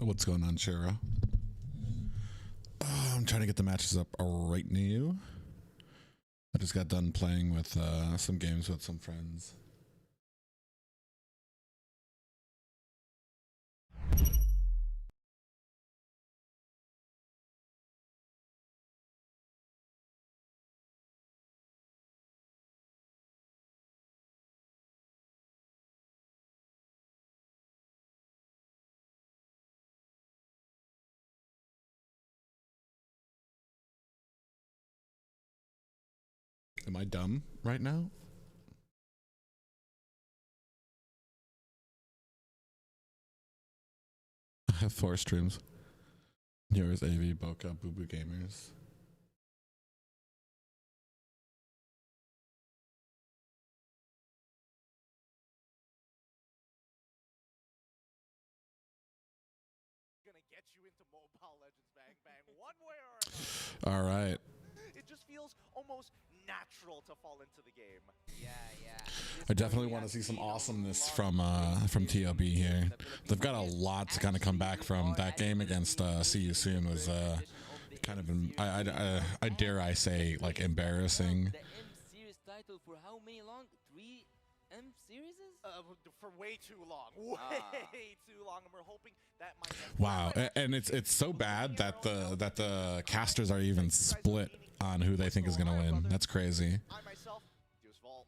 What's going on, Shara? I'm trying to get the matches up right now. I just got done playing with some games with some friends. Am I dumb right now? I have 4 streams. Yours, AV, Boca, Boo Boo Gamers. Gonna get you into Mobile Legends Bang Bang one way or All another. right. It just feels almost natural to fall into the game. Yeah. I definitely want to see some awesomeness from TLB here. They've got a lot to kind of come back from. That game against See You Soon was kind of I dare I say like embarrassing. The M series title for how many long? 3 M series? For way too long. Way too long, and we're hoping that might get Wow, and it's so bad that the casters are even split on who they think is gonna win. That's crazy. I myself, Deus Vault.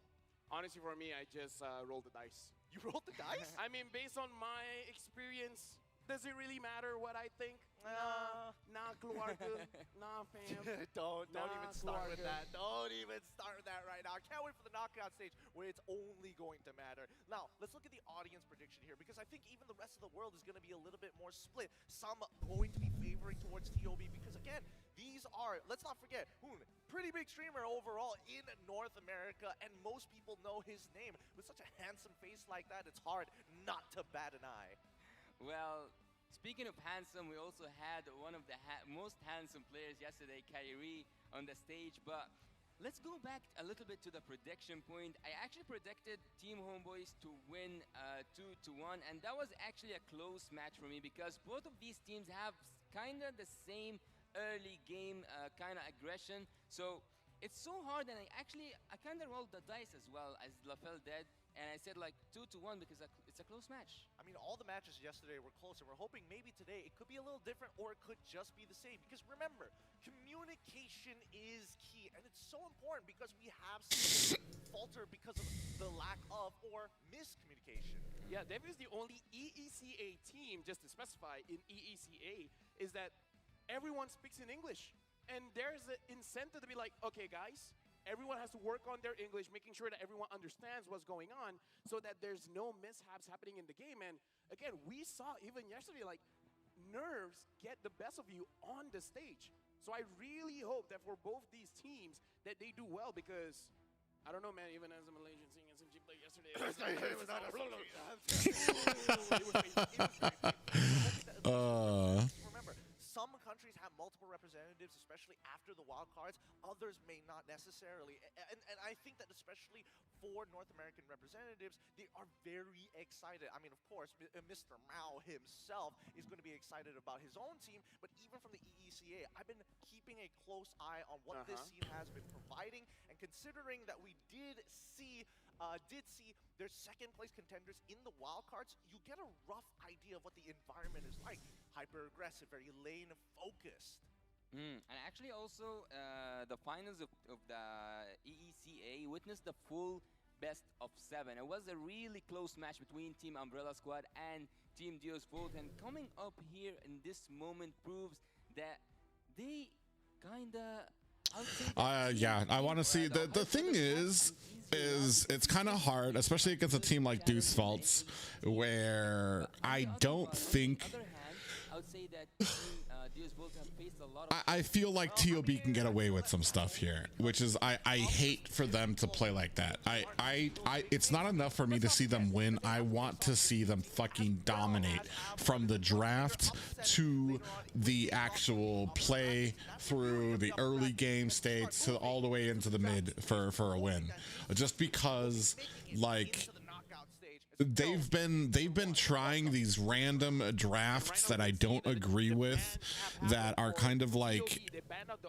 Honestly, for me, I just rolled the dice. You rolled the dice? I mean, based on my experience, does it really matter what I think? Nah, keluarga. Nah, fam. Don't even start with keluarga. that. Don't even start with that right now. I can't wait for the knockout stage where it's only going to matter. Now, let's look at the audience prediction here, because I think even the rest of the world is going to be a little bit more split. Some going to be favoring towards TOB because, again, these are, let's not forget, Hoon, pretty big streamer overall in North America, and most people know his name. With such a handsome face like that, it's hard not to bat an eye. Well, speaking of handsome, we also had one of the most handsome players yesterday, Kyrie, on the stage. But let's go back a little bit to the prediction point. I actually predicted Team Homeboys to win 2-1, and that was actually a close match for me because both of these teams have kind of the same early game kind of aggression. So it's so hard, and I kind of rolled the dice as well as LaFell did. And I said like 2-1 because it's a close match. I mean, all the matches yesterday were close, and we're hoping maybe today it could be a little different, or it could just be the same. Because remember, communication is key, and it's so important because we have seen falter because of the lack of or miscommunication. Yeah, Dev is the only EECA team, just to specify, in EECA, is that everyone speaks in English. And there's an incentive to be like, okay, guys, everyone has to work on their English, making sure that everyone understands what's going on so that there's no mishaps happening in the game. And again, we saw even yesterday, like, nerves get the best of you on the stage. So I really hope that for both these teams that they do well, because I don't know, man, even as a Malaysian seeing SMG play yesterday, it was Remember, some countries have multiple representatives, especially after the wild cards. Others may not necessarily. And I think that especially for North American representatives, they are very excited. I mean, of course, Mr. Mao himself is going to be excited about his own team, but even from the EECA, I've been keeping a close eye on what this scene has been providing, and considering that we did see their second place contenders in the wildcards, you get a rough idea of what the environment is like. Hyper aggressive, very lane focused. And actually also the finals of the EECA witnessed the full best of 7. It was a really close match between Team Umbrella Squad and Team Deus Vault, and coming up here in this moment proves that they kinda yeah, I want to see the thing is it's kind of hard, especially against a team like Deuce Faults, where I don't think I would say that Deus Vault have faced a lot of I feel like TOB can get away with some stuff here, which is I hate for them to play like that. It's not enough for me to see them win. I want to see them fucking dominate from the draft to the actual play through the early game states to all the way into the mid for a win. Just because, like, they've been trying these random drafts that I don't agree with, that are kind of like,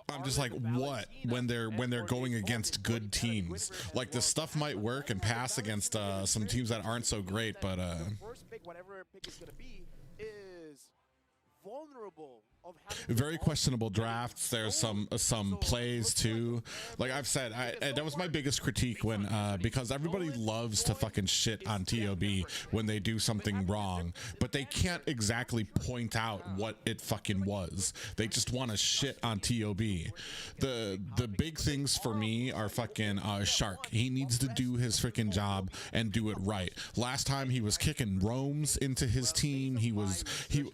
I'm just like, what, when they're going against good teams. Like, the stuff might work and pass against some teams that aren't so great, but first pick, whatever pick is gonna be, is vulnerable of very questionable drafts. There's some plays too. Like I've said, that was my biggest critique when because everybody loves to fucking shit on TOB when they do something wrong, but they can't exactly point out what it fucking was. They just want to shit on TOB. The big things for me are fucking Shark. He needs to do his freaking job and do it right. Last time he was kicking roams into his team. He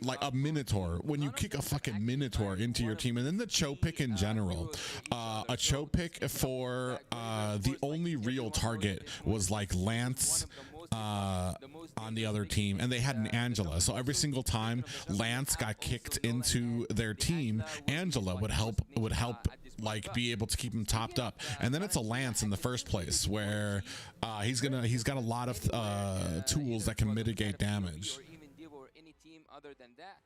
like a Minotaur. When you kick a fucking Minotaur into your team, and then the Cho pick in general, a Cho pick for the only real target was like Lance on the other team, and they had an Angela, so every single time Lance got kicked into their team, Angela would help like be able to keep him topped up. And then it's a Lance in the first place, where he's got a lot of tools that can mitigate damage. Or even Div or any team other than that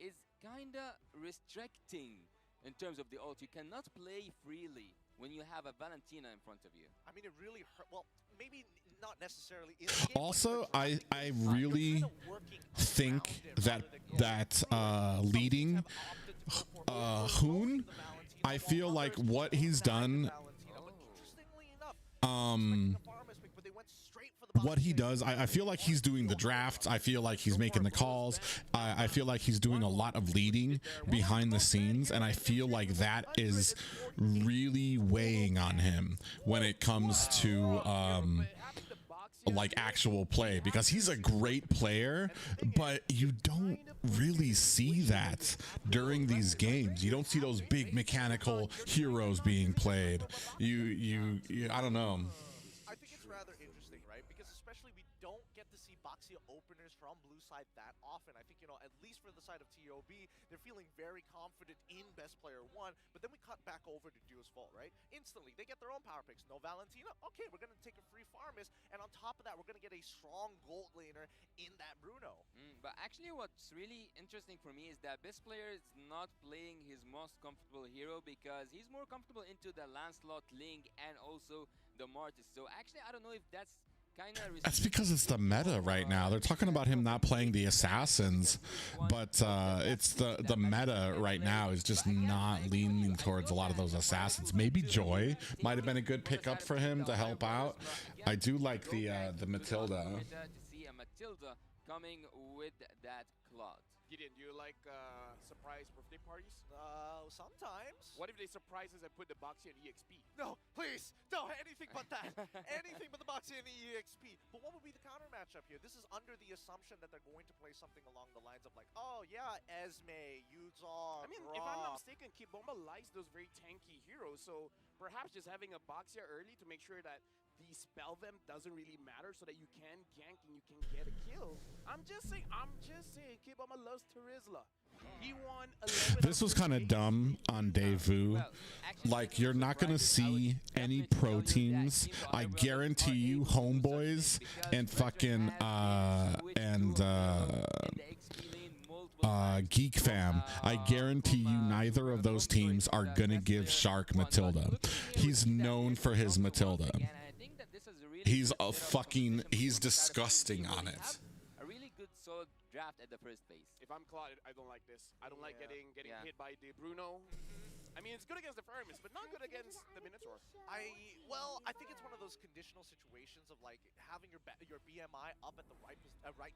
is kinda restricting in terms of the ult. You cannot play freely when you have a Valentina in front of you. I mean, it really hurt. Well, maybe not necessarily in the game, Also, I really think that leading Hoon, I feel like what he's done, what he does, I feel like he's doing the drafts. I feel like he's making the calls. I feel like he's doing a lot of leading behind the scenes, and I feel like that is really weighing on him when it comes to like actual play, because he's a great player, but you don't really see that during these games. You don't see those big mechanical heroes being played. You I don't know. I think it's rather interesting, right? Because especially we don't get to see Boxia openers from blue side that often. I think, at least for the side of TOB, they're feeling very confident in best player 1, but then we cut back over to Duo's fault, right? Instantly, they get their own power picks. No Valentina? Okay, we're going to take a free Farmist, and on top of that, we're going to get a strong gold laner in that Bruno. But actually what's really interesting for me is that best player is not playing his most comfortable hero, because he's more comfortable into the Lancelot, Ling, and also the Martis. So actually, I don't know if that's That's because it's the meta right now. They're talking about him not playing the assassins, but it's the meta right now is just not leaning towards a lot of those assassins. Maybe Joy might have been a good pickup for him to help out. I do like the Matilda. To see a Matilda coming with that Claude. Gideon, do you like surprise birthday parties? Sometimes. What if they surprise us and put the Boxy and EXP? No, please, no, anything but that. Anything but the Boxy and the EXP. But what would be the counter matchup here? This is under the assumption that they're going to play something along the lines of like, oh yeah, Esme, Yuzong, I mean, if I'm not mistaken, Kibomba likes those very tanky heroes, so perhaps just having a Boxia early to make sure that the spell them doesn't really matter, so that you can gank and you can get a kill. I'm just saying, Kibomba loves Terizla. He won 11. This was kind of dumb on Daewoo. Like, you're not gonna see any pro teams. I guarantee you, Homeboys and fucking Geek Fam, I guarantee you neither of those teams are gonna give Shark Matilda. He's known for his Matilda. He's disgusting on it. A really good solid draft at the first phase. If I'm Claude, I don't like this. I don't like getting hit by the Bruno. I mean, it's good against the Fermis, but not good against the Minotaur. I think it's one of those conditional situations of like having your BMI up at the right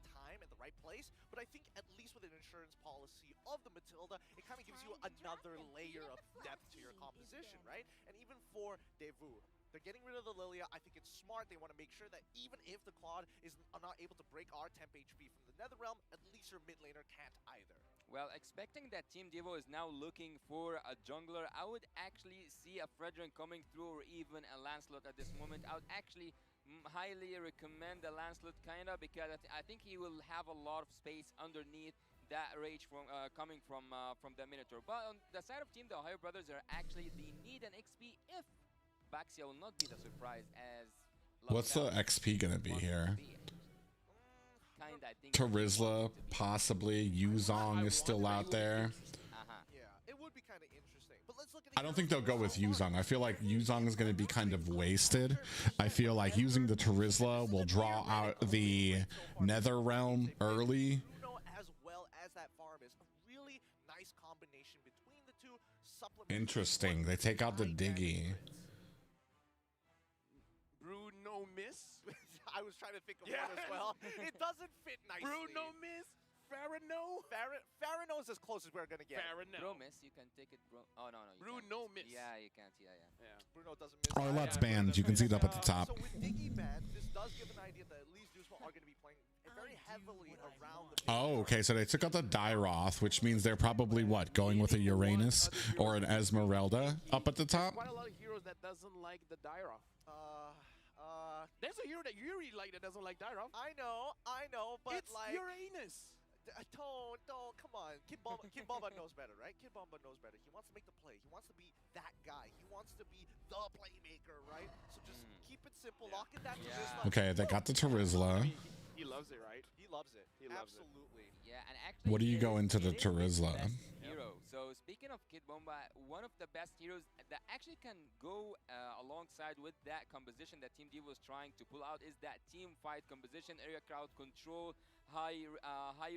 time, at the right place. But I think at least with an insurance policy of the Matilda, it kind of gives you another layer of depth to your composition, right? And even for Daewoo, they're getting rid of the Lilia. I think it's smart. They want to make sure that even if the Claude is not able to break our temp HP from the Netherrealm, at least your mid laner can't either. Well, expecting that Team Devo is now looking for a jungler, I would actually see a Fredrin coming through, or even a Lancelot at this moment. I would actually highly recommend the Lancelot kinda, because I think he will have a lot of space underneath that rage from coming from the Minotaur. But on the side of Team the Ohio Brothers, are actually they need an XP if Baxia will not be the surprise as... What's the XP gonna be here? kind, I think. Tarizla, possibly. Yuzong is still out there. Yeah, it would be kind of interesting. But let's look at I don't think they'll go with Yuzong. I feel like Yuzong is going to be kind of wasted. I feel like using the Tarizla will draw out the Nether Realm early. Bruno as well as that farm is a really nice combination between the two. Interesting. They take out the Diggy. Bruno miss. I was trying to think of one as well. It doesn't fit nicely. Bruno miss. Farino. Farino is as close as we're gonna get. Bro miss, you can take it, bro. Oh no, you Bruno can't. miss. Yeah, you can't. Yeah. Bruno doesn't miss. Oh, let's banned. You can see it up at the top. So with Diggy banned, this does give an idea that at least Dusmo are going to be playing very heavily around the. Oh, okay. So they took out the Dyroth, which means they're probably what, going with a Uranus or an Esmeralda up at the top. Quite a lot of heroes that doesn't like the Dyroth. There's a hero that you really like that doesn't like Dyroth. I know, but It's like Uranus. don't, come on. Kid Bomba knows better, right? Kid Bomba knows better. He wants to make the play. He wants to be that guy. He wants to be the playmaker, right? So just keep it simple. Lock it down to this one. Okay, they got the Tarizla. He loves it, right? He loves it. He loves it. Absolutely. Yeah, and actually. What do you it go is- into the it is Tarizla? best hero. So speaking of Kid Bomba, one of the best heroes that actually can go alongside with that composition that Team D was trying to pull out is that team fight composition, area crowd control, high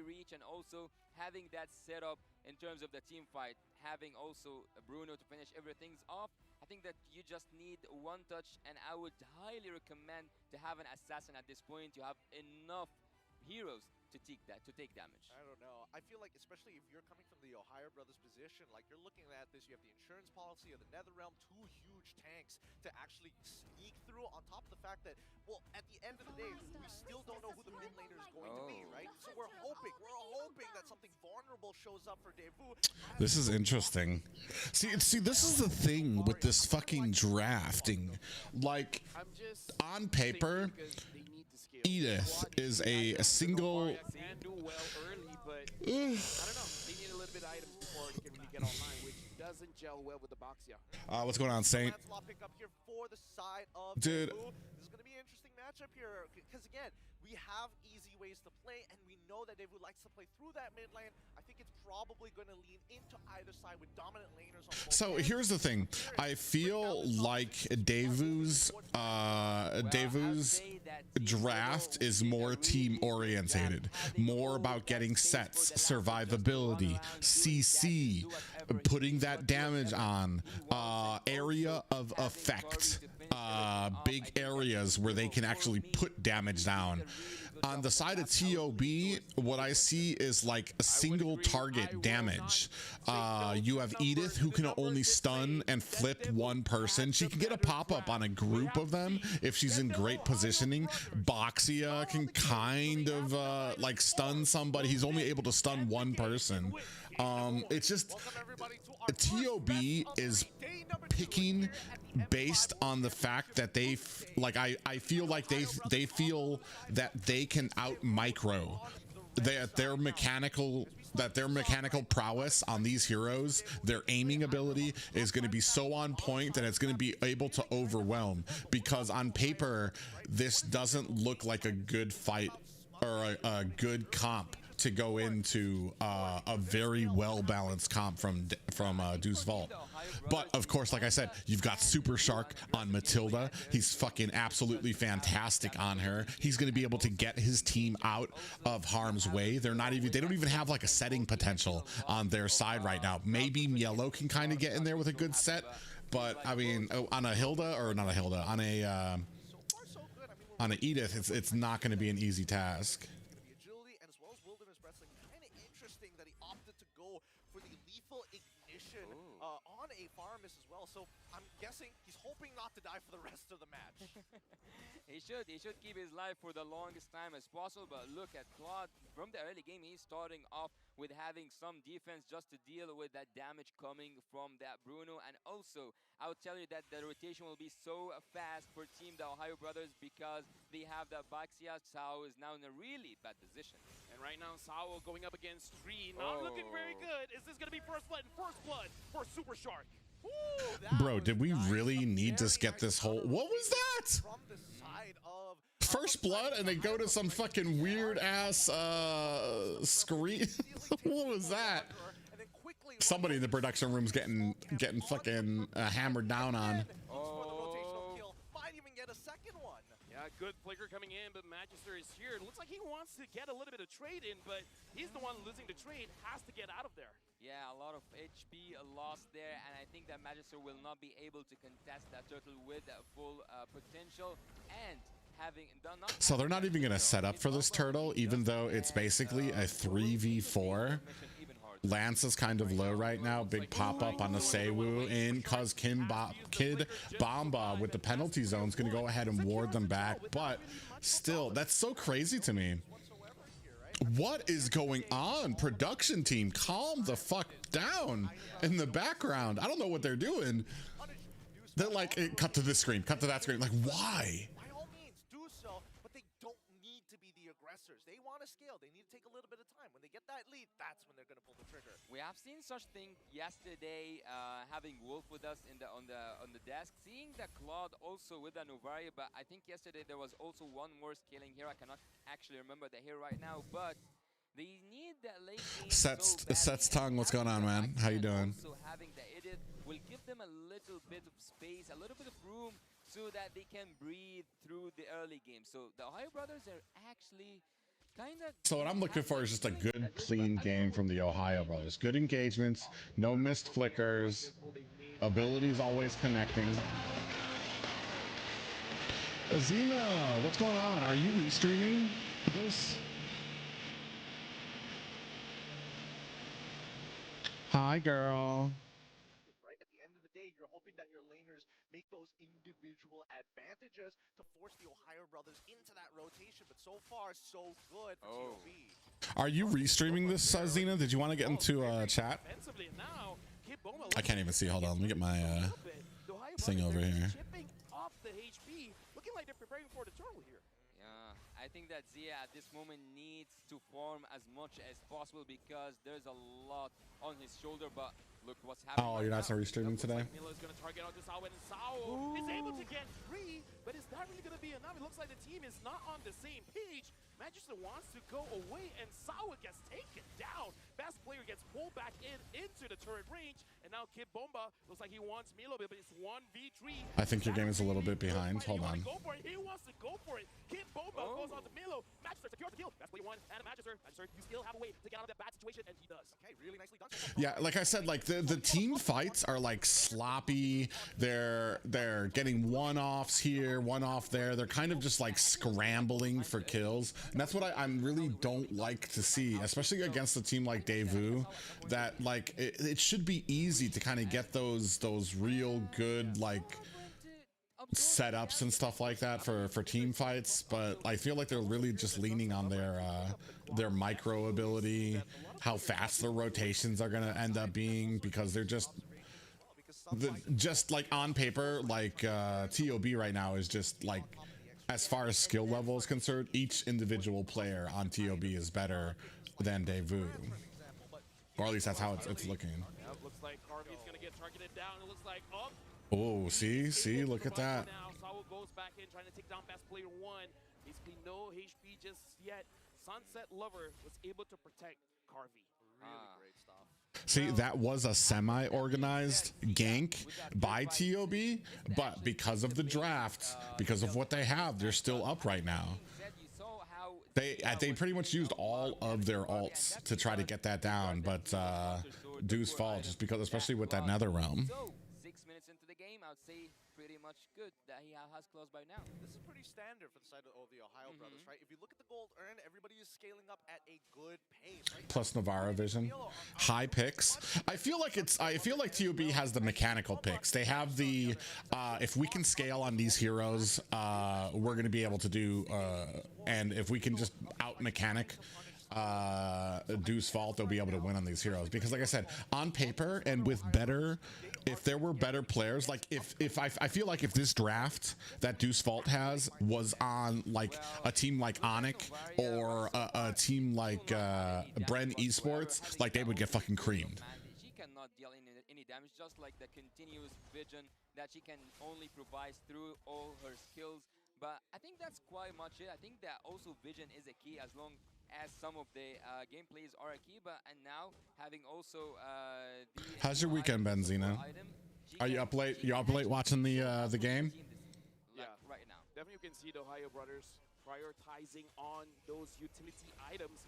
reach, and also having that setup in terms of the team fight, having also Bruno to finish everything's off. I think that you just need one touch, and I would highly recommend to have an assassin at this point. You have enough heroes to take damage. I don't know. I feel like, especially if you're coming from the Ohio Brothers position, like you're looking at this, you have the insurance policy of the Nether Realm, two huge tanks to actually sneak through, on top of the fact that, well, at the end of the day, we still don't know who the mid laner is going to be, right? So we're hoping that something vulnerable shows up for Devu. This is interesting. See, this is the thing with this fucking drafting. Like, I'm just on paper, because they need to scale. Edith is a single. Can do well early, but I don't know. They need a little bit of items before it can really get online, which doesn't gel well with the Boxia. What's going on, Saint? Lancelot pick up here for the side of Dude. Devu. This is going to be an interesting matchup here, because again, we have easy ways to play, and we know that Devu likes to play through that mid lane. I think it's probably going to lean into either side with dominant laners on both So ends. here's the thing. I feel like Devu's draft is more team orientated, more about getting sets, survivability, CC, putting that damage on, area of effect, big areas where they can actually put damage down. On the side of TOB, what I see is like a single target damage. You have Edith, who can only stun and flip one person. She can get a pop-up on a group of them if she's in great positioning. Boxia can kind of like stun somebody. He's only able to stun one person. It's just TOB is picking based on the fact that they I feel like they feel that they can out micro their mechanical prowess on these heroes. Their aiming ability is going to be so on point that it's going to be able to overwhelm, because on paper this doesn't look like a good fight or a good comp to go into a very well-balanced comp from Deuce Vault. But of course, like I said, you've got Super Shark on Matilda. He's fucking absolutely fantastic on her. He's going to be able to get his team out of harm's way. They don't even have like a setting potential on their side right now. Maybe Mielo can kind of get in there with a good set, but I mean, on a Hilda, or not a Hilda, on a Edith, it's not going to be an easy task. Agility and as well as Wilderness Wrestling, kind of interesting that he opted to go for the lethal ignition on a Farmus as well. So I'm guessing he's hoping not to die for the rest of the match. He should keep his life for the longest time as possible. But look at Claude from the early game. He's starting off with having some defense just to deal with that damage coming from that Bruno. And also, I would tell you that the rotation will be so fast for Team the Ohio Brothers because they have the Baxia. Sao is now in a really bad position. And right now, Sao going up against Tree, not looking very good. Is this going to be first blood for Super Shark? Bro, did we really need to get this whole... What was that? From the side of first blood and they go to some fucking weird ass screen. What was that? Somebody in the production room's getting fucking hammered down on. Might even get a second one. Yeah, good flicker coming in, but Magister is here. It looks like he wants to get a little bit of trade in, but he's the one losing the trade, has to get out of there. Yeah, a lot of HP lost there, and I think that Magister will not be able to contest that turtle with full potential, and having done not. So they're not even gonna set up for this turtle, even though it's basically a 3v4. Lance is kind of low right now. Big pop up on the Seiwu in cause Kid Bomba with the penalty zone is going to go ahead and ward them back. But still, that's so crazy to me. What is going on? Production team, calm the fuck down in the background. I don't know what they're doing. They're like, cut to this screen, cut to that screen. Like, why? By all means, do so, but they don't need to be the aggressors. They want to scale. They need to take a little bit of time. When they get that lead, that's when they're going to pull the trigger. We have seen such thing yesterday, having Wolf with us in on the desk, seeing the Claude also with the Novaria, but I think yesterday there was also one more scaling here. I cannot actually remember the hero right now, but they need that late game Sets tongue, what's going on, man? How you doing? Also having the edit will give them a little bit of space, a little bit of room, so that they can breathe through the early game. So the Ohio brothers are actually kind of... So what I'm looking for is just a good, clean game from the Ohio brothers. Good engagements, no missed flickers, abilities always connecting. Azina, what's going on? Are you restreaming this? Hi, girl. Right at the end of the day, you're hoping that your laners make those individual advantages to force the Ohio brothers into that rotation. But so far, so good for TOB. Are you restreaming this, Zena? Did you want to get into chat? I can't even see. Hold on. Let me get my thing over here. Chipping off the HP, looking like they're preparing for the turtle here. Yeah, I think that Zia at this moment needs to farm as much as possible because there's a lot on his shoulder, but look what's happening. Oh, you're not restreaming today? Milo's going to target onto Sao, and Sao is able to get free, but is that really going to be enough? It looks like the team is not on the same page. Magister wants to go away, and Sao gets taken down. Best player gets pulled back into the turret range, and now Kid Bomba looks like he wants Milo, but it's 1v3. I think your game is a little bit behind. Hold on. He wants to go for it. Kid Bomba goes on to Milo. Magister secures the kill. Best player won, and Magister, you still have a way to get out of that bad situation, and he does. Okay, really nicely done. Yeah, like I said, like the team fights are like sloppy. They're getting one-offs here, one-off there. They're kind of just like scrambling for kills. And that's what I really don't like to see, especially against a team like Daewoo, that like it should be easy to kind of get those real good like setups and stuff like that for team fights, but I feel like they're really just leaning on their micro ability, how fast their rotations are going to end up being, because they're just like on paper, like TOB right now is just like, as far as skill level is concerned, each individual player on TOB is better than Daewoo, or at least that's how it's looking. Looks like Carvy's gonna get targeted down. It looks like oh, see, look at that. Now Sao goes back in trying to take down best player one. Basically no HP just yet. Sunset Lover was able to protect Carvy. Really great stuff. See, that was a semi-organized gank by TOB, but because of the draft, because of what they have, they're still up right now. They pretty much used all of their ults to try to get that down, but Deuce fall just because, especially with that Nether Realm. 6 minutes into the game, I would say pretty much good that he has close by now. This is pretty standard for the side of the Ohio brothers, right? If you look at the gold earned, everybody is scaling up at a good pace, right? Plus Navarro vision, high picks. I feel like TOB has the mechanical picks. They have the if we can scale on these heroes, we're gonna be able to do, and if we can just out mechanic Deuce Fault, they'll be able to win on these heroes, because like I said, on paper and with better, if there were better players, like if I feel like if this draft that Deuce Fault has was on like a team like Onyx or a team like Bren Esports, like they would get fucking creamed. She cannot deal any damage, just like the continuous vision that she can only provide through all her skills. But I think that's quite much it. I think that also vision is a key, as long as some of the gameplays are a key. But and now having also the How's your weekend been, Zeno? Are you up late? You up late watching the game? Like Yeah. right now. Definitely you can see the Ohio brothers prioritizing on those utility items.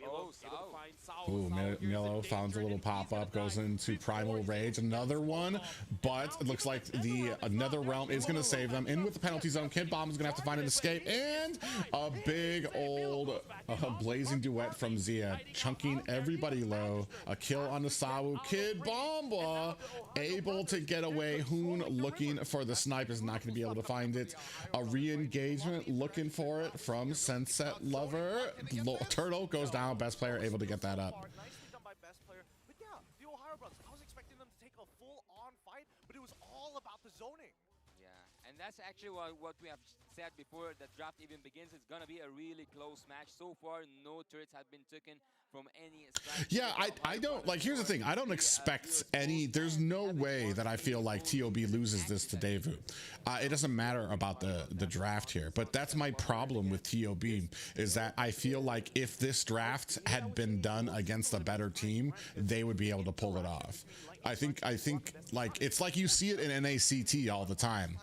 Oh, Milo able Sao. to find Sao. Ooh, Sao, here's the Milo danger, finds a little and he's gonna pop-up, goes die into before Primal he's Rage, able to another get one, off. And but now it looks even like the the Netherrealm is another not realm is going to save them. In with the penalty zone, Kid Bomb is going to have to find a escape, and a big old blazing duet from Zia, chunking everybody low. A kill on the Sawu. Kid Bomba able to get away. Hoon looking for the snipe, is not going to be able to find it. A re-engagement looking for it from Sunset Lover. Turtle goes down, best player able to get that up. Nicely done by best player. But yeah, the Ohio brothers, I was expecting them to take a full-on fight, but it was all about the zoning. Yeah, and that's actually what we have said before the draft even begins. It's gonna be a really close match. So far, no turrets have been taken from any side. Yeah, I don't like. Here's the thing. I don't expect any. There's no way that I feel like TOB loses this to Daewoo. It doesn't matter about the draft here, but that's my problem with TOB, is that I feel like if this draft had been done against a better team, they would be able to pull it off. I think like it's like you see it in NACT all the time.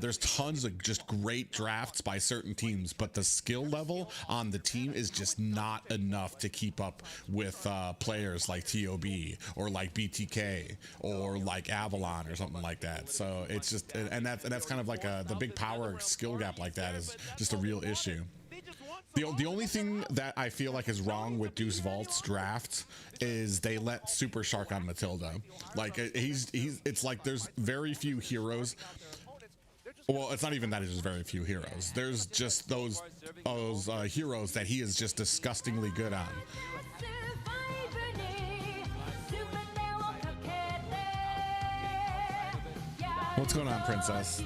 There's tons of just great drafts by certain teams, but the skill level on the team is just not enough to keep up with players like TOB or like BTK or like Avalon or something like that. So it's just, and that's kind of like the big power skill gap like that is just a real issue. The only thing that I feel like is wrong with Deuce Vault's draft is they let Super Shark on Matilda. Like it's like there's very few heroes. Well, it's not even that, it's just very few heroes. There's just those heroes that he is just disgustingly good on. What's going on, Princess?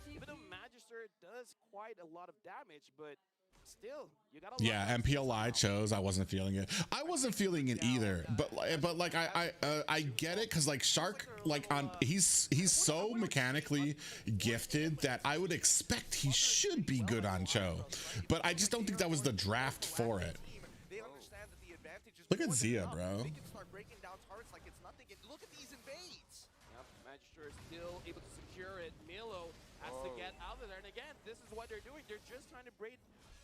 Even though Magister does quite a lot of damage, but still, you gotta. Yeah, MPLI chose. I wasn't feeling it. I wasn't feeling it either. But like I get it, because like Shark, like he's so mechanically gifted that I would expect he should be good on Cho. But I just don't think that was the draft for it. Look at Zia, bro. They can start breaking down turrets like it's nothing. And look at these invades. Yep, Magister is still able to secure it. Milo has to get out of there. And again, this is what they're doing. They're just trying to bait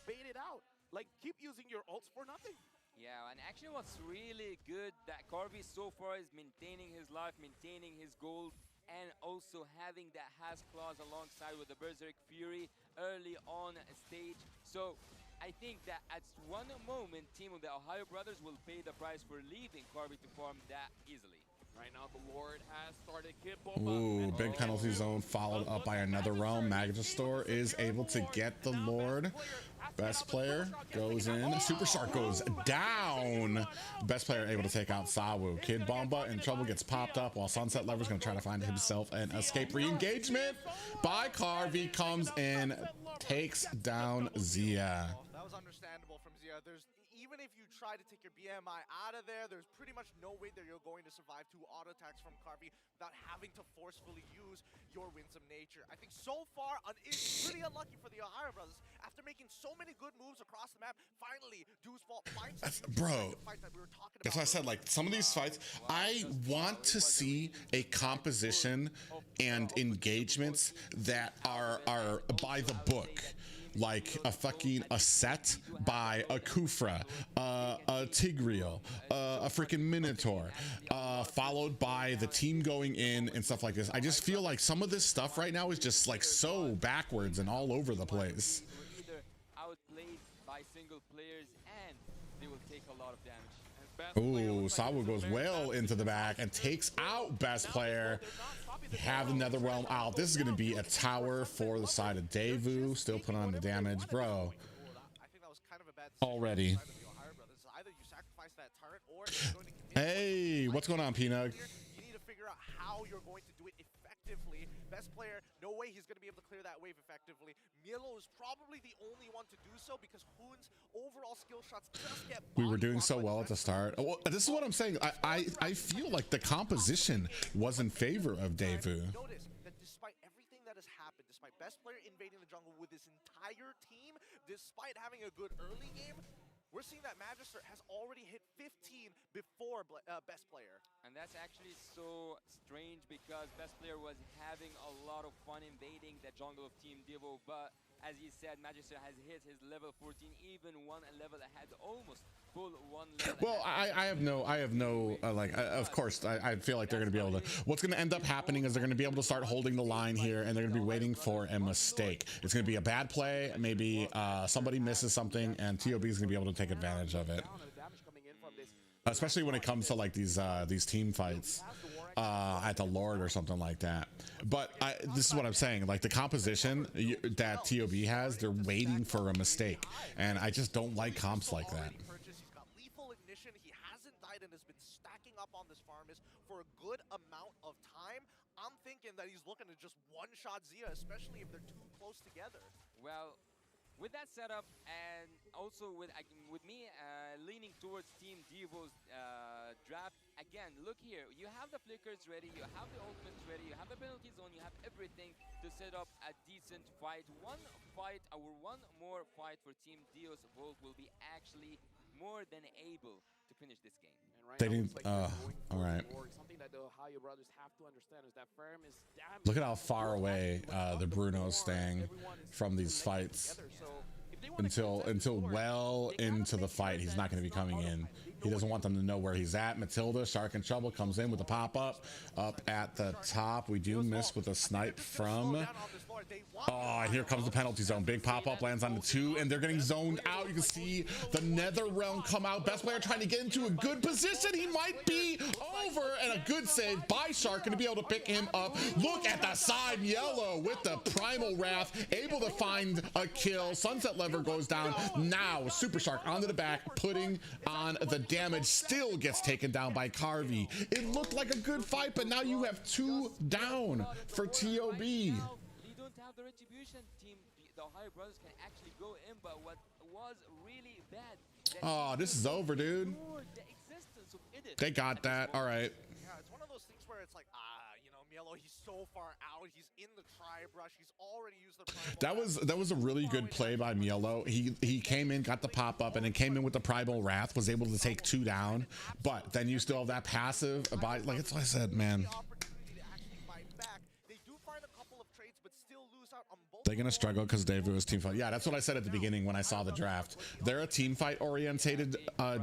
it out. Like, keep using your ults for nothing. Yeah, and actually what's really good that Carby so far is maintaining his life, maintaining his gold, and also having that Has clause alongside with the Berserk Fury early on stage. So I think that at one moment, Team of the Ohio brothers will pay the price for leaving Carby to farm that easily. Right now, the Lord has started Kid Bomba. Ooh, big penalty zone followed up by another realm. Magister is able to get the Lord. Best player goes in. Super Shark goes down. Best player able to take out Sawu. Kid Bomba in trouble, gets popped up, while Sunset Lover's going to try to find himself an escape. Re-engagement by Carvey comes in, takes down Zia. That was understandable from Zia. Even if you try to take your BMI out of there, there's pretty much no way that you're going to survive two auto attacks from Carvey without having to forcefully use your winsome nature. I think so far it's pretty unlucky for the Ohio brothers. After making so many good moves across the map, finally Deuce Vault finds bro. That's why I said, like, some of these fights, I want to see a composition and engagements that are by the book. Like a set by a Kufra, a Tigreal, a freaking Minotaur, followed by the team going in and stuff like this. I just feel like some of this stuff right now is just like so backwards and all over the place. Either outplayed by single players and they will take a lot of damage. Ooh, Sawu goes well into the back and takes out best player. Have the Netherrealm out. This is going to be a tower for the side of Daewoo. Still put on the damage, bro. Already. Hey, what's going on, Peanut? You need to figure out how you're going to do it effectively. effectively. Best player, no way he's going to be able to clear that wave effectively. Mielo is probably the only one to do so because Hoon's overall skill shots just get We were doing body so blocked by well at the Best start. players. Well, this is what I'm saying. I feel like the composition was in favor of Daewoo. Notice that despite everything that has happened, despite Best player invading the jungle with his entire team, despite having a good early game, we're seeing that Magister has already hit 15 before Best player. And that's actually so strange because Best player was having a lot of fun invading the jungle of Team Devo, but as he said, Magister has hit his level 14, even one level ahead, almost full one level Well, ahead. I have no of course I feel like they're going to be able to, what's going to end up happening is they're going to be able to start holding the line here, and they're going to be waiting for a mistake. It's going to be a bad play, maybe somebody misses something, and TOB is going to be able to take advantage of it, especially when it comes to like these team fights at the Lord or something like that. But this is what I'm saying, like the composition that TOB has, they're waiting for a mistake, and I just don't like comps like that. He's got lethal ignition. He hasn't died and has been stacking up on this farmist for a good amount of time. I'm thinking that he's looking to just one-shot Zia, especially if they're too close together. Well, with that setup, and also with me leaning towards Team Devo's draft, again, look here, you have the flickers ready, you have the ultimates ready, you have the penalty zone, you have everything to set up a decent fight. One more fight for Team Deo's Volt will be actually more than able to finish this game. And right They now, didn't. it's like All right. something that the Ohio brothers have to understand is that Ferm is damaged. Look at how far away the Bruno's staying from these fights. Until well into the fight, he's not going to be coming in. He doesn't want them to know where he's at. Matilda, Shark in Trouble, comes in with a pop-up up at the top. We do miss with a snipe from... Oh, and here comes the penalty zone. Big pop-up lands on the 2, and they're getting zoned out. You can see the Nether Realm come out. Best player trying to get into a good position. He might be over, and a good save by Shark, going to be able to pick him up. Look at the side. Yellow with the Primal Wrath, able to find a kill. Sunset Lever goes down. Now, Super Shark onto the back, putting on the damage. Still gets taken down by Carvey. It looked like a good fight, but now you have 2 down for TOB. They don't have the retribution team. The Ohio brothers can actually go in, but what was really bad. Oh, this is over, dude. The existence of Edith. They got that. All right. Yeah, it's one of those things where it's like, you know, Mielo, he's so far out. He's in the tri-brush. He's already used the primal. That was a really good play by Mielo. He came in, got the pop up, and then came in with the Primal Wrath, was able to take 2 down. But then you still have that passive about, like it's what I said, man. They're gonna struggle because Daewoo is team fight. Yeah, that's what I said at the beginning when I saw the draft. They're a team fight orientated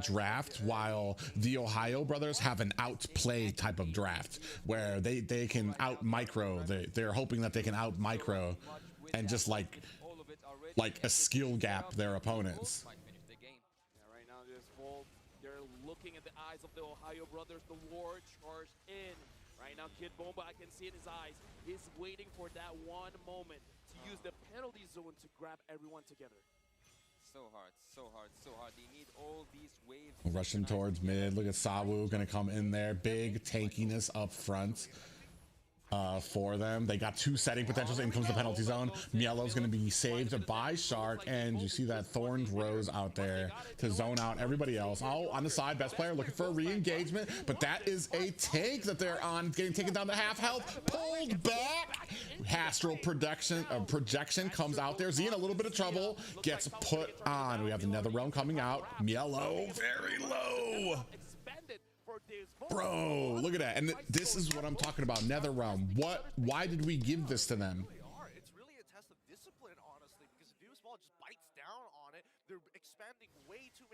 draft, while the Ohio brothers have an outplay type of draft where they can out micro. They're hoping that they can out micro and just like a skill gap their opponents. Right now, this Volt, they're looking at the eyes of the Ohio brothers. The war charged in. Right now, Kid Bomba, I can see in his eyes, he's waiting for that one moment to use the penalty zone to grab everyone together. So hard, so hard, so hard. They need all these waves. Rushing towards mid. Look at Sawu gonna come in there. Big tankiness up front for them. They got 2 setting potentials. In comes the penalty zone. Mielo's going to be saved by Shark, and you see that Thorns Rose out there to zone out everybody else. Oh, on the side, Best player looking for a re-engagement, but that is a tank that they're on, getting taken down to half health, pulled back. Astral projection comes out there. Z in a little bit of trouble, gets put on. We have the Nether Realm coming out. Mielo very low. Bro, look at that. And this is what I'm talking about. Nether Realm. Why did we give this to them? It's really a test of discipline, honestly, because if Deus Ball just bites down on it, they're expanding way too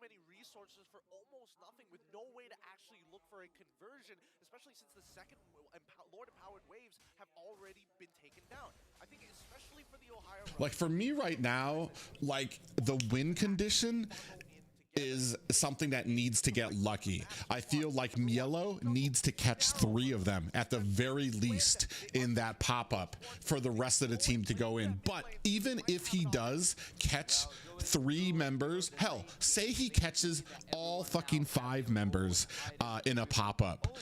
many resources for almost nothing, with no way to actually look for a conversion, especially since the second Lord Empowered waves have already been taken down. I think especially for the Ohio, like for me right now, like the win condition is something that needs to get lucky. I feel like Mielo needs to catch 3 of them at the very least in that pop-up for the rest of the team to go in. But even if he does catch 3 members, hell, say he catches all fucking 5 members in a pop-up.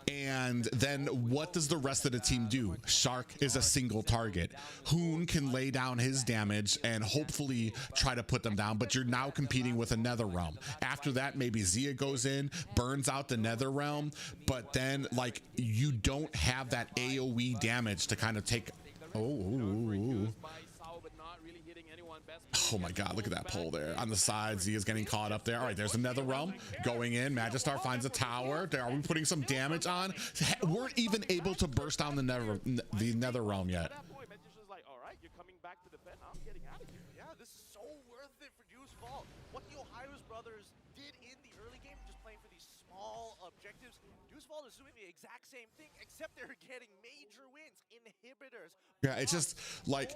And then what does the rest of the team do? Shark is a single target. Hoon can lay down his damage and hopefully try to put them down, but you're now competing with a Nether Realm. After that, maybe Zia goes in, burns out the Nether Realm, but then like you don't have that AoE damage to kind of take. Oh my god, look at that pole there on the side. Zia's getting caught up there. All right, there's another realm going in. Magistar finds a tower. Are we putting some damage on? Weren't even able to burst down the nether realm yet. Yeah, this is so worth it for Juice Vault. What the Ohio's brothers did in the early game, just playing for these small objectives, Juice Vault is doing the exact same thing, except they're getting major wins, inhibitors. Yeah, it's just like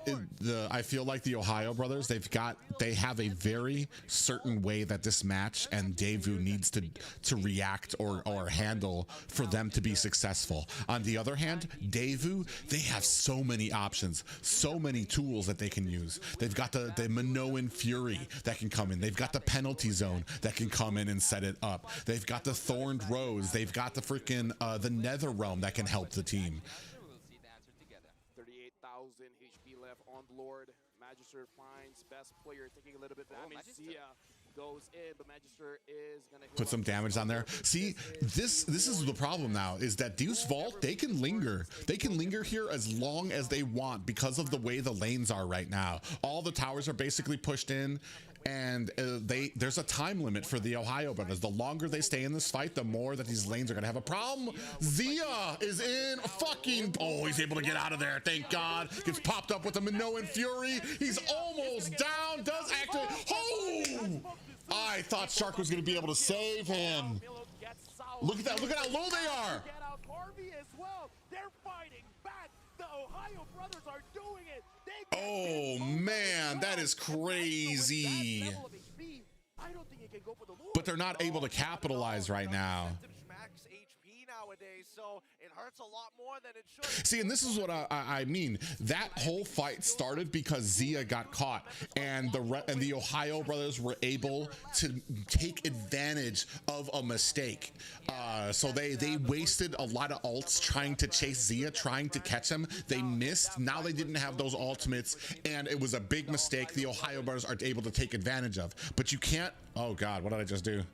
I feel like the Ohio brothers, they have a very certain way that this match and Daewoo needs to react or handle for them to be successful. On the other hand, Daewoo, they have so many options, so many tools that they can use. They've got the Minoan Fury that can come in. They've got the penalty zone that can come in and set it up. They've got the Thorned Rose. They've got the freaking the Nether Realm that can help the team. 38,000 HP left on Lord. Magister finds best player, taking a little bit of damage. Zia goes in, but Magister is gonna put some damage on there. See, this is the problem now, is that Deuce Vault, they can linger. They can linger here as long as they want because of the way the lanes are right now. All the towers are basically pushed in, and there's a time limit for the Ohio brothers. The longer they stay in this fight, the more that these lanes are gonna have a problem. Zia is in fucking, oh, he's able to get out of there, thank God. Gets popped up with a Minoan Fury. He's almost down, does actually, oh! I thought Shark was gonna be able to save him. Look at how low they are. They're fighting back. The Ohio brothers are doing it. Oh man, that is crazy. But they're not able to capitalize right now. Nowadays, so it hurts a lot more than it should. See, and this is what I mean. That whole fight started because Zia got caught, and the Ohio brothers were able to take advantage of a mistake. So they wasted a lot of ults trying to chase Zia, trying to catch him. They missed. Now they didn't have those ultimates, and it was a big mistake the Ohio brothers are able to take advantage of. But you can't. Oh God, what did I just do?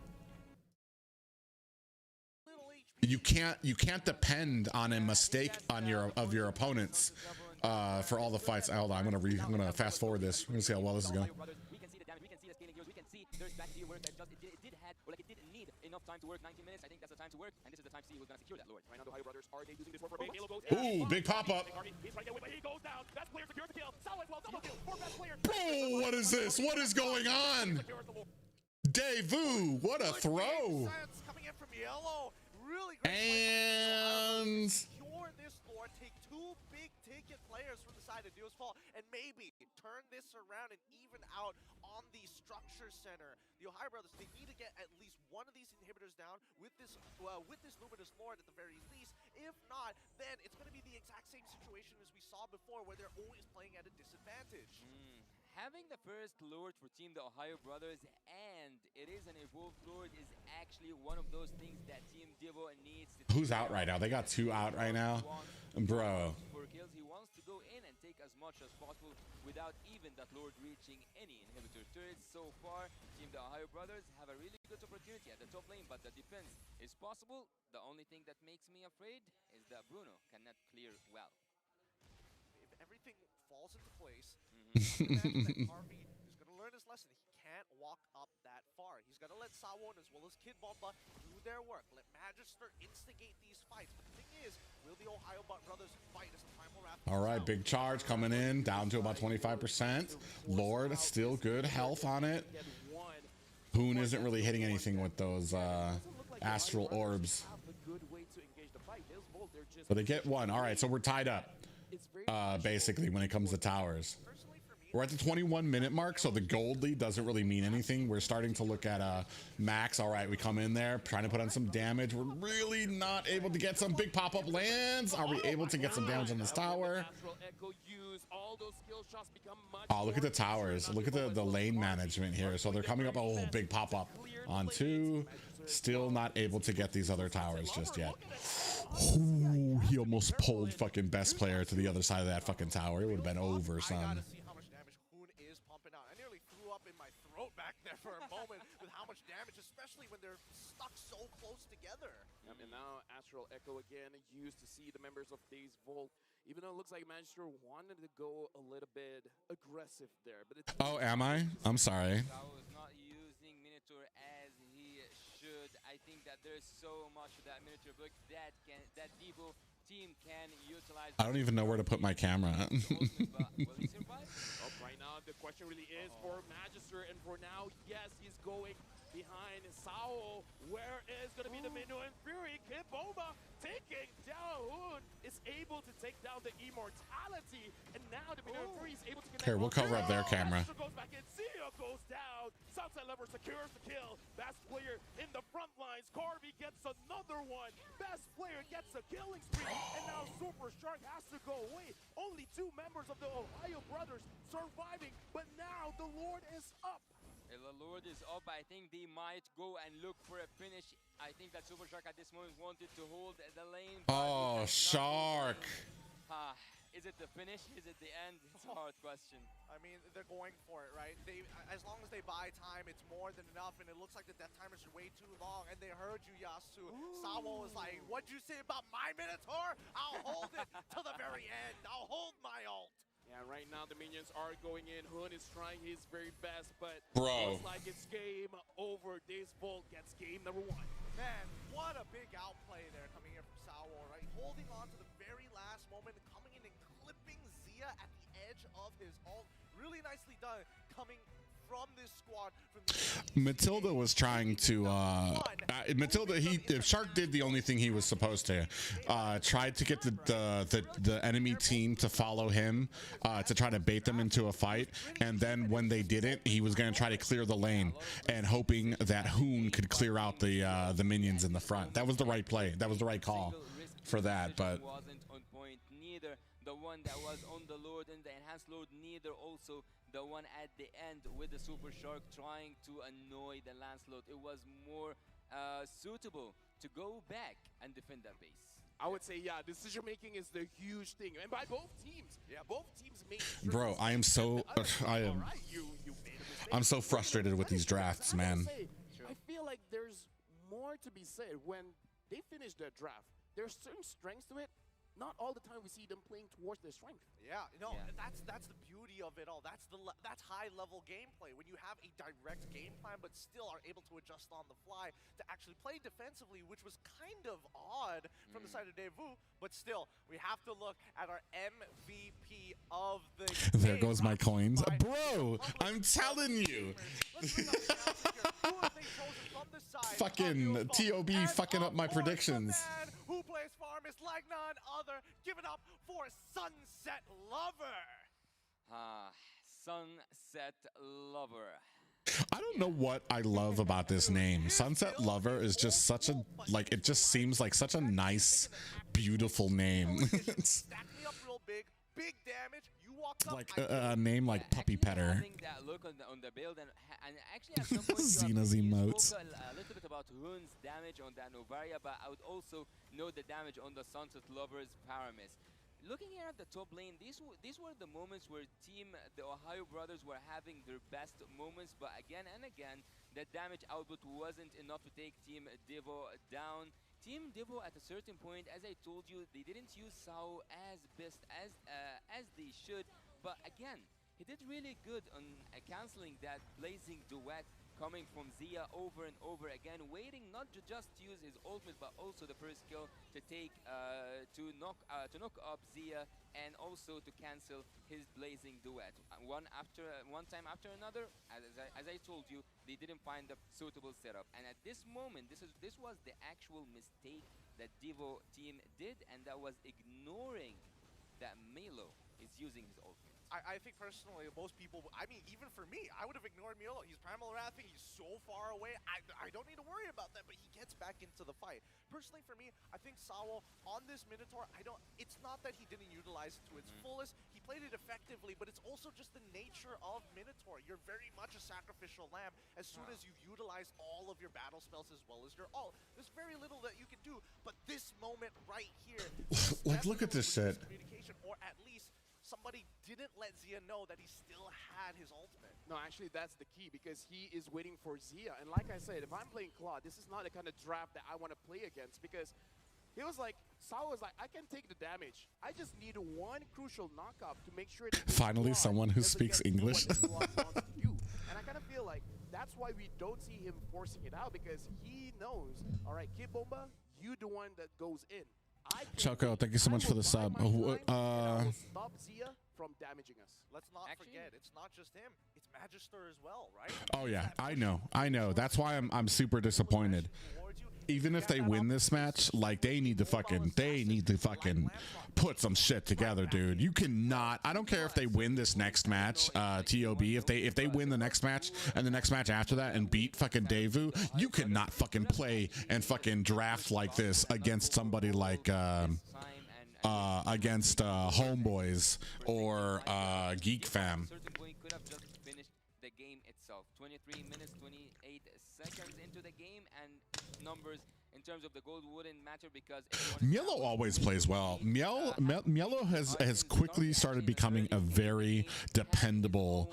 You can't depend on a mistake on your opponents for all the fights. Hold on, I'm gonna fast forward this. We're gonna see how well this is going. We can see the damage, we can see the scaling heroes, we can see there's back to work that it didn't need enough time to work. 90 minutes, I think that's the time to work, and this is the time to see who's gonna secure that Lord. Right now the Ohio brothers are they using this for big Halo goes down. Ooh, big pop up. He's right there, but he goes down. Best player secures the kill. Sal as well, double kill for best player. Bro, what is this? What is going on? Daewoo, what a throw. Coming in from yellow. Really great and secure this Lord, take two big ticket players from the side of Deuce Vault, and maybe turn this around and even out on the structure center. The Ohio brothers, they need to get at least one of these inhibitors down with this Luminous Lord at the very least. If not, then it's going to be the exact same situation as we saw before, where they're always playing at a disadvantage. Having the first Lord for Team the Ohio brothers, and it is an evolved Lord, is actually one of those things that Team Devo needs to. Who's out right now? They got two out right now, bro. For kills, he wants to go in and take as much as possible without even that Lord reaching any inhibitor turrets. So far, Team the Ohio brothers have a really good opportunity at the top lane, but the defense is possible. The only thing that makes me afraid is that Bruno cannot clear well. If everything falls into place, Harvey is going to learn his lesson. He can't walk up that far. He's going to let Sawon as well as Kid Bomba do their work. Let Magister instigate these fights. But the thing is, will the Ohio brothers fight as a Primal Wrath? All right, big charge coming in, down to about 25%. Lord, still good health on it. Hoon isn't really hitting anything with those astral orbs. So they get one. All right, so we're tied up. Basically, when it comes to towers, we're at the 21-minute mark, so the gold lead doesn't really mean anything. We're starting to look at max. All right, we come in there trying to put on some damage. We're really not able to get some big pop-up lands. Are we able to get some damage on this tower? Oh, look at the towers. Look at the lane management here. So they're coming up. Oh, big pop-up on two. Still not able to get these other towers just yet. Ooh, he almost pulled fucking best player to the other side of that fucking tower. It would have been over, I son. gotta see how much damage Hoon is pumping out. I nearly threw up in my throat back there for a moment with how much damage, especially when they're stuck so close together. And now Astral Echo again used to see the members of Days Volt. Even though it looks like Magister wanted to go a little bit aggressive there, but it's Oh, am I? I'm sorry. Sao is not using Minotaur as he should. I think that there's so much of that Minotaur book that Devo team can utilize. I don't even know where to put my camera. Will he survive? Right now, the question really is for Magister, and for now, yes, he's going behind Sao. Where is going to be the Minu and Fury? Kiboma taking down Hoon is able to take down the Immortality, and now the Minu and Fury is able to connect. Here, we'll cover up their camera. Goes back in, Zia goes down. Southside Lover secures the kill. Best player in the front lines. Carvey gets another one. Best player gets a killing spree, and now Super Shark has to go away. Only 2 members of the Ohio Brothers surviving, but now the Lord is up. The Lord is up. I think they might go and look for a finish. I think that Super Shark at this moment wanted to hold the lane. Oh, Shark. Is it the finish? Is it the end? It's a hard question. I mean, they're going for it, right? As long as they buy time, it's more than enough, and it looks like the death timers are way too long, and they heard you, Yasu. Sawo was like, what'd you say about my Minotaur? I'll hold it to the very end. I'll hold my ult. Yeah, right now the minions are going in. Hoon is trying his very best, but Bro. looks like it's game over. Days Volt gets game number 1. Man, what a big outplay there coming in from Sawo, right? Holding on to the very last moment, coming in and clipping Zia at the edge of his ult. Really nicely done, coming from this squad. Matilda was trying to Shark did the only thing he was supposed to. Tried to get the enemy team to follow him to try to bait them into a fight, and then when they didn't, he was going to try to clear the lane and hoping that Hoon could clear out the minions in the front. That was the right play. That was the right call for that, but wasn't on point. Neither the one that was on the Lord and the enhanced load, neither also the one at the end with the Super Shark trying to annoy the Lancelot. It was more suitable to go back and defend that base. I would say, yeah, decision making is the huge thing, and by both teams. Yeah, both teams made. bro, I am so I'm so frustrated with these drafts, man. I feel like there's more to be said when they finish their draft. There's certain strengths to it. Not all the time we see them playing towards their strength. Yeah, that's the beauty of it all. That's high level gameplay when you have a direct game plan, but still are able to adjust on the fly to actually play defensively, which was kind of odd from the side of Devu. But still, we have to look at our MVP of the There game. goes my coins, bro. I'm telling you. Fucking TOB fucking up my predictions. Who plays farm is like none other. Give it up for Sunset Lover. Sunset Lover. I don't know what I love about this name. Sunset Lover is just such a, like, it just seems like such a nice, beautiful name. It's Stack me up real big damage. You walk up, like a name like Puppy Petter. Having that look on the build, and actually at some point Xena's you emotes. spoke a little bit about Hoon's damage on that Novaria, but I would also know the damage on the Sunset Lover's Paramis. Looking here at the top lane, these were the moments where the Ohio Brothers were having their best moments, but again and again, the damage output wasn't enough to take Team Devo down. Team Devo at a certain point, as I told you, they didn't use Sao as best as they should, but again, he did really good on canceling that blazing duet coming from Zia over and over again, waiting not to just use his ultimate, but also the first kill to take to knock up Zia, and also to cancel his blazing duet. One time after another, as I told you, they didn't find the suitable setup. And at this moment, this was the actual mistake that Devo team did, and that was ignoring that Melo is using his ultimate. I think personally, most people, I mean, even for me, I would have ignored Miolo. He's Primal Wrathing, he's so far away. I don't need to worry about that, but he gets back into the fight. Personally, for me, I think Sawo on this Minotaur, it's not that he didn't utilize it to its fullest. He played it effectively, but it's also just the nature of Minotaur. You're very much a sacrificial lamb as soon as you've utilized all of your battle spells as well as your ult. There's very little that you can do, but this moment right here, Like, look at this shit. Communication, or at least somebody didn't let Zia know that he still had his ultimate. No, actually, that's the key because he is waiting for Zia. And like I said, if I'm playing Claude, this is not the kind of draft that I want to play against because he was like, Sao was like, I can take the damage. I just need one crucial knockup to make sure that Finally, someone who speaks English. And I kind of feel like that's why we don't see him forcing it out because he knows, all right, Kid Bomba, you the one that goes in. Choco, thank you so much for the sub. Stop Zia from damaging us. Let's not forget, it's not just him, it's Magister as well, right? Oh yeah, I know. That's why I'm super disappointed. Even if they win this match, like they need to fucking put some shit together, dude. You cannot. I don't care if they win this next match, TOB. If they win the next match and the next match after that and beat fucking Davu, you cannot fucking play and fucking draft like this against somebody like against Homeboys or Geek Fam. The game itself. 23 minutes, 28 seconds into the game, and numbers in terms of the gold wouldn't matter because Mielo always plays well. Mielo has quickly started becoming a very dependable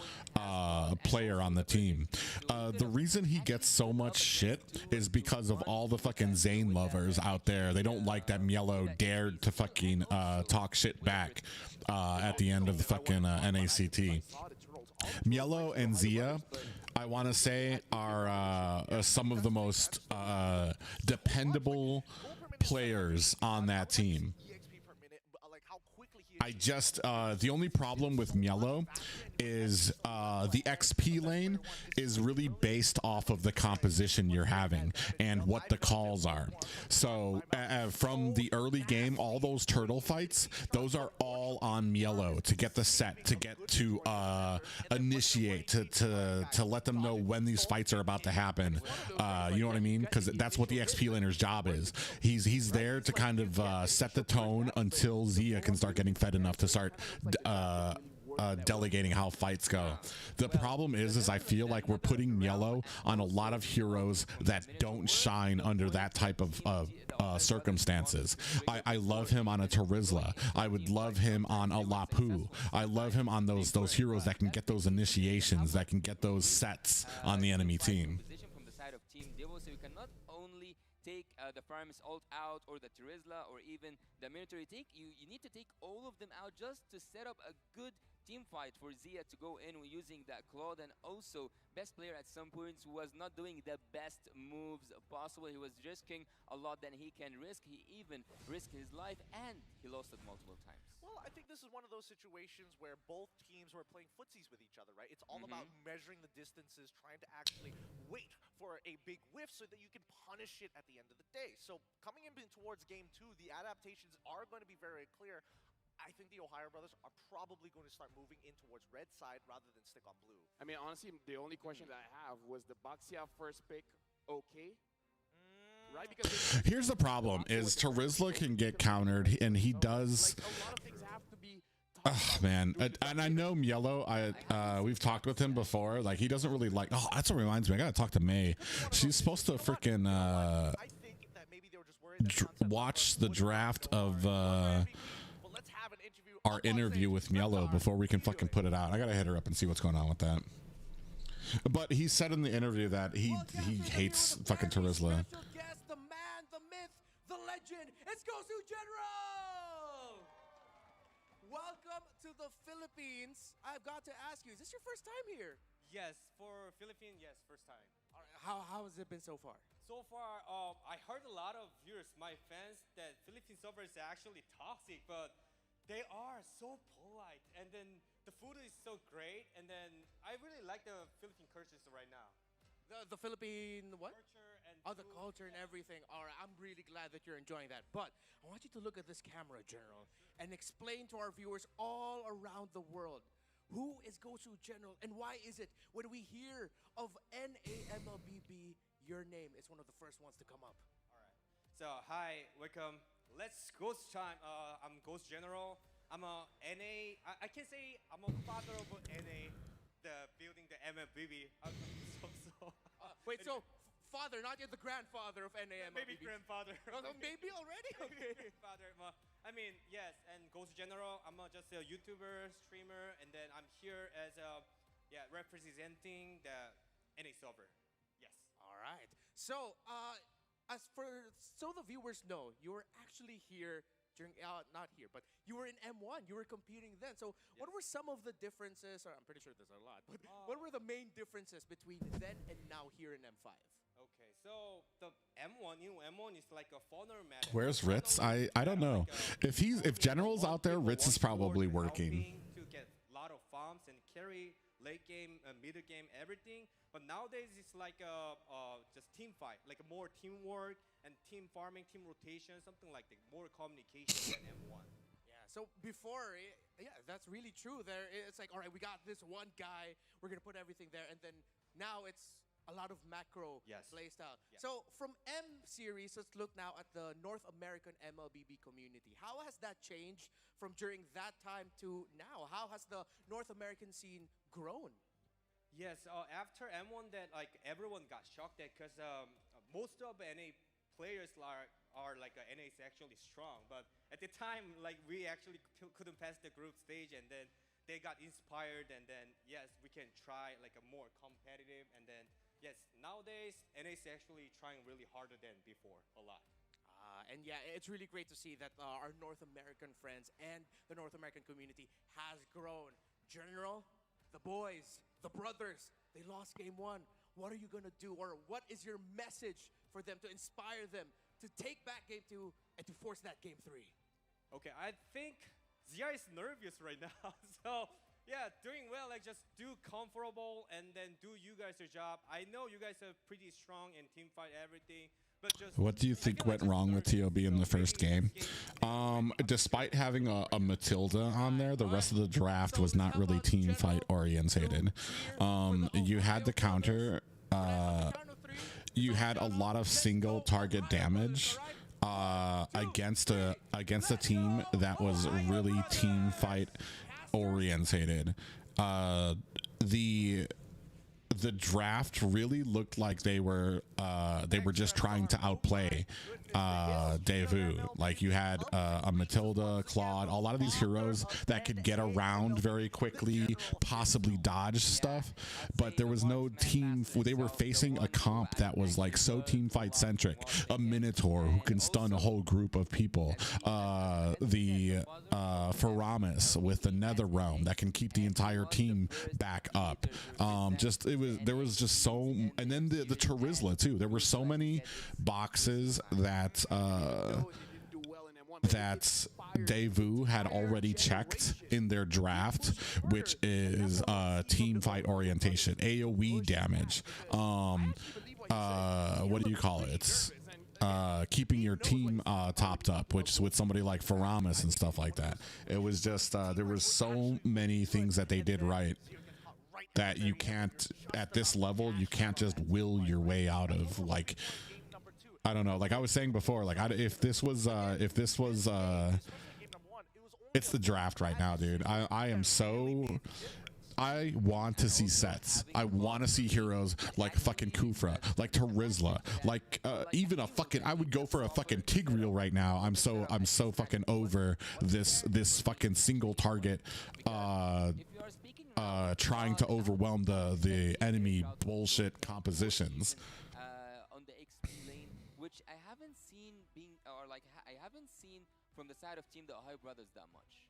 player on the team. The reason he gets so much shit is because of all the fucking Zane lovers out there. They don't like that Mielo dared to fucking talk shit back at the end of the fucking NACT. Mielo and Zia, I want to say, are some of the most dependable players on that team. I just, the only problem with Mielo is the XP lane is really based off of the composition you're having and what the calls are. So from the early game, all those turtle fights, those are all on Mielo to get the set, to get to initiate, to let them know when these fights are about to happen. You know what I mean? Because that's what the XP laner's job is. He's there to kind of set the tone until Zia can start getting fed enough to start delegating how fights go. The problem is I feel like we're putting Mielo on a lot of heroes that don't shine under that type of circumstances. I love him on a Terizla. I would love him on a Lapu. I love him on those heroes that can get those initiations, that can get those sets on the enemy team. From the side of Team Devo, so you cannot only take the Primus ult out or the Terizla or even the Minotaur. You need to take all of them out just to set up a good team fight for Zia to go in using that Claude, and also best player at some points was not doing the best moves possible. He was risking a lot than he can risk. He even risked his life and he lost it multiple times. Well, I think this is one of those situations where both teams were playing footsies with each other, right? It's all about measuring the distances, trying to actually wait for a big whiff so that you can punish it at the end of the day. So coming in towards game 2, the adaptations are going to be very clear. I think the Ohio brothers are probably going to start moving in towards red side rather than stick on blue. I mean, honestly, the only question that I have was the Baxia first pick okay? Right? Because here's the problem is Terizla can get countered and he does. Like, a lot of things have to be oh man, and I know Mielo, we've talked with him before, like he doesn't really like, oh, that's what reminds me, I gotta talk to May. She's supposed to freaking watch the draft of our interview with Mielo before we can fucking put it out. I gotta hit her up and see what's going on with that. But he said in the interview that he hates fucking Terizla. The man, the myth, the legend, it's Gosu General! Welcome to the Philippines. I've got to ask you, is this your first time here? Yes, for Philippines, yes, first time. All right, how has it been so far? So far, I heard a lot of viewers, my fans, that Philippine server is actually toxic, but they are so polite, and then the food is so great, and then I really like the Philippine cultures right now. The Philippine what? Culture and the food, culture and everything. All right, I'm really glad that you're enjoying that. But I want you to look at this camera, General, and explain to our viewers all around the world, Who is Gosu General, and why is it when we hear of NAMLBB, your name is one of the first ones to come up? All right. So hi, welcome. Let's Ghost time. I'm Ghost General. I'm a NA. I can say I'm a father of NA, the building the MLBB. Wait, so father, not yet the grandfather of NAMLBB. Maybe grandfather. Maybe already? Okay. Grandfather. I mean, yes, and Ghost General. I'm just a YouTuber, streamer, and then I'm here as a representing the NA server. Yes. All right. So, so the viewers know, you were actually here during, not here, but you were in M1. You were competing then. So, what were some of the differences? Or I'm pretty sure there's a lot, but what were the main differences between then and now here in M5? Okay, so the M1, M1 is like a fauna meta. Where's Ritz? I don't know. If General's out there, Ritz is probably working. To get a lot of farms and carry late game, middle game, everything. But nowadays it's like just team fight, like more teamwork and team farming, team rotation, something like that. More communication than M1. Yeah. So before, that's really true. There, it's like, all right, we got this one guy. We're gonna put everything there, and then now it's a lot of macro placed out. Yeah. So from M series, let's look now at the North American MLBB community. How has that changed from during that time to now? How has the North American scene grown? Yes, after M1 that like everyone got shocked at because most of NA players are like NA is actually strong, but at the time like we actually couldn't pass the group stage, and then they got inspired, and then yes, we can try like a more competitive, and then yes, nowadays NA is actually trying really harder than before, a lot. And yeah, it's really great to see that our North American friends and the North American community has grown. General, the boys, the brothers, they lost game 1. What are you going to do? Or what is your message for them to inspire them to take back game 2 and to force that game 3? Okay, I think Zia is nervous right now. So yeah, doing well, like just do comfortable and then do you guys your job. I know you guys are pretty strong in team fight, everything. But just, what do you think went wrong with TOB in the first game? Despite having a Matilda on there, the rest of the draft was not really team fight orientated. You had the counter. You had a lot of single target damage against a team that was really team fight orientated. The draft really looked like they were just trying to outplay Daewoo. Like you had a Matilda, Claude, a lot of these heroes that could get around very quickly, possibly dodge stuff, but there was no team. They were facing a comp that was like so team fight centric. A Minotaur who can stun a whole group of people. The Faramis with the Nether Realm that can keep the entire team back up. There was just so, and then the Terizla too. There were so many boxes that Daewoo had already checked in their draft, which is team fight orientation, AoE damage. What do you call it? Keeping your team topped up, which with somebody like Faramis and stuff like that. It was just there was so many things that they did right that you can't, at this level, you can't just will your way out of. Like, I don't know, like I was saying before, like if this was it's the draft right now, dude. I want to see sets. I want to see heroes like fucking Kufra, like Terizla, like even a fucking. I would go for a fucking Tigreal right now. I'm so fucking over this fucking single target, trying to overwhelm the enemy bullshit compositions. On the XP lane, which I haven't seen I haven't seen from the side of Team the Ohio Brothers that much.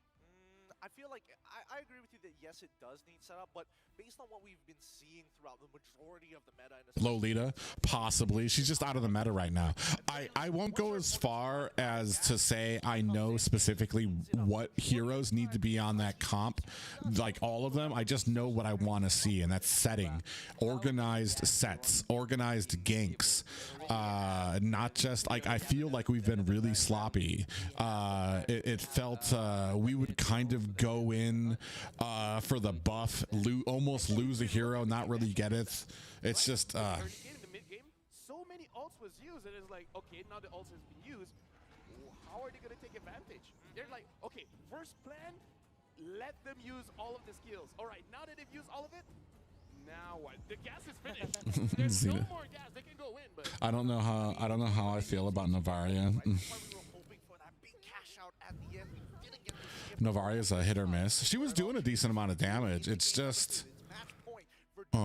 I feel like I agree with you that yes, it does need setup, but based on what we've been seeing throughout the majority of the meta, Lolita, possibly. She's just out of the meta right now. I won't go as far as to say I know specifically what heroes need to be on that comp, like all of them. I just know what I want to see, and that's setting, organized sets, organized ganks. Not just like, I feel like we've been really sloppy. It felt we would kind of go in for the buff, almost lose a hero, not really get it. It's just Early game, the mid game, so many ults was used, and it's like, okay, now the ults has been used. How are they gonna take advantage? They're like, okay, first plan, let them use all of the skills. All right, now that they've used all of it, now what? The gas is finished. There's no more gas. They can go in, but I don't know how I feel about Navaria. That's why we were hoping for that big cash out at the end. We didn't get to see it. Navaria's a hit or miss. She was doing a decent amount of damage. It's just It's match point for Oh.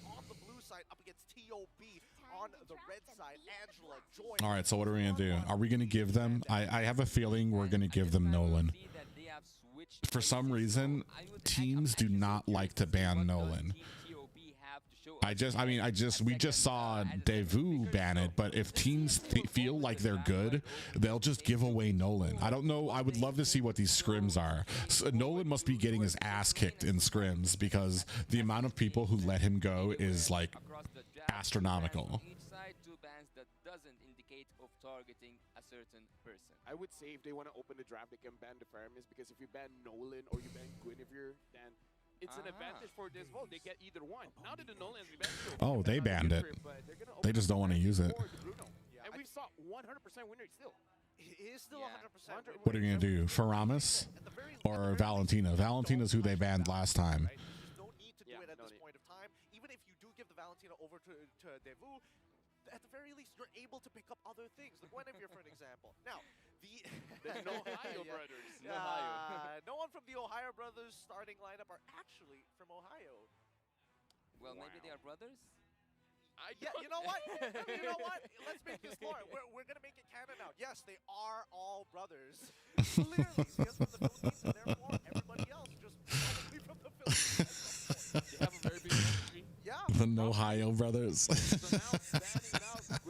on the blue side up against TOB on the red side. Angela joined. all right. So what are we gonna do? Are we gonna give them? I have a feeling we're gonna give them Nolan. See that they have switched For some so reason, I would teams do actually not so like to curious, ban what does Nolan. Team TOB have to show I us? just, I mean, I just, we just saw Devu ban it, but if teams feel like they're good, they'll just give away Nolan. I don't know. I would love to see what these scrims are. So Nolan must be getting his ass kicked in scrims because the amount of people who let him go is like Across the draft, astronomical. Each side, two bans that doesn't indicate of targeting a certain person. I would say if they want to open the draft, they can ban the Faramis, because if you ban Nolan or you ban Guinevere, then it's an advantage for this vote. They get either one. Now that the Nolan is banned, Oh, they banned it. They just don't want to use it. And we saw 100% winner still. It is still Yeah. 100%. What are you gonna do? Faramis or Valentina? Valentina's who they banned last time. Right? You just don't need to do Yeah, it at no this need. point of time. Even if you do give the Valentina over to Devu, at the very least, you're able to pick up other things. The Guinevere, for an example. Now, the The Ohio Yeah. brothers. No one from the Ohio brothers starting lineup are actually from Ohio. Well, maybe they are brothers. Yeah, you know what? You know what? Let's make this lore. We're gonna make it canon now. Yes, they are all brothers. Clearly, Zia's from the Philippines, and therefore everybody else just probably from the Philippines. They have a very big history. Yeah. The Ohio brothers. So now banning out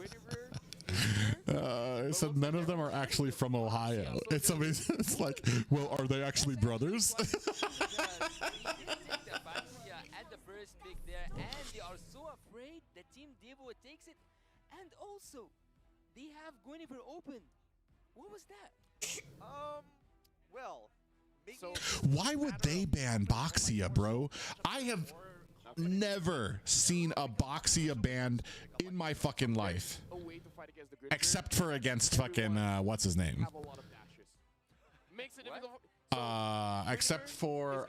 Guinevere. So none of them are actually from Ohio. It's amazing. It's like, well, are they actually brothers? Because they did take the Valencia at the first pick there, and they are so afraid that Team Devo takes it. And also, they have Guinevere open. What was that? Well, maybe So- it's Why would they ban Boxia, bro? I have never seen a Boxia banned in my fucking life. A way to fight against the Guinevere. Except for against fucking, what's his name? Have a lot of dashes. Makes it What? difficult. Except for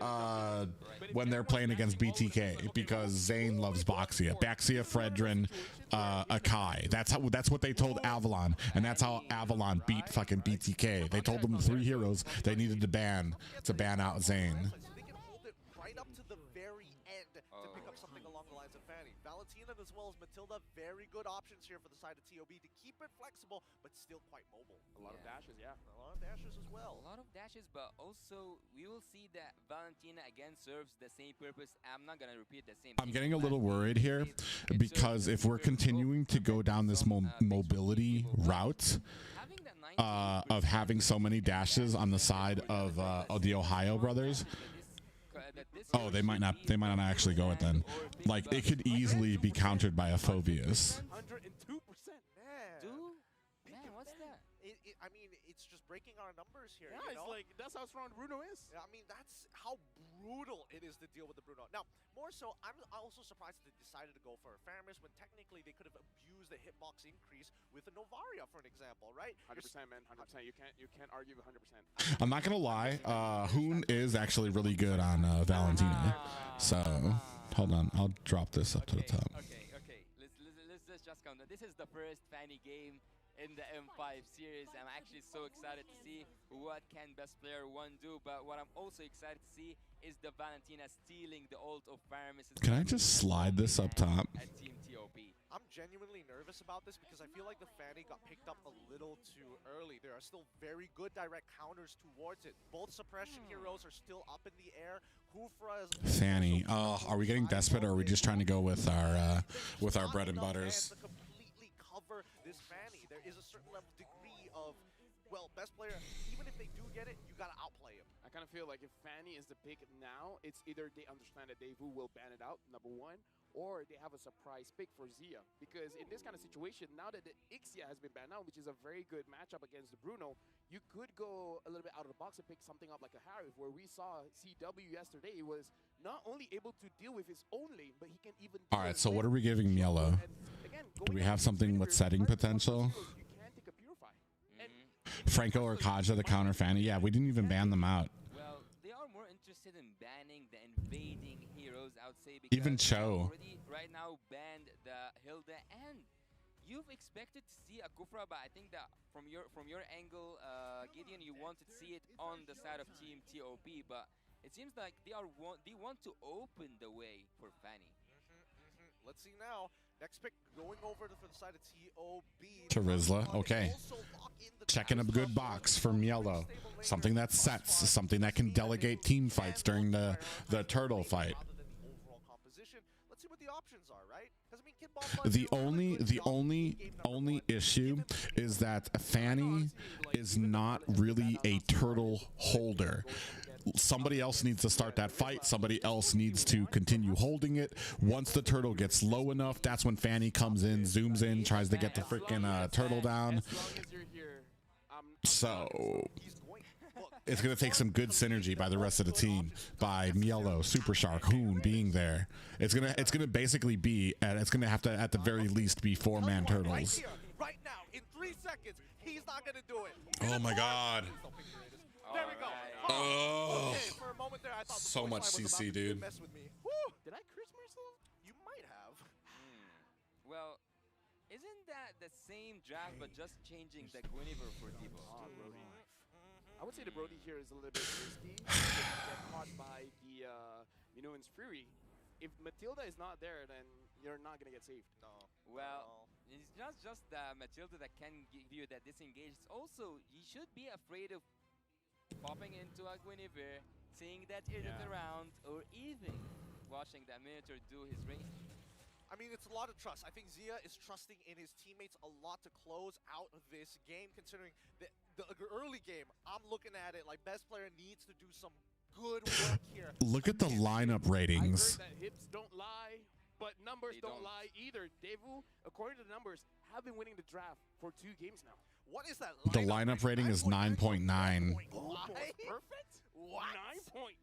when they're playing against BTK, because Zane loves Boxia. Baxia, Fredrin, Akai. That's what they told Avalon, and that's how Avalon beat fucking BTK. They told them the three heroes they needed to ban out Zane. so they can hold it right up to the very end to pick up something along the lines of Fanny. Valentina as well as Matilda, very good options here for the side of TOB to keep it flexible, but still quite mobile. A lot of dashes, yeah. A lot of dashes as A well. lot of dashes, but also we will see that Valentina again serves the same purpose. I'm not gonna repeat the same. I'm thing getting a from little last game. worried here It because serves if we're very well continuing to go down this from, mobility Devo. route Having that 19% of having so many dashes on the side of the Ohio brothers, oh, they might not actually go it then. Like it could easily be countered by a Phobius. 102%. Man. Dude, man, what's that? I mean, it's just breaking our numbers here. Yeah, you it's know? like, that's how strong Bruno is. I mean, that's how brutal it is to deal with the Bruno. Now, more so, I'm also surprised that they decided to go for a Faramis when technically they could have abused the hitbox increase with a Novaria, for an example, right? 100%, man. 100%. You can't argue with 100%. I'm not gonna lie, Hoon is actually really good on Valentina. So hold on, I'll drop this up to the top. Okay. Let's just count. This is the first Fanny game in the M5 series. I'm actually so excited to see what can best player 1 do. But what I'm also excited to see is the Valentina stealing the ult of Faramis. Can I just slide this up top? At Team TOP. I'm genuinely nervous about this because I feel like the Fanny got picked up a little too early. There are still very good direct counters towards it. Both suppression heroes are still up in the air. Hufra is Fanny, are we getting desperate, or are we just trying to go with our bread and Not enough butters? hands to completely cover this Fanny. There is a certain level degree of, well, best player, even if they do get it, you gotta outplay him. I kind of feel like if Fanny is the pick now, it's either they understand that Daewoo will ban it out, number one, or they have a surprise pick for Zia. Because in this kind of situation, now that the Ixia has been banned out, which is a very good matchup against the Bruno, you could go a little bit out of the box and pick something up like a Harif, where we saw CW yesterday was not only able to deal with his own lane, but he can even deal All right, with so what are we Lane. giving Mielo? And again, Do we going have up something with against setting Trinity, potential? You can take a Purify. And Franco or Kaja to counter Fanny? Yeah, we didn't even ban them out. Well, they are more interested in banning the invading heroes, I would say, because Even they Cho. already right now banned the Hilda, and you've expected to see a Kufra, but I think that from your angle, Gideon, you wanted to see it on the side of Team TOP, but it seems like they want to open the way for Fanny. Let's see now. Next pick going over for the side of TOB. To Rizla, okay. Checking a good box for Mielo. Something that sets, something that can delegate team fights during the turtle fight. Rather than the overall composition. Let's see what the options are, right? 'Cause, I mean, Kid Bomb The only issue is that Fanny is not really a turtle holder. Somebody else needs to start that fight. Somebody else needs to continue holding it. Once the turtle gets low enough, that's when Fanny comes in, zooms in, tries to get the freaking turtle down. as long as you're here, So he's going. Look, it's going to take some good synergy by the rest of the team, by Mielo, Super Shark, Hoon being there. It's gonna basically be, and it's gonna have to at the very least be 4-man right turtles. here, right now, in 3 seconds, he's not gonna do it. Oh my God. There we go. Oh. Okay, for a moment there, I thought the So voice much line was CC, about to dude. mess with me. Woo! did I curse myself? You might have. Well, isn't that the same draft, but just changing the Guinevere for Devo? Brody. I would say the Brody here is a little bit risky. Get caught by the Minuan's Fury. If Matilda is not there, then you're not gonna get saved. No. Well, it's not just the Matilda that can give you that disengage. It's also, you should be afraid of popping into a Guinevere, seeing that idiot around, or even watching that Minotaur do his range. I mean, it's a lot of trust. I think Zia is trusting in his teammates a lot to close out this game, considering the early game. I'm looking at it like best player needs to do some good work here. Look at the lineup I ratings. heard that hips don't lie, but numbers They don't don't. lie either. Daewoo, according to the numbers, have been winning the draft for 2 games now. What is that? The lineup rating is 9.9. Almost Why? perfect? What? 9.9?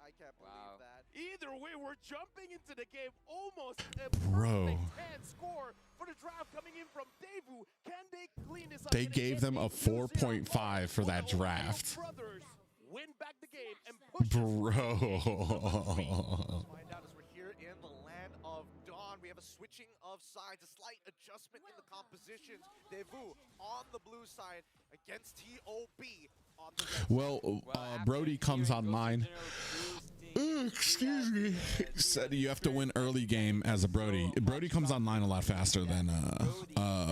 I can't believe Wow. that. Either way, we're jumping into the game almost a Bro. perfect 10 score for the draft coming in from Daewoo. Can they clean this up? They Can gave get them a a 2-0 4.5 for that Will the Lion draft. Brothers win back the game and push Bro. Find out as we're here in the land of Dawn. We have a switching of sides, a slight adjustment in the compositions. Daewoo on the blue side against TOB on the red. Well, After Brody comes hearing those online. generals boosting, Excuse me. we have the Said you have to win early game as a Brody. Brody comes online a lot faster than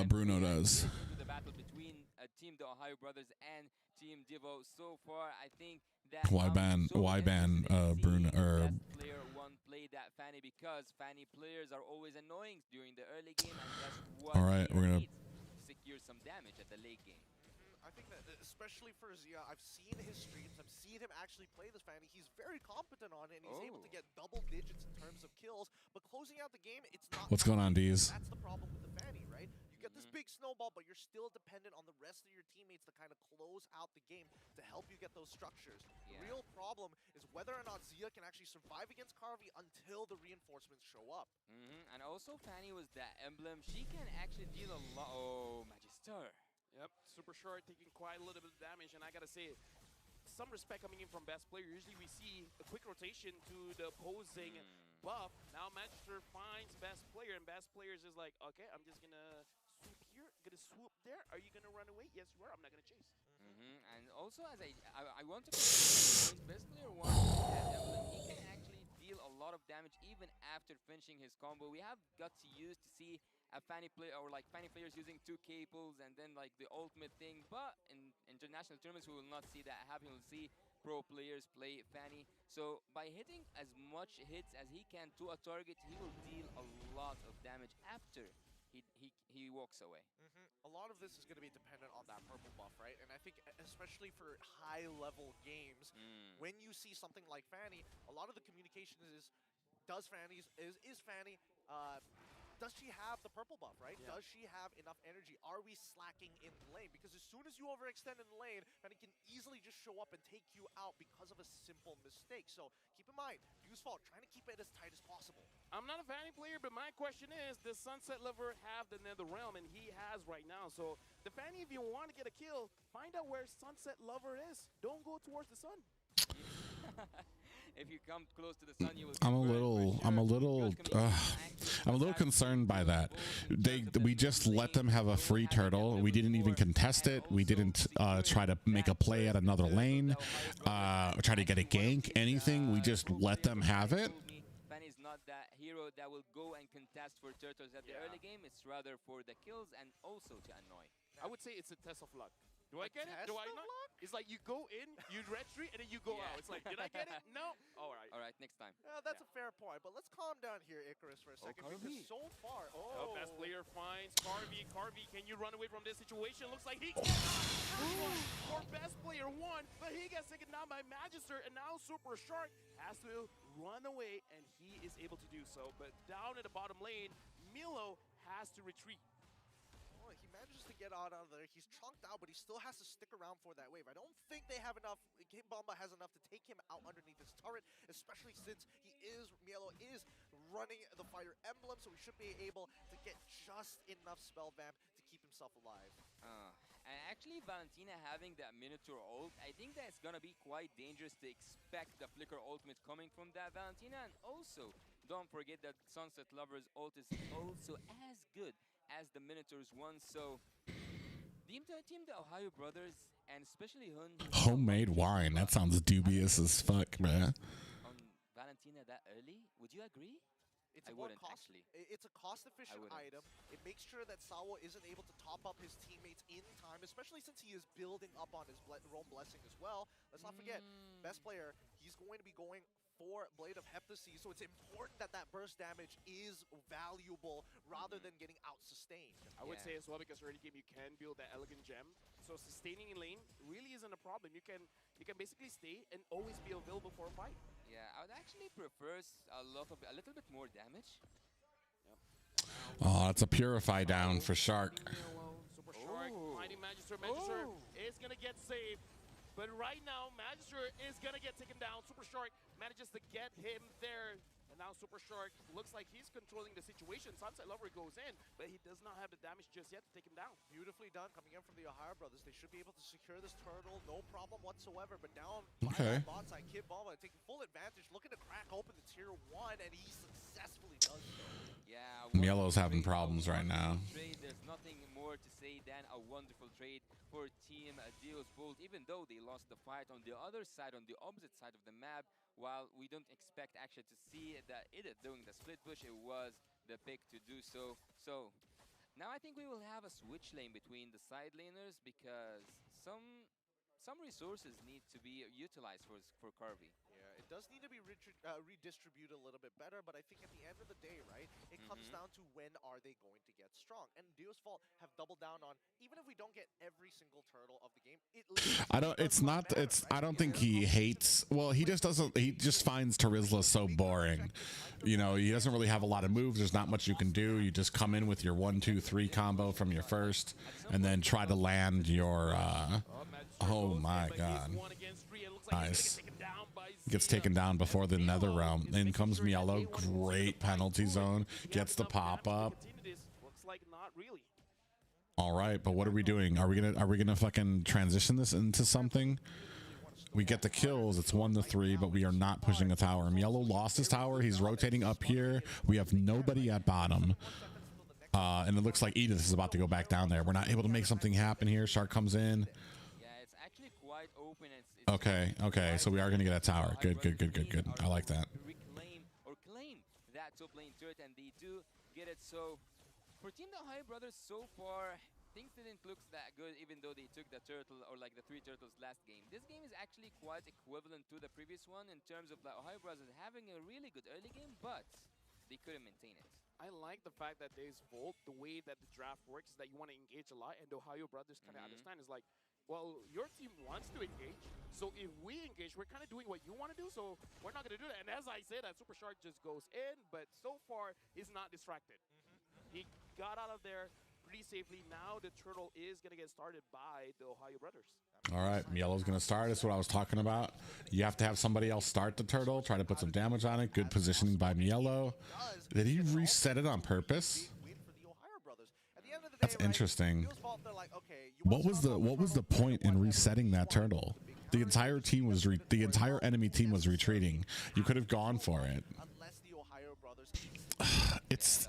Bruno does. into the battle between Team the Ohio Brothers and Team Devo. So far, I think that Why I'm ban- so why ban, interested in Bruno- seeing or- best player one play that Fanny, because Fanny players are always annoying during the early game, and that's what All right, he we're gonna- needs to secure some damage at the late game. I think that, especially for Zia, I've seen his streams, I've seen him actually play this Fanny. He's very competent on it, and he's able to Oh. get double digits in terms of kills. But closing out the game, it's not. What's going on, Deez? That's the problem with the Fanny, right? You get this big snowball, but you're still dependent on the rest of your teammates to kind of close out the game to help you get those structures. Yeah. The real problem is whether or not Zia can actually survive against Carvey until the reinforcements show up. And also, Fanny was that emblem. She can actually deal a lot. Oh, Magister. Yep, super short, taking quite a little bit of damage, and I gotta say, some respect coming in from best player. Usually we see a quick rotation to the opposing buff. Now Manchester finds best player, and best players is like, okay, I'm just gonna swoop here, gonna swoop there. Are you gonna run away? Yes, you are. I'm not gonna chase. And also, as I want to point, best player one that emblem, he can actually deal a lot of damage even after finishing his combo. We have got to use to see a Fanny player, or like Fanny players using 2 caples and then like the ultimate thing, but in international tournaments we will not see that happen. We'll see pro players play Fanny. So by hitting as much hits as he can to a target, he will deal a lot of damage after he walks away. A lot of this is going to be dependent on that purple buff, right? And I think especially especially for high-level games, when you see something like Fanny, a lot of the communication is, is Fanny, does she have the purple buff, right? Yeah. Does she have enough energy? Are we slacking in lane? Because as soon as you overextend in lane, Fanny can easily just show up and take you out because of a simple mistake. So keep in mind, Usefall trying to keep it as tight as possible. I'm not a Fanny player, but my question is, does Sunset Lover have the Nether Realm? And he has right now. So the Fanny, if you want to get a kill, find out where Sunset Lover is. Don't go towards the sun. If you come close to the sun, you will. I'm a little concerned by that. We just let them have a free turtle. We didn't even contest it. We didn't try to make a play at another lane, try to get a gank, anything. We just let them have it. Fanny's not that hero that will go and contest for turtles at the Yeah. early game. It's rather for the kills and also to annoy. I would say it's a test of luck. Do I get it? test Do I of not? luck? It's like you go in, you red street, and then you go Yeah. out. It's like, did I get it? No. All right. All right, next time. That's a fair point, but let's calm down here, Icarus, for a second. Carvey. Because so far, Oh, best player finds Carvey. Carvey, can you run away from this situation? Looks like he can. For best player one, but he gets taken down by Magister, and now Super Shark has to run away, and he is able to do so. But down at the bottom lane, Milo has to retreat. Oh, he manages to get out of there. He's chunked out, but he still has to stick around for that wave. I don't think they have enough. Game Bomba has enough to take him out underneath his turret, especially since Mielo is running the Fire Emblem, so he should be able to get just enough spell vamp to keep himself alive. And actually, Valentina having that Minotaur ult, I think that's gonna be quite dangerous to expect the Flicker ultimate coming from that Valentina. And also, don't forget that Sunset Lover's ult is also as good as the Minotaur's one. So, team the Ohio Brothers, and especially Hun. Homemade wine. That sounds dubious as fuck, man. On Valentina that early, would you agree? It's I a more wouldn't, actually. It's a cost-efficient wouldn't. item. It makes sure that Sawo isn't able to top up his teammates in time, especially since he is building up on his Rome Blessing as well. Let's not forget, best player, he's going to be going for Blade of Heptacy, so it's important that that burst damage is valuable rather than getting out-sustained. I would Yeah. say as well, because early game you can build that elegant gem, so sustaining in lane really isn't a problem. You can basically stay and always be available for a fight. Yeah, I would actually prefer a little bit more damage. Oh, it's a purify down for Shark. Super Shark, Oh. finding Magister. Magister is gonna get saved, but right now Magister is gonna get taken down. Super Shark manages to get him there. And now Super Shark looks like he's controlling the situation. Sunset Lover goes in, but he does not have the damage just yet to take him down. Beautifully done coming in from the Ohio Brothers. They should be able to secure this turtle, no problem whatsoever. But down Okay. by that bot side, Kid Bomba taking full advantage, looking to crack open the tier 1, and he successfully does so. Yeah, Mielo's having wonderful problems right now. Trade. There's nothing more to say than a wonderful trade for Team Deals Bolt, even though they lost the fight on the other side, on the opposite side of the map. While we don't expect actually to see that it doing the split push, it was the pick to do so. So now I think we will have a switch lane between the side laners because some resources need to be utilized for Carvey. Yeah, it does need to be redistributed a little bit better, but I think at the end of the day, right, it comes down to when are they going to get strong. And Dio's Fault have doubled down on, even if we don't get every single turtle of the game, I don't think he hates, well, he just finds Terizla so boring. You know, he doesn't really have a lot of moves. There's not much you can do. You just come in with your 1-2-3 combo from your first and then try to land your, oh my god. Nice. Gets taken down before the Nether Realm. In comes Mielo. Great penalty zone. Gets the pop up. Looks like not really. All right, but what are we doing? Are we gonna fucking transition this into something? We get the kills. It's 1-3, but we are not pushing a tower. Mielo lost his tower. He's rotating up here. We have nobody at bottom. And it looks like Edith is about to go back down there. We're not able to make something happen here. Shark comes in. Yeah, it's actually quite open. Okay, so we are going to get a tower. Good. I like that. Reclaim or claim that top lane turret, and they do get it. So for Team the Ohio Brothers so far, things didn't look that good, even though they took the turtle or like the 3 turtles last game. This game is actually quite equivalent to the previous one in terms of the Ohio Brothers having a really good early game, but they couldn't maintain it. I like the fact that there's Volt, the way that the draft works is that you want to engage a lot, and the Ohio Brothers kind of understand is like, well, your team wants to engage. So if we engage, we're kind of doing what you want to do. So we're not going to do that. And as I say that, Super Shark just goes in. But so far, he's not distracted. He got out of there pretty safely. Now the turtle is going to get started by the Ohio brothers. All right, Yellow's gonna start. That's what I was talking about. You have to have somebody else start the turtle, try to put some damage on it. Good positioning by Mielo. Did he reset it on purpose? That's interesting. What was the point in resetting that turtle? The entire team was the entire enemy team was retreating. You could have gone for it. It's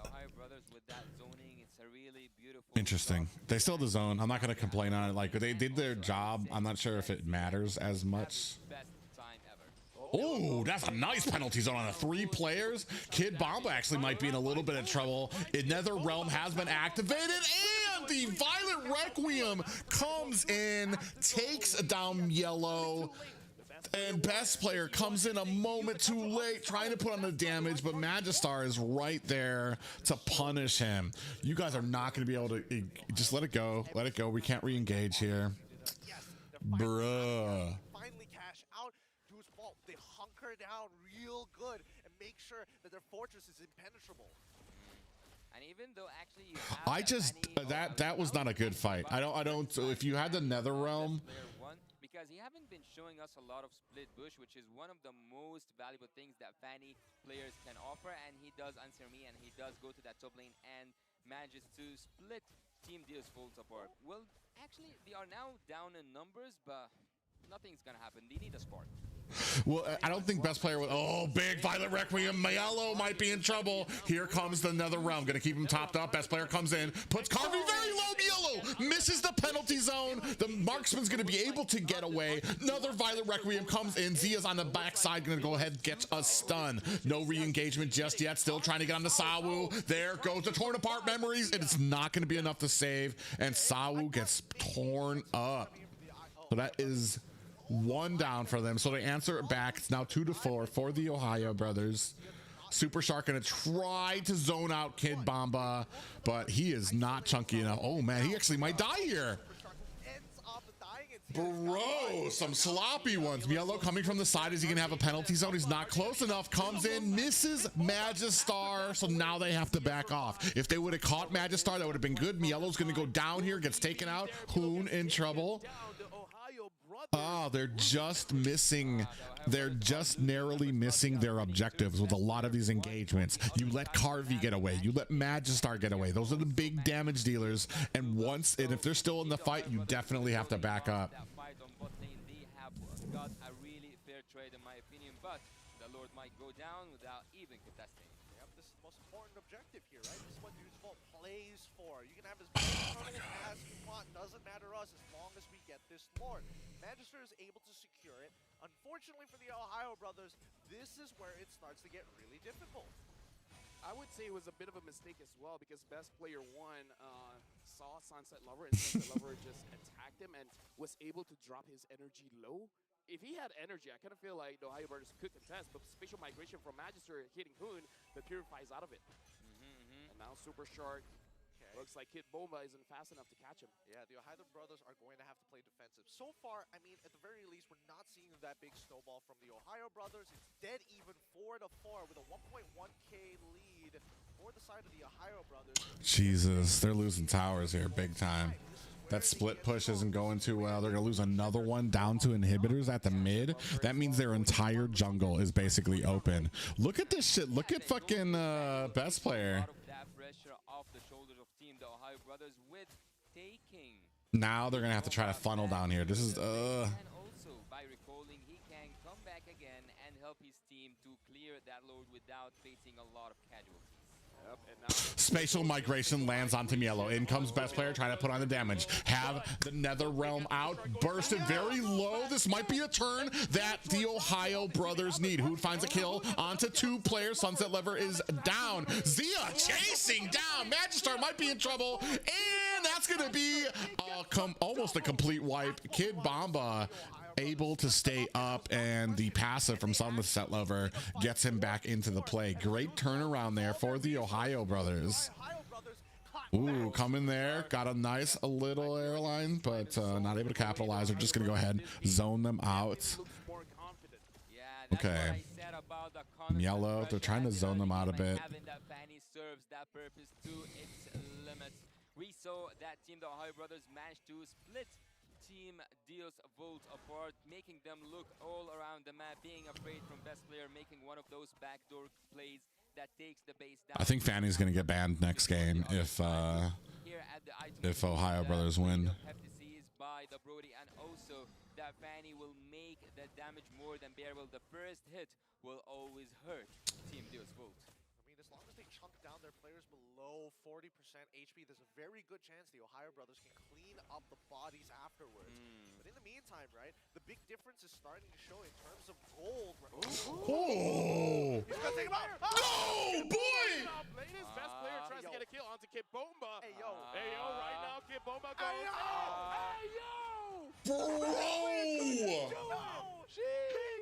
interesting. They still have the zone. I'm not going to complain on it. Like, they did their job. I'm not sure if it matters as much. Oh, that's a nice penalty zone on the 3 players. Kid Bomba actually might be in a little bit of trouble. Nether Realm has been activated, and the Violent Requiem comes in, takes down Yellow. And Best Player comes in a moment too late, trying to put on the damage, but Magistar is right there to punish him. You guys are not going to be able to just let it go. Let it go. We can't re-engage here. Bruh. Finally cash out to his fault. They hunker down real good and make sure that their fortress is impenetrable. And even though actually you I just that was not a good fight. I don't if you had the Nether Realm, because he haven't been showing us a lot of split bush, which is one of the most valuable things that Fanny players can offer, and he does answer me, and he does go to that top lane and manages to split Team Deal's full support. Well, actually, they are now down in numbers, but nothing's gonna happen. They need a spark. well, I don't think Best Player would. Oh, big Violent Requiem. Mielo might be in trouble. Here comes the Nether Realm. Gonna keep him topped up. Best Player comes in, puts Carvey very low. Mielo misses the penalty zone. The marksman's gonna be able to get away. Another Violent Requiem comes in. Zia's on the backside, gonna go ahead and get a stun. No re-engagement just yet. Still trying to get on the Sawu. There goes the torn apart memories. And it's not gonna be enough to save. And Sawu gets torn up. So that is 1 down for them. So they answer it back. It's now 2-4 for the Ohio brothers. Super Shark gonna try to zone out Kid Bomba, but he is not chunky enough. Oh man, he actually might die here. Bro, some sloppy ones. Mielo coming from the side. Is he gonna have a penalty zone? He's not close enough. Comes in, misses Magistar. So now they have to back off. If they would have caught Magistar, that would have been good. Mielo's gonna go down here, gets taken out. Hoon in trouble. Oh, they're just missing. They're just narrowly missing their objectives with a lot of these engagements. You let Carvey get away. You let Magistar get away. Those are the big damage dealers. And if they're still in the fight, you definitely have to back up. That fight on bot lane, they have got a really fair trade in my opinion, but the Lord might go down without even contesting. Yep, this is the most important objective here, right? This is what Newsvault plays for. You can have as many turtles as you want. Doesn't matter us as long as we get this Lord. Magister is able to secure it. Unfortunately for the Ohio brothers, this is where it starts to get really difficult. I would say it was a bit of a mistake as well, because Best Player 1 saw Sunset Lover, and Sunset Lover just attacked him and was able to drop his energy low. If he had energy, I kind of feel like the Ohio brothers could contest, but spatial migration from Magister hitting Hoon, that purifies out of it. And now Super Shark. Looks like Kid Bomba isn't fast enough to catch him. Yeah, the Ohio brothers are going to have to play defensive. So far, I mean, at the very least, we're not seeing that big snowball from the Ohio brothers. It's dead even 4-4 with a 1.1k lead for the side of the Ohio brothers. Jesus, they're losing towers here big time. That split push isn't going too well. They're gonna lose another one down to inhibitors at the mid. That means their entire jungle is basically open. Look at this shit. Look at fucking Best Player. Now they're gonna have to try to funnel down here. This is And also by recalling, he can come back again and help his team to clear that load without facing a lot of casualties. Spatial migration lands onto Mielo. In comes Best Player trying to put on the damage. Have the Nether Realm out. Bursted very low. This might be a turn that the Ohio brothers need. Who finds a kill onto 2 players. Sunset Lever is down. Zia chasing down. Magistar might be in trouble. And that's going to be almost a complete wipe. Kid Bomba able to stay up, and the passive from Sunset Lover gets him back into the play. Great turnaround there for the Ohio brothers. Ohio brothers caught Ooh, coming there. Got a nice little airline, but not able to capitalize. They're just going to go ahead and zone them out. Yeah, that's Okay. what I said about the constant Yellow, they're pressure trying to and, zone them out a even bit. having that Fanny serves that purpose to its limits. We saw that team, the Ohio brothers, managed to split Team Dios Volt apart, making them look all around the map, being afraid from best player, making one of those backdoor plays that takes the base down. I think Fanny's going to get banned next game if Ohio brothers win. FTCs by the Brody, and also that Fanny will make the damage more than bearable. The first hit will always hurt Team Dios Volt. I mean, as long as they chunk down their players below 40% HP, there's a very good chance the Ohio brothers can clean up the bodies afterwards. But in the meantime, right, the big difference is starting to show in terms of gold. Oh! He's gonna take him out! No, boy! His best player tries to get a kill onto Kid Bomba. Hey, yo. Hey, yo, right now, Kid Bomba goes. Hey, yo! Hey, yo! Bro! No! He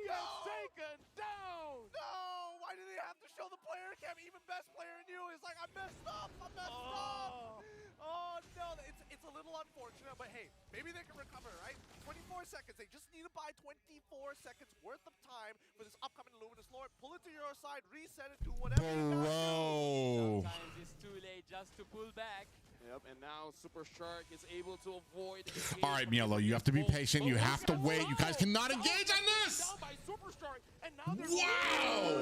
gets taken down. No! Why do they have to show the player cam? Even best player in you is like, I messed up! I messed up! Oh, no, it's a little unfortunate, but hey, maybe they can recover, right? 24 seconds. They just need to buy 24 seconds worth of time for this upcoming Luminous Lord. Pull it to your side, reset it, do whatever you gotta do. Bro! Sometimes it's too late just to pull back. Yep, and now Super Shark is able to avoid. All right, Mielo, you have to be patient. You have to wait. You guys cannot engage on this! Down by Super Shark, and now they're Wow!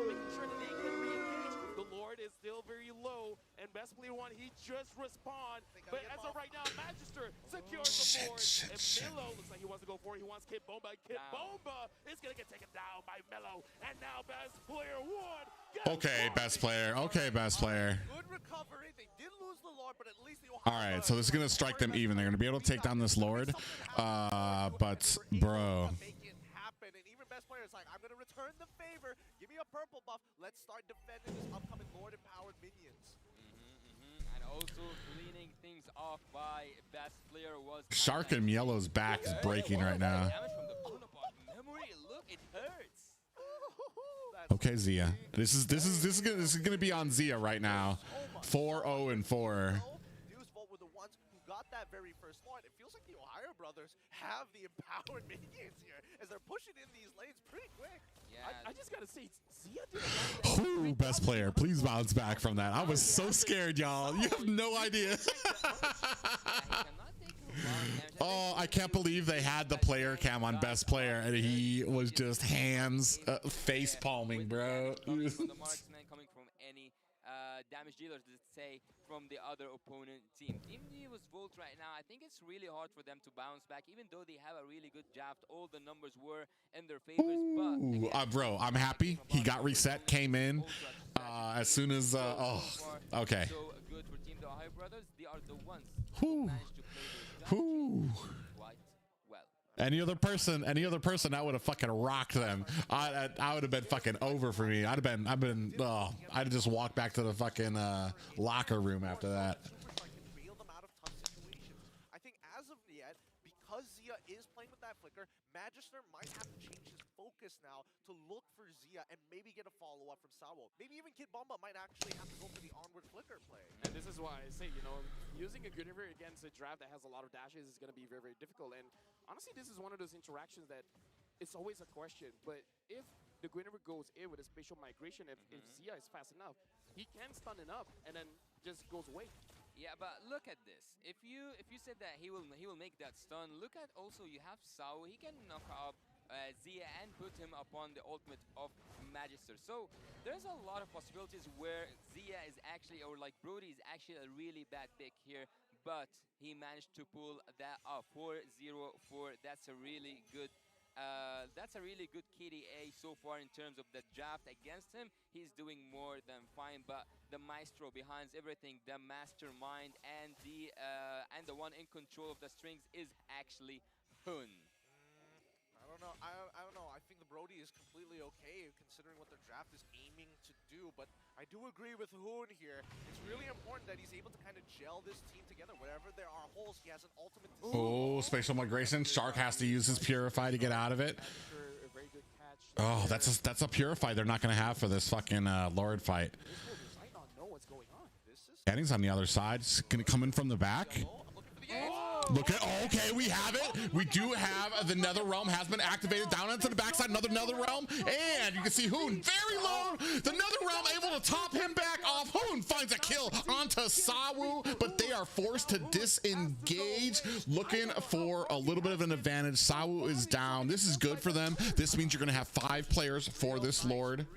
making sure that they can re-engage. The Lord is still very low, and best player one, he just respawned. But as of right now, Magister secures the Lord, and Milo looks like he wants to go for it. He wants Kid Bomba. Kid Bomba is gonna get taken down by Melo, and now best player one. Okay, best player. Okay, best player. Good recovery. They did lose the Lord, but at least the Ohio All right, so this is going to strike them even. They're going to be able to take down this Lord. But, bro. Make it happen. And even best player is like, I'm going to return the favor. Give me a purple buff. Let's start defending this upcoming Lord-empowered minions. And also cleaning things off by best player was Shark and Yellow's back is breaking right now. damage from the Bonaparte memory. Look, it hurts. Okay, Zia. This is gonna be on Zia right now. 4-0-4. Deus Volt were the ones who got that very first Lord. It feels like the Ohio brothers have the empowered minions here as they're pushing in these lanes pretty quick. Yeah. I just gotta say, Zia did Ooh, best player, please bounce back from that. I was so scared, y'all. You have no idea. Oh, I can't believe they had the player cam on best player and he was just hands face palming, bro. From the marksman, coming from any damage dealers, let's say, from the other opponent team. Team Dios Volt right now, I think it's really hard for them to bounce back, even though they have a really good draft. All the numbers were in their favors, but again, Bro, I'm happy. He got reset, came in as soon as. Oh, okay. So good for Team the Ohio brothers. They are the ones Whew. who managed to play those dungeons quite well. Any other person that would have fucking rocked them. I would have been fucking over for me. I'd have just walked back to the fucking locker room after that. Superstar can bail them out of tough situations. I think as of yet, because Zia is playing with that flicker, Magister might have to change his focus now to look for Zia and maybe get a follow-up from Sawo. Maybe even Kid Bomba might actually have to go for the onward flicker play. And this is why I say, you know, using a Guinevere against a draft that has a lot of dashes is going to be very, very difficult. And honestly, this is one of those interactions that it's always a question. But if the Guinevere goes in with a spatial migration, if Zia is fast enough, he can stun it up and then just goes away. Yeah, but look at this. If you said that he will make that stun, look at also you have Sao. He can knock up Zia and put him upon the ultimate of Magister. So there's a lot of possibilities where Zia is actually, or like Brody is actually a really bad pick here, but he managed to pull that off. 4-0-4. That's a really good KDA so far in terms of the draft against him. He's doing more than fine, but the maestro behind everything, the mastermind, and the one in control of the strings is actually Hun. I don't know. I don't know. I think the Brody is completely okay considering what their draft is aiming to do, but I do agree with Hoon here. It's really important that he's able to kind of gel this team together. Wherever there are holes, he has an ultimate. Oh, spatial migration. Shark has to use his Purify to get out of it. A very good catch. Oh, that's a Purify they're not going to have for this fucking Lord fight. This might not know what's going on. This is Danny's on the other side. It's gonna come in from the back. Look at, okay, we have it. We do have the Nether Realm has been activated down into the backside. Another Nether Realm, and you can see Hoon very low. The Nether Realm able to top him back off. Hoon finds a kill onto Sawu, but they are forced to disengage, looking for a little bit of an advantage. Sawu is down. This is good for them. This means you're going to have 5 players for this Lord.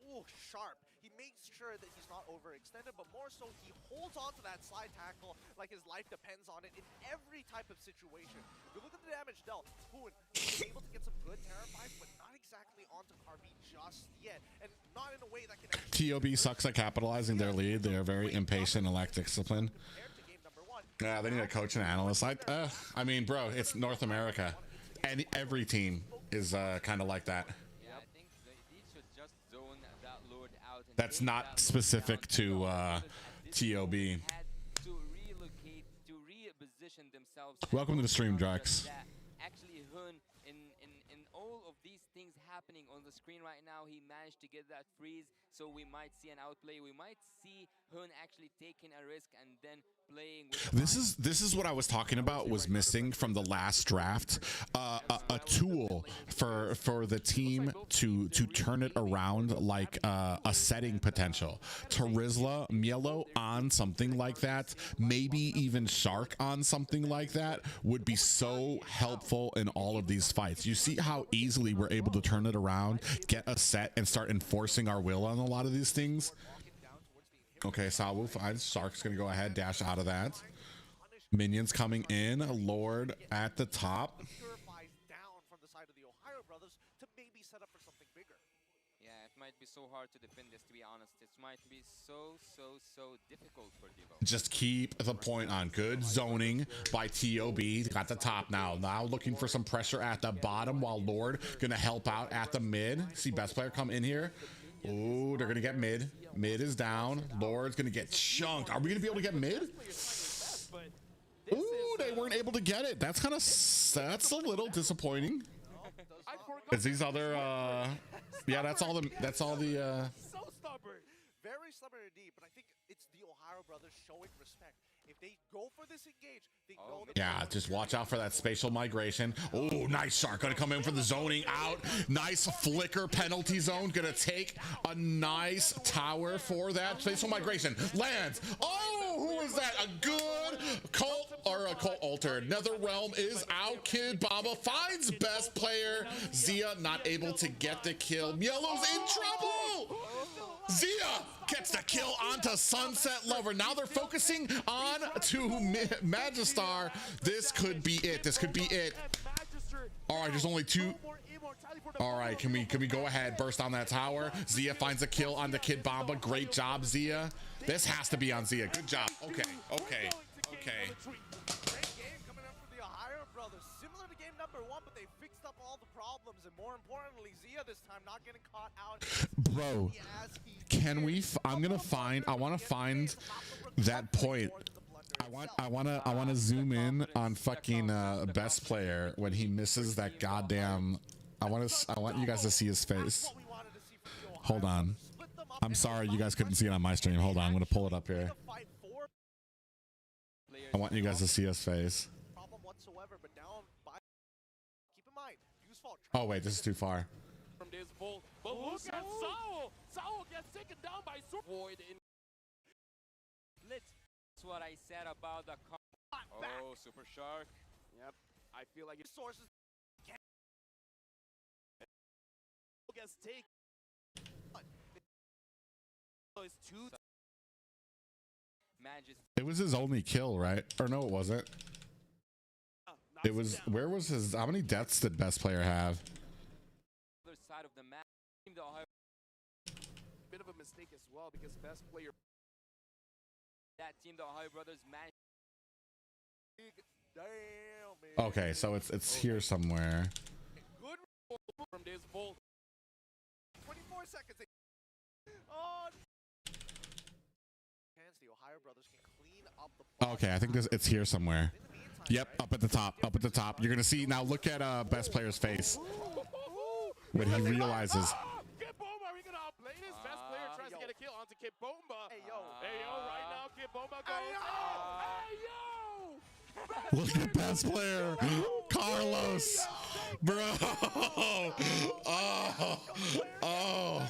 Ooh, sharp. He makes sure that he's not overextended, but more so he holds on to that slide tackle like his life depends on it in every type of situation. If you look at the damage dealt, Hoon is able to get some good Terrifies, but not exactly onto Carby just yet, and not in a way that can actually... TOB sucks at capitalizing their lead. They are very impatient and lack discipline. Yeah, they need a coach and analyst. I mean, bro, it's North America, and every team is kind of like that. Yeah, I think they should just zone that Lord out. And That's take not that Lord specific out. to Because at this TOB. point, they had to relocate, to reposition themselves. Welcome to the stream, Not Drax. just that. Actually, Hun, in all of these things happening on the screen right now, he managed to get that freeze, so we might see an outplay. We might see Hun actually taking a risk and then playing with This is what I was talking about was missing from the last draft. A tool for the team to turn it around, like a setting potential. Tarizla, Mielo on something like that, maybe even Shark on something like that would be so helpful in all of these fights. You see how easily we're able to turn it around, get a set, and start enforcing our will on a lot of these things. Okay, Sawu finds Shark's gonna go ahead, dash out of that. Minions coming in, Lord at the top. Purifies down from the side of the Ohio brothers to maybe set up for something bigger. Yeah, it might be so hard to defend this, to be honest. It might be so difficult for Devo. Just keep the point on. Good zoning by TOB. Got the top now. Now looking for some pressure at the bottom while Lord gonna help out at the mid. See best player come in here. Ooh, they're gonna get mid. Mid is down. Lord's gonna get chunked. Are we gonna be able to get mid? Ooh, they weren't able to get it. That's kind of, that's a little disappointing. It's these other yeah, that's all the So stubborn. Very stubborn indeed, but I think it's the Ohio brothers showing respect. If they go for this engage, they know that yeah, just watch out for that spatial migration. Oh, nice Shark. Gonna come in for the zoning out. Nice flicker penalty zone. Gonna take a nice tower for that. Spatial migration. Lands. Oh, who is that? A good cult or a cult altered. Nether Realm is out. Kid Baba finds best player. Zia not able to get the kill. Yellow's in trouble. Zia gets the kill onto Sunset Lover. Now they're focusing on to Magistar. This could be it. This could be it. All right, there's only 2. All right, can we go ahead, burst on that tower? Zia finds a kill on the Kid Bamba. Great job, Zia. This has to be on Zia. Good job. Okay. great game coming up for the Ohio brothers. Similar to game number 1, but they fixed up all the problems, and more importantly, Zia this time not getting caught out. Bro, can we I want to find that point. I want to zoom in on fucking best player when he misses that goddamn. I want you guys to see his face. Hold on. I'm sorry you guys couldn't see it on my stream. Hold on, I'm gonna pull it up here. I want you guys to see his face. Oh wait, this is too far. From this ball, but look at Saul. Saul gets taken down by Void in. That's what I said about the oh, Super Shark. Yep, I feel like it's sources gets taken. It's 2. It was his only kill, right? Or no, it wasn't. It was, where was his, how many deaths did best player have? Other side of the map. Bit of a mistake as well because best player. That team, the Ohio brothers, managed. Damn, man. Okay, so it's here somewhere. Good from this ball. 24 seconds. Oh. The Ohio brothers can clean up the Okay, I think it's here somewhere. Yep, up at the top, up at the top. You're gonna see now. Look at best player's face when he realizes. Get boom, are we gonna outplay this? Best player tries to get a kill onto Kid Bomba. Hey, yo. Hey, yo, right now, Kid Bomba goes. Look at best player, Carlos, bro. Oh.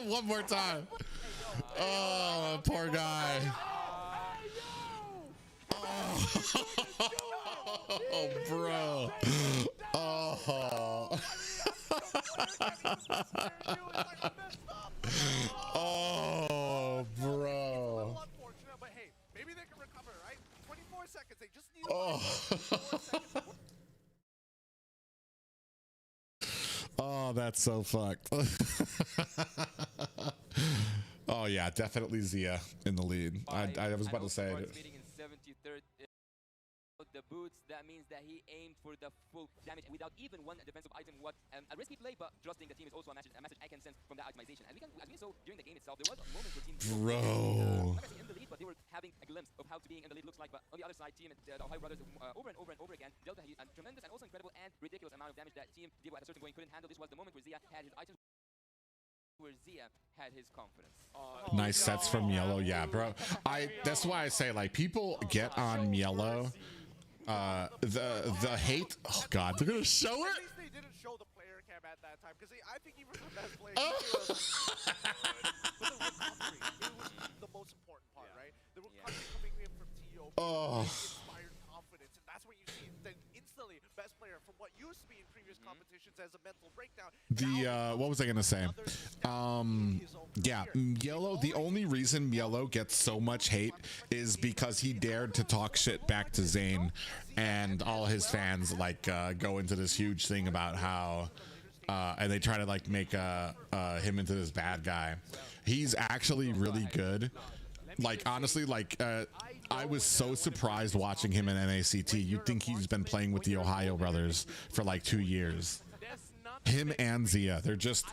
One more time. Oh, poor guy. Oh, bro. Oh. Oh, bro. Unfortunate, but hey, maybe they can recover, right? 24 seconds. They just need Oh. 24 seconds. Oh, that's so fucked. Oh yeah, definitely Zia in the lead. I was about to say it. Meeting in 73rd. The boots, that means that he aimed for the full damage without even one defensive item. What a risky play, but trusting the team is also a message I can sense from that optimization. And as we saw during the game itself, there was a moment where team Bro. not actually in the lead, but they were having a glimpse of how to being in the lead looks like. But on the other side, team the Ohio Brothers over and over again dealt a tremendous and also incredible and ridiculous amount of damage that team Divo at a certain point couldn't handle. This was the moment where Zia had his items, where Zia had his confidence. Nice sets from Yellow. Yeah, bro. That's why I say, like, people get on Yellow. The hate. Oh God, they're gonna show At it. least they didn't show the player cam at that time, because I think even the best player, Oh. but the recovery, it was the most important part, right? The recovery coming in from TO, Oh. inspired confidence, and that's what you see. Then instantly, best player from what used to be in previous competitions as a mental breakdown. What was I gonna say? Yeah, Yellow. The only reason Yellow gets so much hate is because he dared to talk shit back to Zayn, and all his fans like go into this huge thing about how, and they try to like make him into this bad guy. He's actually really good. Like honestly, like I was so surprised watching him in NACT. You'd think he's been playing with the Ohio Brothers for like 2 years. Him and Zia, they're just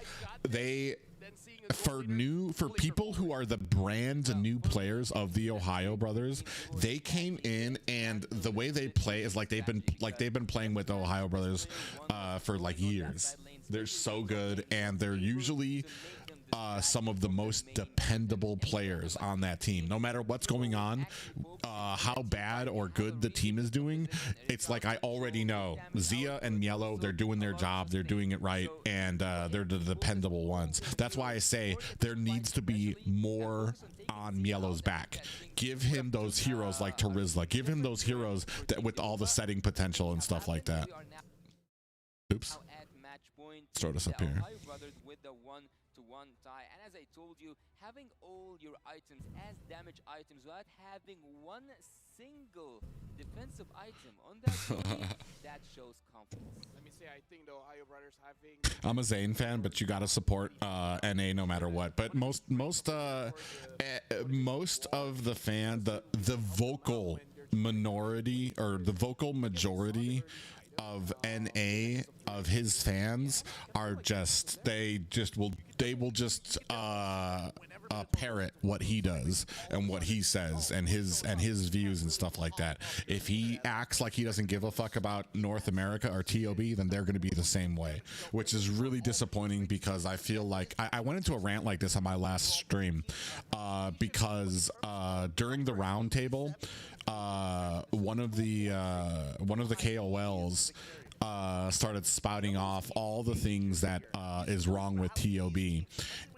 for people who are the brand new players of the Ohio Brothers. They came in, and the way they play is like they've been playing with the Ohio Brothers for like years. They're so good, and they're usually some of the most dependable players on that team. No matter what's going on, how bad or good the team is doing, it's like I already know Zia and Yellow, they're doing their job, they're doing it right, and they're the dependable ones. That's why I say there needs to be more on Yellow's back. Give him those heroes like Terizla. Give him those heroes that with all the setting potential and stuff like that. Oops. Throw this up here. Ohio Brothers with the 1-to-1 tie, and as I told you, having all your items as damage items without having one single defensive item on that team, that shows confidence. Let me say, I think the Ohio Brothers having. I'm a Zayn fan, but you gotta support NA no matter what. But most of the the vocal minority or the vocal majority of NA of his fans are just they will just parrot what he does and what he says and his views and stuff like that. If he acts like he doesn't give a fuck about North America or TOB, then they're going to be the same way, which is really disappointing, because I feel like I went into a rant like this on my last stream because during the round table, one of the KOLs started spouting off all the things that is wrong with TOB,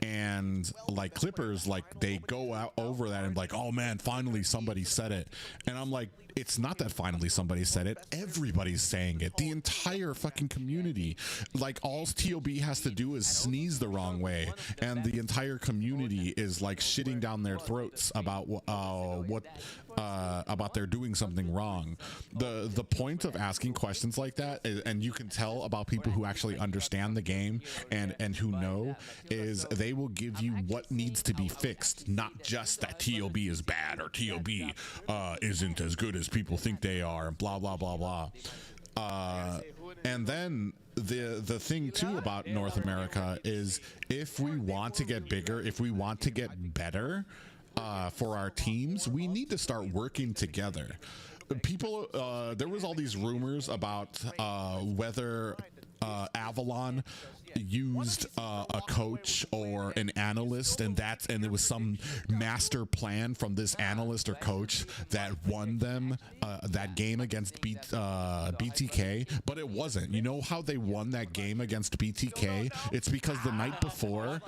and like Clippers, like they go out over that and like, oh man, finally somebody said it. And I'm like, it's not that finally somebody said it, everybody's saying it, the entire fucking community. Like all TOB has to do is sneeze the wrong way and the entire community is like shitting down their throats about about they're doing something wrong. The point of asking questions like that is, and you can tell about people who actually understand the game and who know, is they will give you what needs to be fixed, not just that TOB is bad or TOB isn't as good as people think they are, blah blah blah blah. And then the thing too about North America is, if we want to get bigger, if we want to get better for our teams, we need to start working together. People, there was all these rumors about whether Avalon used a coach or an analyst, and there was some master plan from this analyst or coach that won them that game against BTK, but it wasn't. You know how they won that game against BTK? It's because the night before,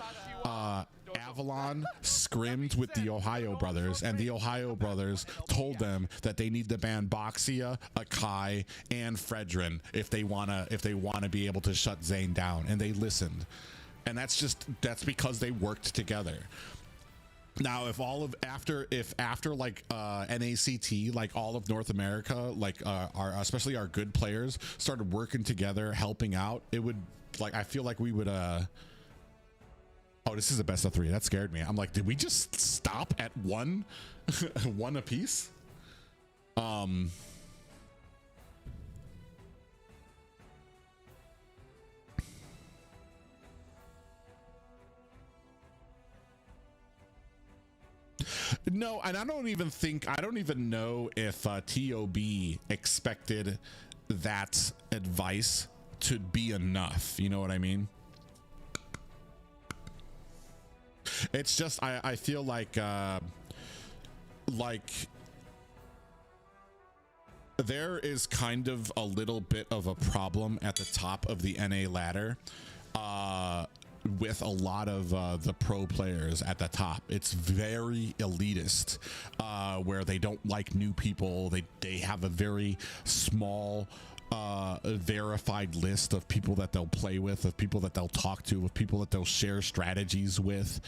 Avalon scrimmed with the Ohio brothers, and the Ohio brothers told them that they need to ban Boxia, Akai, and Fredrin if they wanna be able to shut Zane down, and they listened. And that's because they worked together. Now, if after like NACT, like all of North America, like especially our good players started working together, helping out, it would, like, I feel like we would oh, this is a best of 3. That scared me. I'm like, did we just stop at one apiece? No, and I don't even know if TOB expected that advice to be enough. You know what I mean? It's just I feel like there is kind of a little bit of a problem at the top of the NA ladder with a lot of the pro players at the top. It's very elitist, where they don't like new people. They have a very small verified list of people that they'll play with, of people that they'll talk to, of people that they'll share strategies with,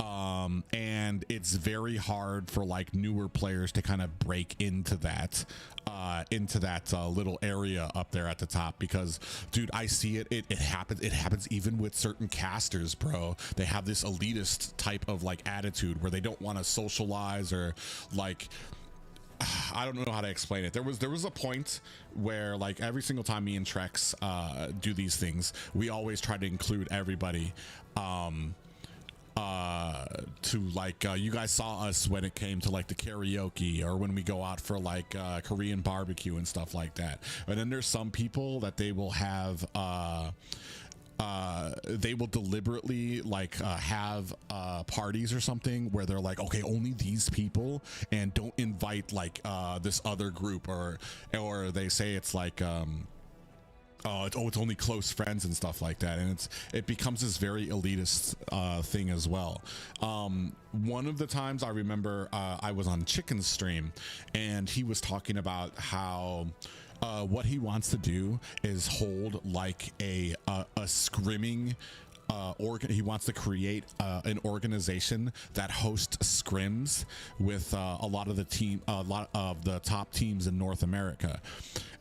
and it's very hard for like newer players to kind of break into that little area up there at the top, because dude, I see it happens even with certain casters, bro. They have this elitist type of like attitude where they don't want to socialize, or like, I don't know how to explain it. There was a point where, like, every single time me and Trex do these things, we always try to include everybody. To like, you guys saw us when it came to like the karaoke, or when we go out for like Korean barbecue and stuff like that. And then there's some people that they will have they will deliberately like have parties or something where they're like, okay, only these people, and don't invite like this other group, or they say it's like it's only close friends and stuff like that, and it becomes this very elitist thing as well. One of the times I remember I was on Chicken's stream, and he was talking about how what he wants to do is hold like a scrimming he wants to create an organization that hosts scrims with a lot of the top teams in North America.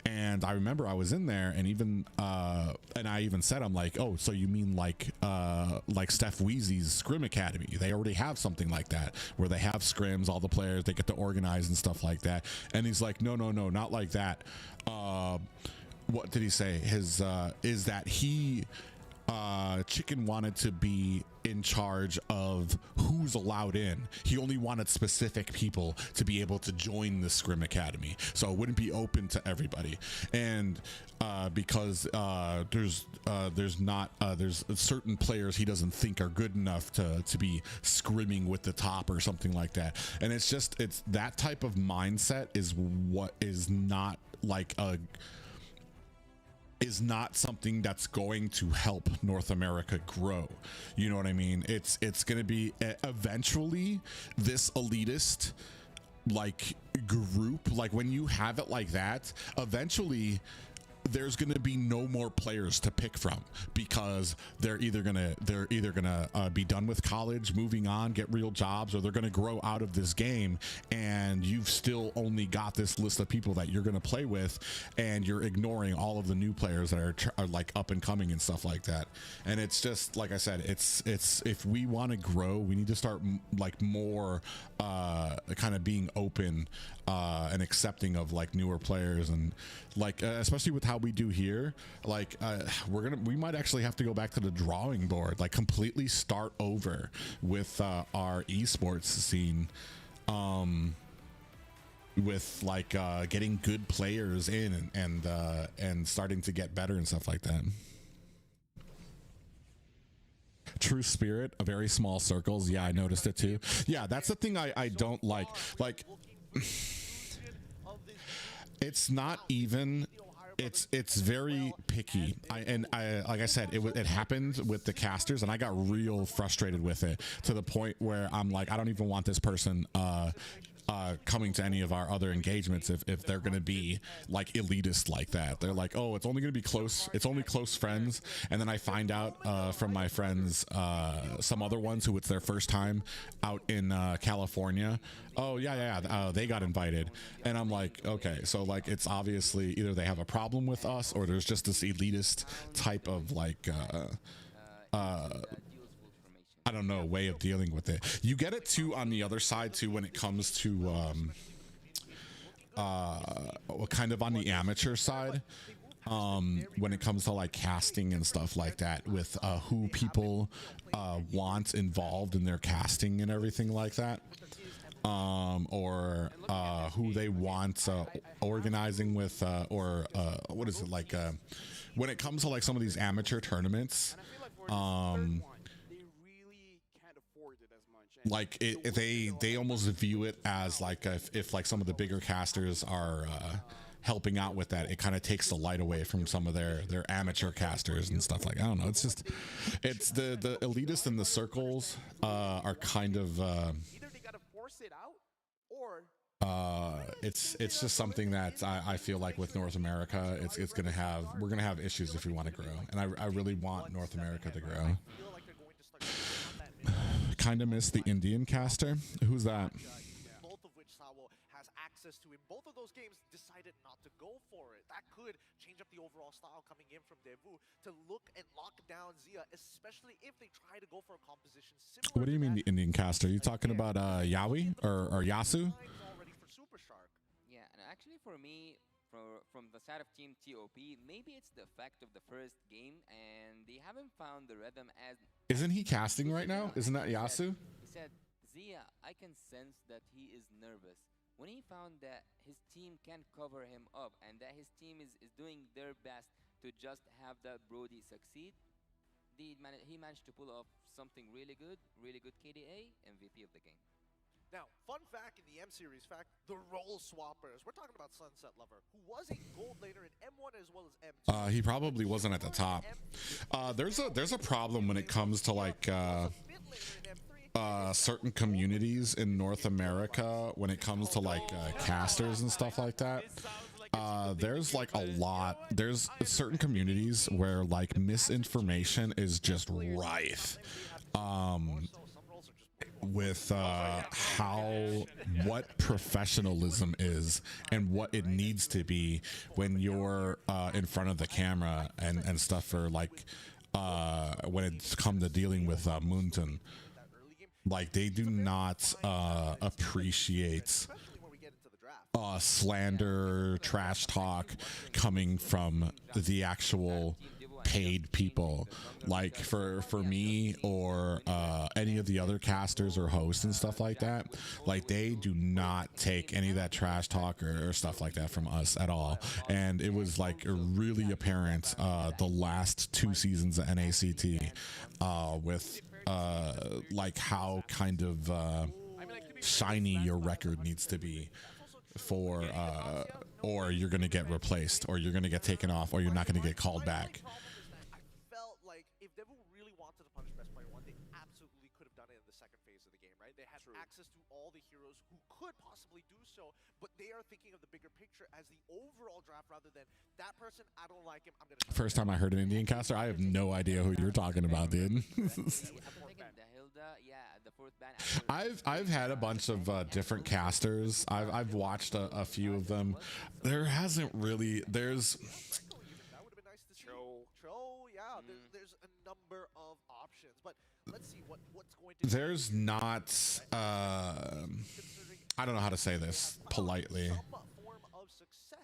And I remember I was in there, and even and I even said, I'm like, oh, so you mean like Steph Weezy's Scrim Academy? They already have something like that where they have scrims, all the players, they get to organize and stuff like that. And he's like, no, not like that. What did he say? His is that he Chicken wanted to be in charge of who's allowed in. He only wanted specific people to be able to join the Scrim Academy, so it wouldn't be open to everybody. And because there's certain players he doesn't think are good enough to be scrimming with the top or something like that. And it's that type of mindset is what is not like is not something that's going to help North America grow. You know what I mean? It's going to be eventually this elitist like group, like when you have it like that, eventually there's going to be no more players to pick from, because they're either gonna be done with college, moving on, get real jobs, or they're gonna grow out of this game, and you've still only got this list of people that you're gonna play with, and you're ignoring all of the new players that are like up and coming and stuff like that. And it's just like I said, it's if we want to grow, we need to start like more kind of being open and accepting of like newer players, and like especially with how we do here, like we might actually have to go back to the drawing board, like completely start over with our esports scene, with like getting good players in and starting to get better and stuff like that. True Spirit, a very small circles. Yeah, I noticed it too. Yeah, that's the thing I don't like. Like, it's not even. It's very picky. I like I said, it happened with the casters, and I got real frustrated with it to the point where I'm like, I don't even want this person coming to any of our other engagements if they're gonna be like elitist like that. They're like, oh, it's only gonna be close, it's only close friends, and then I find out from my friends, some other ones who it's their first time out in California. Oh yeah, they got invited, and I'm like, okay, so like it's obviously either they have a problem with us or there's just this elitist type of like I don't know, way of dealing with it. You get it too on the other side too when it comes to kind of on the amateur side, when it comes to like casting and stuff like that, with who people want involved in their casting and everything like that, or who they want organizing with, or what is it like when it comes to like some of these amateur tournaments, like they almost view it as like if like some of the bigger casters are helping out with that, it kind of takes the light away from some of their amateur casters and stuff. Like, I don't know, it's just, it's the elitists in the circles are kind of either they gotta force it out, or it's just something that I feel like with North America, we're gonna have issues if we want to grow, and I really want North America to grow. Kind of miss the Indian caster. Who's that? Both of which Sawo has access to. In both of those games, decided not to go for it. That could change up the overall style coming in from Devu to look and lock down Zia, especially if they try to go for a composition similar. What do you mean the Indian caster? Are you talking about Yawi or Yasu? Already for Super Shark. Yeah, and actually for me, from the side of Team TOP, maybe it's the effect of the first game, and they haven't found the rhythm as... Isn't he casting right now? Isn't that Yasu? He said, Zia, I can sense that he is nervous. When he found that his team can cover him up and that his team is doing their best to just have that Brody succeed, he managed to pull off something really good KDA, MVP of the game. Now, fun fact in the M Series fact, the role swappers. We're talking about Sunset Lover, who was a gold laner in M1 as well as M2. He probably wasn't at the top. There's a problem when it comes to like certain communities in North America when it comes to like casters and stuff like that. There's like there's certain communities where like misinformation is just rife. With what professionalism is and what it needs to be when you're in front of the camera and stuff, for like when it's come to dealing with Moonton. Like, they do not appreciate slander, trash talk coming from the actual paid people. Like for me or any of the other casters or hosts and stuff like that, like they do not take any of that trash talk or stuff like that from us at all. And it was like really apparent the last 2 seasons of NACT with like how kind of shiny your record needs to be for or you're gonna get replaced, or you're gonna get taken off, or you're not gonna get called back. I felt like if Devu really wanted to punish Best Player 1, they absolutely could have done it in the second phase of the game, right? They had access to all the heroes who could possibly do so, but they are thinking of the bigger picture as the overall draft rather than that person, I don't like him, I'm gonna... First time I heard an Indian caster, I have no idea who you're talking about, dude. I've had a bunch of different casters. I've watched a few of them. There hasn't really, there's... That would have been nice to see. Tro, yeah, there's a number of options, but let's see what's going to... There's not, I don't know how to say this politely.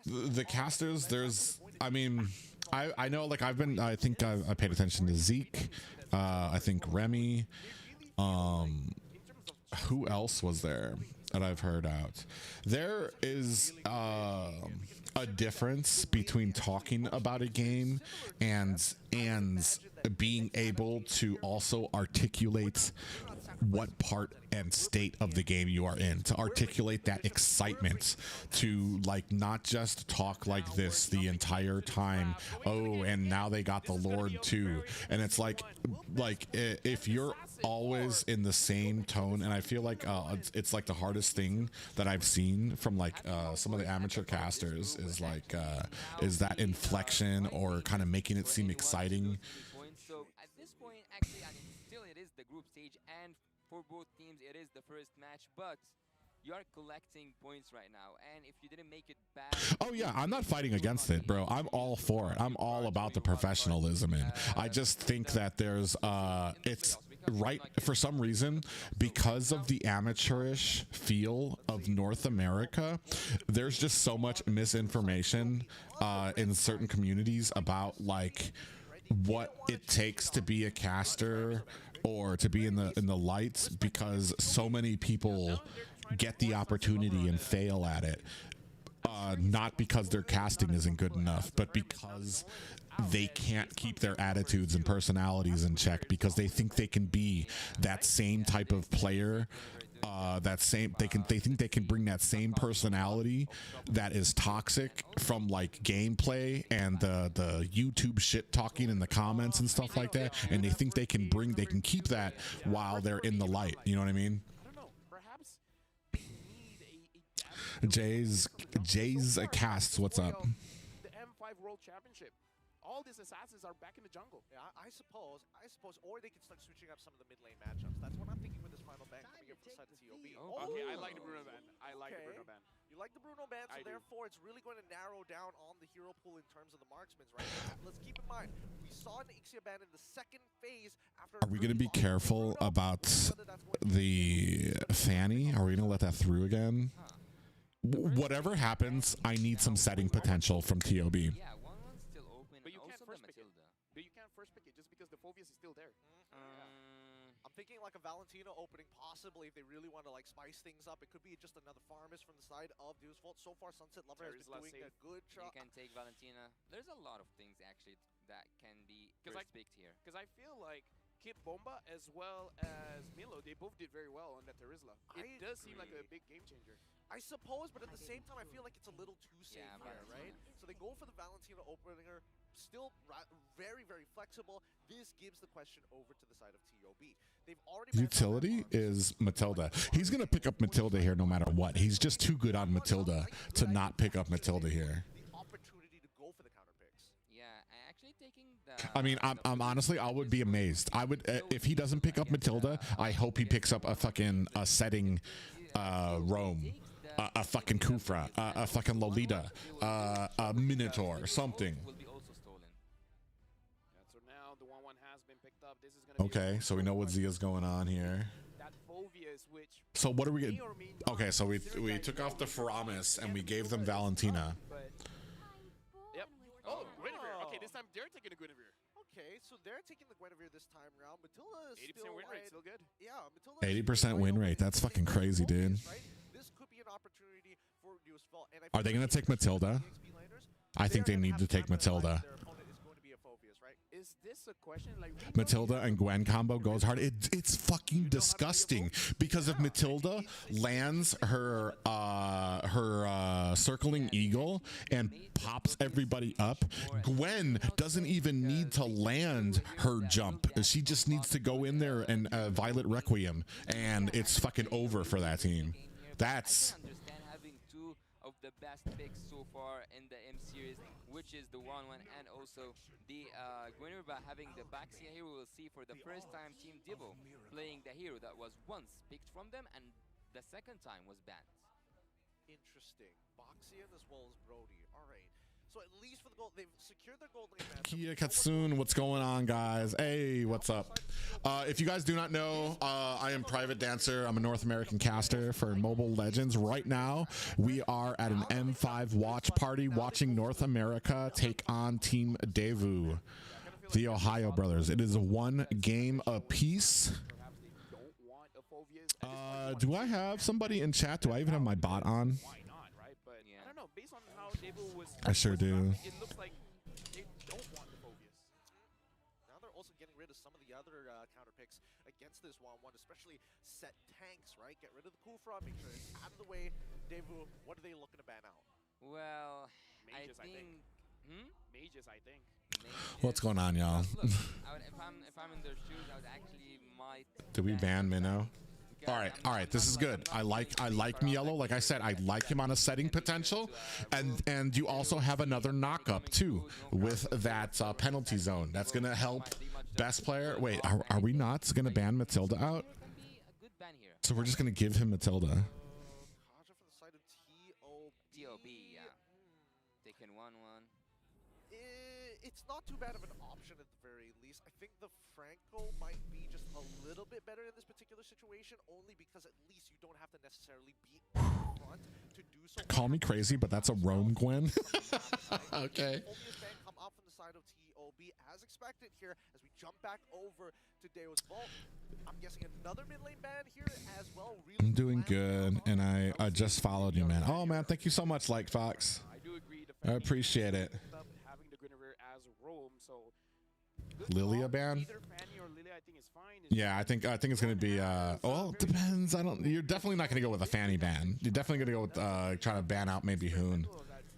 The casters, there's, I mean, I know, like, I think I paid attention to Zeke, I think Remy, who else was there that I've heard out? There is a difference between talking about a game and being able to also articulate what part and state of the game you are in, to articulate that excitement, to like not just talk like this the entire time. Oh, and now they got the Lord too, and it's like if you're always in the same tone, and I feel like it's like the hardest thing that I've seen from like some of the amateur casters is like is that inflection or kind of making it seem exciting. So at this point, actually, I mean, still it is the group stage, and for both teams, it is the first match, but you are collecting points right now, and if you didn't make it back... Oh yeah, I'm not fighting against it, bro. I'm all for it. I'm all about the professionalism, and I just think that there's it's right for some reason, because of the amateurish feel of North America, there's just so much misinformation in certain communities about like what it takes to be a caster or to be in the lights, because so many people get the opportunity and fail at it, not because their casting isn't good enough, but because they can't keep their attitudes and personalities in check, because they think they can be that same type of player, they think they can bring that same personality that is toxic from like gameplay and the YouTube shit talking in the comments and stuff like that, and they think they can keep that while they're in the light. You know what I mean? I don't know. Perhaps they need Jay's casts. What's up? The M5 World Championship. All these assassins are back in the jungle. Yeah, I suppose, or they can start switching up some of the mid lane matchups. That's what I'm thinking with this final ban coming in from the side of TOB. Oh, Okay, I like the Bruno ban. I like the Bruno ban. You like the Bruno ban, so therefore it's really going to narrow down on the hero pool in terms of the marksmans, right? Let's keep in mind, we saw an Ixia ban in the second phase after... Are we going to be careful about the Fanny? Are we going to let that through again? Whatever happens, I need some setting potential from TOB. Yeah, 1-1's still open, But you and can't also the first pick it. Matilda. But you can't first pick it just because the Phobius is still there. I'm thinking like a Valentino opening, possibly, if they really want to like spice things up. It could be just another farmist from the side of Deus Vault. So far, Sunset Lover has been doing a good You job. can take Valentina. There's a lot of things actually that can be first picked here. Because I feel like Kip Bomba as well as Milo, they both did very well on that Terizla. It does seem like a big game changer. I suppose, but at the same time, I feel like it's a little too safe here, right? So they go for the Valentina opener, still very, very flexible. This gives the question over to the side of TOB. They've already... Utility is Matilda. He's going to pick up Matilda here no matter what. He's just too good on Matilda to not pick up Matilda here. The opportunity to go for the counter picks. Yeah, actually taking the... I mean, I'm honestly, I would be amazed. I would, if he doesn't pick up Matilda, I hope he picks up a fucking setting Rome. A fucking Kufra, a fucking Lolita, a Minotaur, something. Will be also stolen. Yeah, so now the 1-1 has been picked up. This is gonna Okay, so we know what Zia's going on here. that Phobius, which So what are we may gonna... or may not Okay, so we consider took that off the Faramis and we gave them Valentina. But yep. Oh, Guinevere. Okay, this time they're taking a Guinevere. Okay, so they're taking the Guinevere this time around. Matilda is 80% still win rate, wide. still good. Yeah, Matilda 80% win rate. That's fucking crazy, dude. Right? This could be an opportunity for Deus Vault. And I Are they feel gonna like take Matilda? the XP laners, I think they are gonna need have to take capitalize Matilda. their opponent is going to be a Phobius, right? Is this a question like Matilda and Gwen combo goes hard. It's fucking disgusting, because if Matilda lands her circling eagle and pops everybody up, Gwen doesn't even need to land her jump. She just needs to go in there and Violet Requiem, and it's fucking over for that team. That's... I can understand having two of the best picks so far in the M series, which is the 1-1 and also the Guinevere, by having the Baxia hero. We'll see for the first time Team Divo playing the hero that was once picked from them and the second time was banned. Interesting. Boxian as well as Brody. All right. So at least for the gold, they've secured their gold lane match. Kia Katsune, what's going on, guys? Hey, what's up? If you guys do not know, I am Private Dancer. I'm a North American caster for Mobile Legends. Right now, we are at an M5 watch party watching North America take on Team Daewoo, the Ohio brothers. It is a one game apiece. Do I have somebody in chat? Do I even have my bot on? Why not, right? But Yeah. I don't know. Based on how Devo was, I sure do. it looks like they don't want the Phobius. Now they're also this 1-1, especially set tanks, right? Get rid of the Kufra, make sure it's out of the way. Daewoo, what are they looking to ban out? Well, Mages, I think. Mages, I think. What's going on, y'all? Look, if I'm in their shoes, I would actually might. Did we ban Minnow? because All right, I'm not- this is I'm not good. I'm not I feeling like around Mielo. Like I said, I like him on a setting potential, and you also have another knockup too with that penalty zone. That's gonna help best player. Wait, are we not gonna ban Matilda out? Here can be a good ban here. So we're just gonna give him Matilda. Kaja from the side of TOB. TOB, yeah. Taking 1-1. It's not too bad of an option at the very least. I think the Franco might be just a little bit better in this particular situation, only because at least you don't have to necessarily be up front to do so. Call me crazy, but that's a Rome Gwen. Okay. Obvious ban come out from the side of TOB as expected here as we jump back over to Daewoo's vault. I'm guessing another mid lane ban here as well. Really I'm doing good, and I just followed you, man. Oh man, thank you so much, Like Fox. I do agree. I appreciate it. Having the Guinevere as Rome, so Lilia ban? either Fanny or Lilia, I think is fine. Yeah, I think it's gonna be. Well, it depends. I don't. You're definitely not gonna go with a Fanny ban. You're definitely gonna go with trying to ban out maybe Hoon.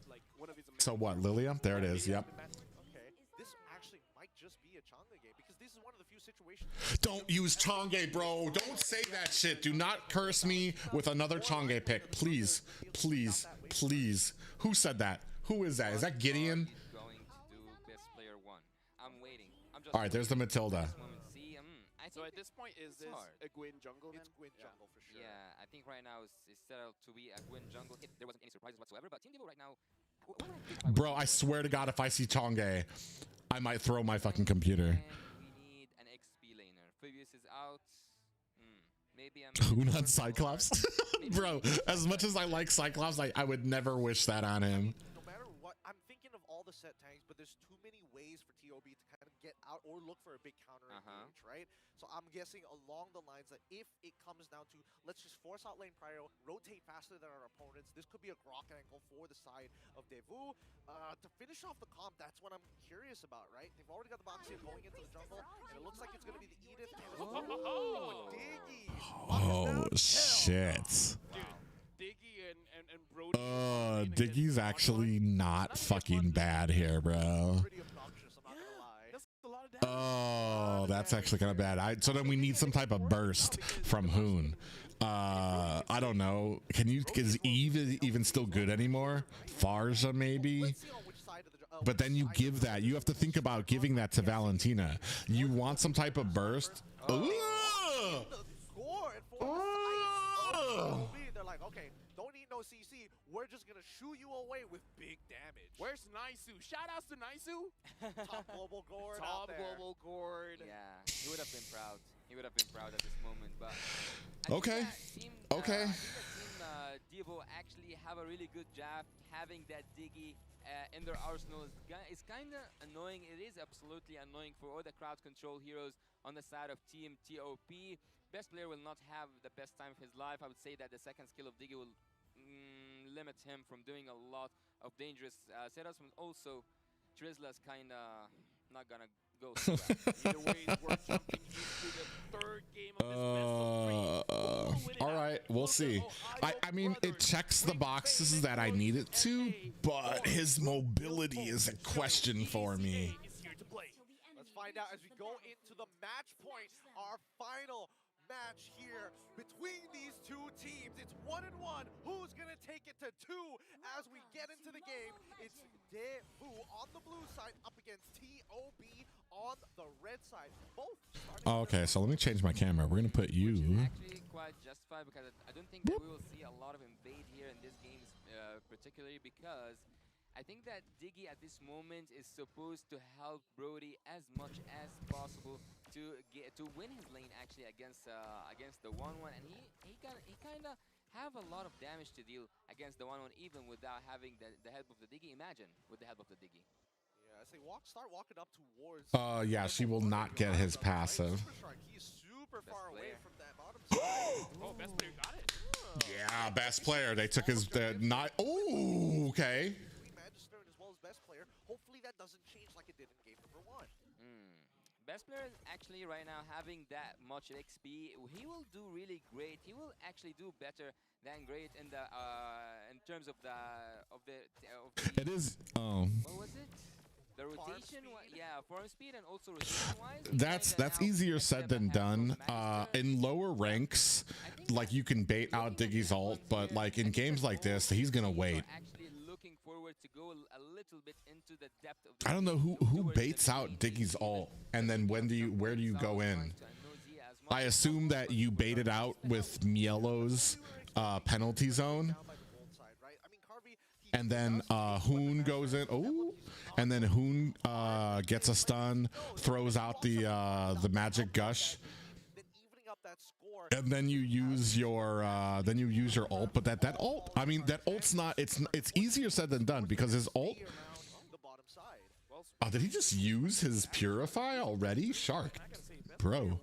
Like one of his So what, Lilia? There it is. Yep. okay. This actually might just be a Chang'e game because this is one of the few situations. Don't use Chang'e, bro. Don't say that shit. Do not curse me with another Chang'e pick, please, please, please. Who said that? Who is that? Is that Gideon? He's going to do best player 1. I'm waiting. I'm just All right, there's the Matilda. See, I So think at this point, is it's this hard. a Gwyn jungle? It's then? Gwyn jungle for sure. yeah, I think right now it's set out to be a Gwyn jungle. If there wasn't any surprises whatsoever, but Team Devo right now. what would I pick if I Bro, was I swear to God, if I see Chang'e, I might throw my fucking computer. And we need an XP laner. Previous is out. Maybe I'm. Who not Cyclops? Bro, as much as I like Cyclops, I would never wish that on him. No matter what, I'm thinking of all the set tanks, but there's too many ways for TOB to kind of get out or look for a big counter engage, right? So I'm guessing along the lines that if it comes down to let's just force out lane prio, rotate faster than our opponents, this could be a grok angle for the side of Daewoo. To finish off the comp, that's what I'm curious about, right? They've already got the box here going into the jungle, and it looks like it's going to be the Edith and Diggy. Oh, shit. Diggy and Brody. Diggy's actually not fucking bad here, bro. Pretty obnoxious, I'm not going to lie. That's a lot of damage. Oh, that's actually kind of bad. So then we need some type of burst from Hoon. I don't know. Is Eve even still good anymore? Farja maybe? Let's see on which side of the But then you give that. You have to think about giving that to Valentina. You want some type of burst? Ooh! score and for the side of TOB, they're like, okay, don't need no CC. We're just gonna shoo you away with big damage. Where's Naisu? Shout outs to Naisu. Top global gourd out Top there. global gourd. Yeah, he would have been proud. He would have been proud at this moment. But Okay. Okay. I think that Team Devo actually have a really good job having that Diggy in their arsenal. It's kind of annoying. It is absolutely annoying for all the crowd control heroes on the side of Team TOP. Best player will not have the best time of his life. I would say that the second skill of Diggy will limit him from doing a lot of dangerous setups. And also, Trisla's kind of not gonna go through that. Either way, we're jumping into the third game of this best of 3. All right, we'll see. I mean, it checks the boxes that I need it to, but his mobility is a question for me. Let's find out as we go into the match point. Our final match here between these two teams. It's 1-1. Who's gonna take it to 2 as we get into the game? It's Daewoo on the blue side up against TOB on the red side. Both starting Okay, so let me change my camera. We're gonna put Which is you. actually quite justified because I don't think that we will see a lot of invade here in this game, particularly because I think that Diggy at this moment is supposed to help Brody as much as possible to win his lane actually against the 1-1, and he kind of have a lot of damage to deal against the 1-1 even without having the help of the Diggy. Imagine with the help of the Diggy. Yeah, as they start walking up towards. Yeah, she will not get his passive. He's super far away player. from that bottom side. Oh, best player got it. Yeah, best player. They took his not. Oh, okay. Between Magister as well as best player. Hopefully that doesn't change like it did in game number 1. best player is actually right now having that much XP. He will do really great. He will actually do better than great in the in terms of the It is. what was it? The rotation, yeah, farm speed and also rotation wise. That's easier said than done. In lower ranks, like you can bait out Diggy's ult, but like in games like this, he's gonna wait. Actually looking forward to go a little bit into the depth of. I don't know who baits out Diggy's ult, and then where do you go in? I assume that you bait it out with Mielo's penalty zone, and then Hoon goes in. Oh, and then Hoon gets a stun, throws out the magic gush, and then you use your ult. But that ult, I mean, that ult's not. It's easier said than done because his ult. Oh, did he just use his purify already? Shark, bro.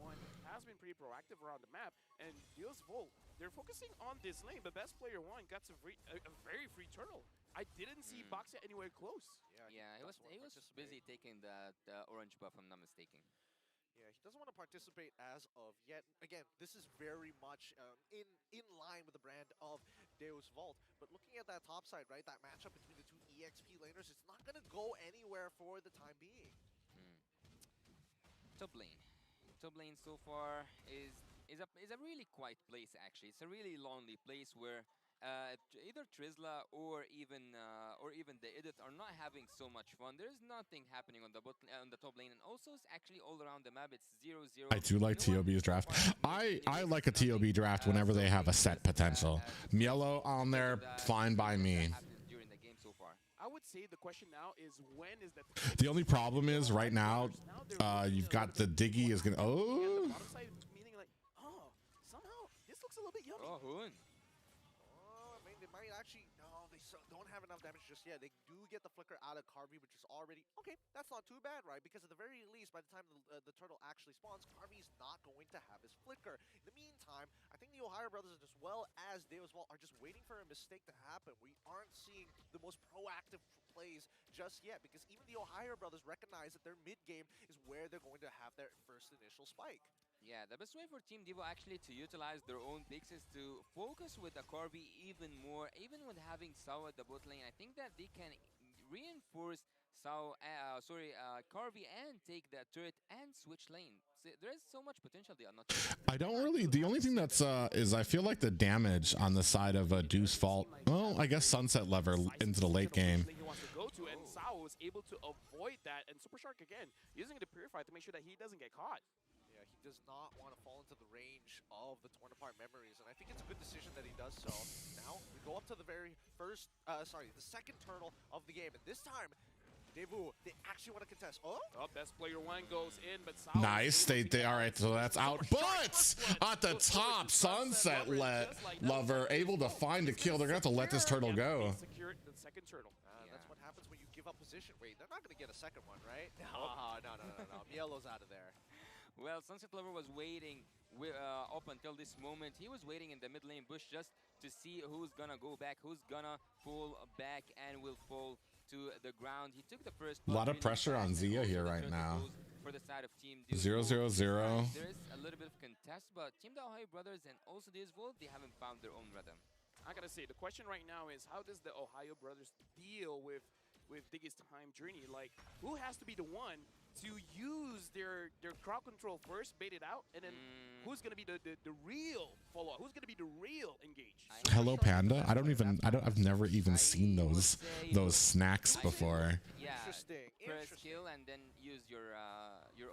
Has been pretty proactive around the map, and Deals Volt, they're focusing on this lane, but best player one got a very free turtle. I didn't see Boxia anywhere close. Yeah, he was busy taking the orange buff, if I'm not mistaken. Yeah, he doesn't want to participate as of yet. Again, this is very much in line with the brand of Deus Vault. But looking at that top side, right, that matchup between the two EXP laners, it's not going to go anywhere for the time being. Top lane. Top lane so far is a really quiet place actually. It's a really lonely place where either Trizla or even the Edith are not having so much fun. There's nothing happening on the top lane, and also it's actually all around the map. It's 0-0. I do like TOB's draft. I like a TOB draft whenever they have a set potential. Mielo on there, fine by me. During the game so far. I would say the question now is when is that. The only problem is right now, you've got the Diggy is gonna. Oh. Meaning like, oh, somehow this looks a little bit yummy. Oh, Hoon. I mean, they might actually. No, they don't have enough damage just yet. They do get the flicker out of Carvey, which is already okay. That's not too bad, right? Because at the very least, by the time the turtle actually spawns, Carvey's not going to have his flicker. In the meantime, I think the Ohio brothers, as well as Deus Vault, are just waiting for a mistake to happen. We aren't seeing the most proactive plays just yet, because even the Ohio brothers recognize that their mid game is where they're going to have their first initial spike. Yeah, the best way for Team Devo actually to utilize their own picks is to focus with the Corby even more, even when having Sao at the bot lane. I think that they can reinforce Corby and take that turret and switch lane. So there's so much potential they are not. I don't really. The only thing that's is I feel like the damage on the side of Deuce Fault. Well, I guess Sunset Lever into the late game. He wants to go to, and Sao was able to avoid that. And Super Shark again using the Purify to make sure that he doesn't get caught. Yeah, he does not want to fall into the range of the torn apart memories, and I think it's a good decision that he does so. Now we go up to the very first, the second turtle of the game, and this time, Devu, they actually want to contest. Oh, best player one goes in, but Sao Nice. They all right. So that's out. But at the top, Sunset Lover able to find a kill. They're gonna have to let this turtle go. Secured the second turtle. That's what happens when you give up position. Wait, they're not going to get a second one, right? No. Mielo's out of there. Well, Sunset Lover was waiting up until this moment. He was waiting in the mid lane bush just to see who's gonna go back, who's gonna fall back and will fall to the ground. He took the first. A lot of pressure on Zia here right now. For the side of Team 0-0-0. There is a little bit of contest, but Team the Ohio brothers and also Deus Vault, they haven't found their own rhythm. I gotta say, the question right now is how does the Ohio brothers deal with Diggy's time journey? Like, who has to be the one to use their crowd control first, bait it out, and then who's gonna be the real follow-up? Who's gonna be the real engage? Hello Panda. I've never even seen those snacks before. Yeah, Interesting. press kill and then use your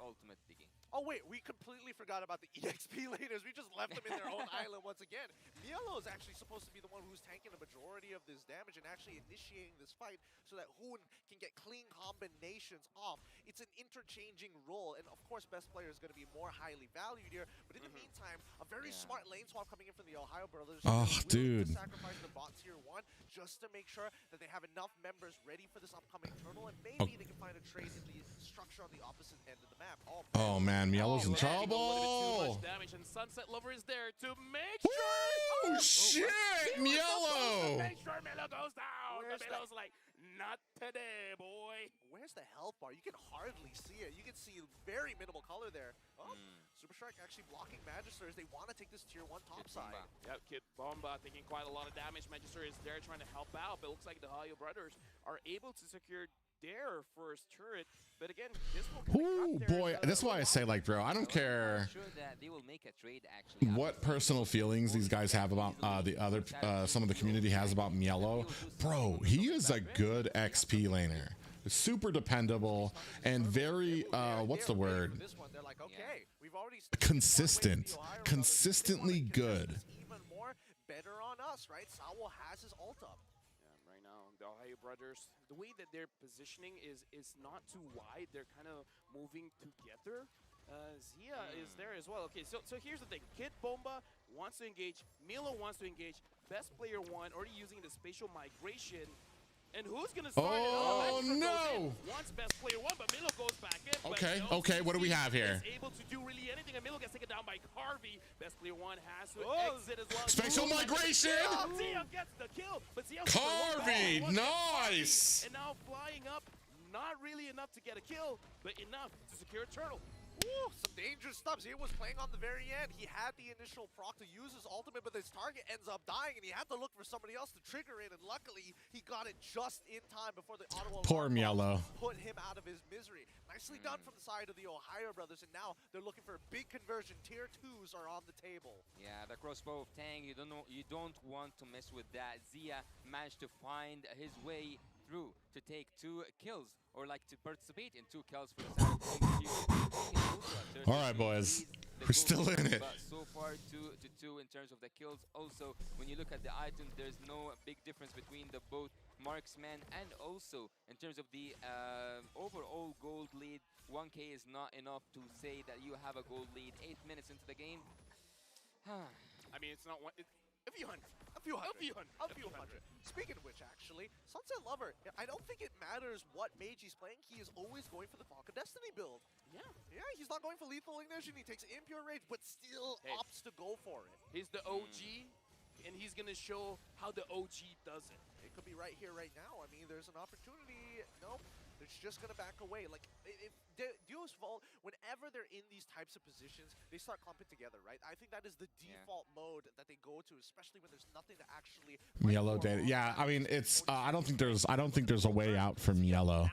ultimate digging. Oh wait, we completely forgot about the EXP laners. We just left them in their own island once again. Mielo is actually supposed to be the one who's tanking the majority of this damage and actually initiating this fight so that Hoon can get clean combinations off. It's an interchanging role, and of course, best player is going to be more highly valued here. But in the meantime, a very smart lane swap coming in from the Ohio brothers. Oh, dude. Sacrifice the bot tier 1 just to make sure that they have enough members ready for this upcoming turtle, and maybe they can find a trade in the structure on the opposite end of the map. Oh man, Mielo's in Too trouble. much damage, and Sunset Lover is there to make sure. Oh shit, Mielo! Make sure Mielo goes down. But Mielo's like, not today, boy. Where's the health bar? You can hardly see it. You can see very minimal color there. Oh, Super Strike actually blocking Magisters. They want to take this tier 1 top side. Yep, Kid Bomba taking quite a lot of damage. Magister is there trying to help out, but it looks like the Hayo brothers are able to secure their first turret. But again, this will Ooh, boy, that's why I say, like, bro, I don't care I'm sure that they will make a trade actually. what personal feelings these guys have about the other some of the community has about Mielo. Bro, he is a good XP laner, super dependable and very what's the word, This one, they're like, okay, we've already consistently good. Even more better on us, right? Sawo has his ult up. Right now, the Ohio brothers, the way that they're positioning is not too wide. They're kind of moving together. Zia is there as well. Okay, so here's the thing. Kid Bomba wants to engage. Milo wants to engage. Best player one already using the spatial migration. And who's going to start it? Oh, no! Wants best player one, but Milo goes back in. Okay, but okay, what do we have here? Is able to do really anything, and Milo gets taken down by Carvey. Best player one has to exit as well. Spatial migration! Zia gets the kill, but Zia Carvey, nice! and now flying up, not really enough to get a kill, but enough to secure a turtle. Ooh, some dangerous stuff. Zia was playing on the very end. He had the initial proc to use his ultimate, but his target ends up dying, and he had to look for somebody else to trigger it, and luckily, he got it just in time before the auto Poor Mielo. put him out of his misery. Nicely done from the side of the Ohio brothers, and now they're looking for a big conversion. Tier 2s are on the table. Yeah, the crossbow of Tang, you don't want to mess with that. Zia managed to find his way through to take 2 kills, or like to participate in 2 kills for the side of Tang. All right, boys, we're still in it. But so far, 2-2 in terms of the kills. Also, when you look at the items, there's no big difference between the both marksman, and also in terms of the overall gold lead. 1K is not enough to say that you have a gold lead 8 minutes into the game. I mean, it's not one. A few hundred. A few hundred. Speaking of which, actually, Sunset Lover, I don't think it matters what mage he's playing. He is always going for the Falcon Destiny build. Yeah. Yeah, he's not going for Lethal Ignition. He takes Impure Rage, but still opts to go for it. He's the OG, and he's going to show how the OG does it. It could be right here, right now. I mean, there's an opportunity. Nope. It's just going to back away. Like, if Duo's fault, whenever they're in these types of positions, they start clumping together, right? I think that is the default mode that they go to, especially when there's nothing to actually... Mielo data. Yeah, I mean, it's I don't think there's a way out from Mielo.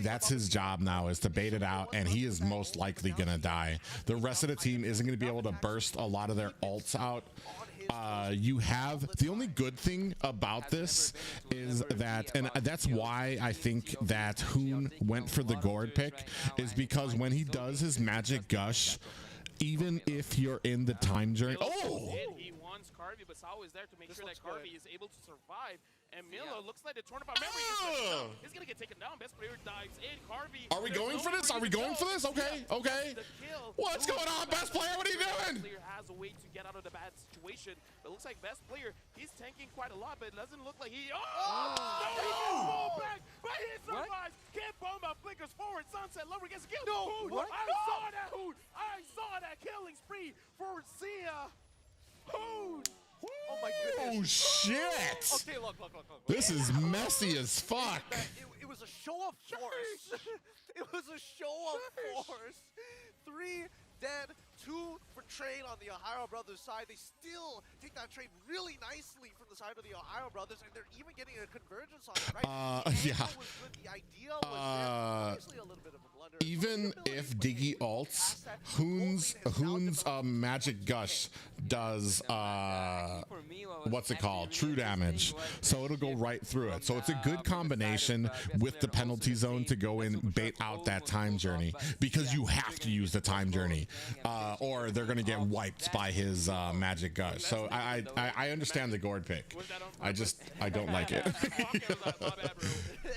That's his job now, is to bait it out, and he is most likely gonna die. The rest of the team isn't gonna be able to burst a lot of their ults out. You have the only good thing about this is that, and that's why I think that Hoon went for the Gourd pick, is because when he does his magic gush, even if you're in the time journey, He wants Carvey, but Sao is there to make sure that Carvey is able to survive. And Milo looks like the tournament memory is going to get taken down. Best player dives in. Carvey. Are we going for this? Are we going for this? Okay, okay. What's going on, best player? What are you doing? Best player has a way to get out of the bad situation. It looks like best player, he's tanking quite a lot, but it doesn't look like he... No, he can fall back, but he survives. Kid Bomba flickers forward. Sunset Lover gets killed. No, what? I saw that, Hood. I saw that killing spree for Zia. Hood. Oh my goodness. Oh shit! Okay, look. This is messy as fuck. It was a show of force. It was a show of force. 3 dead, 2 for trade on the Ohio Brothers side. They still take that trade really nicely from the side of the Ohio Brothers, and they're even getting a convergence on it, right? The angle was good. The idea was there. Obviously a little bit of a blunder. Even if Diggy ults, Hoon's magic gush does what's it called? True damage. So it'll go right through it. So it's a good combination with the penalty zone to go in, bait out that time journey, because you have to use the time journey, or they're gonna get wiped by his magic gush. So I understand the Gourd pick. I don't like it.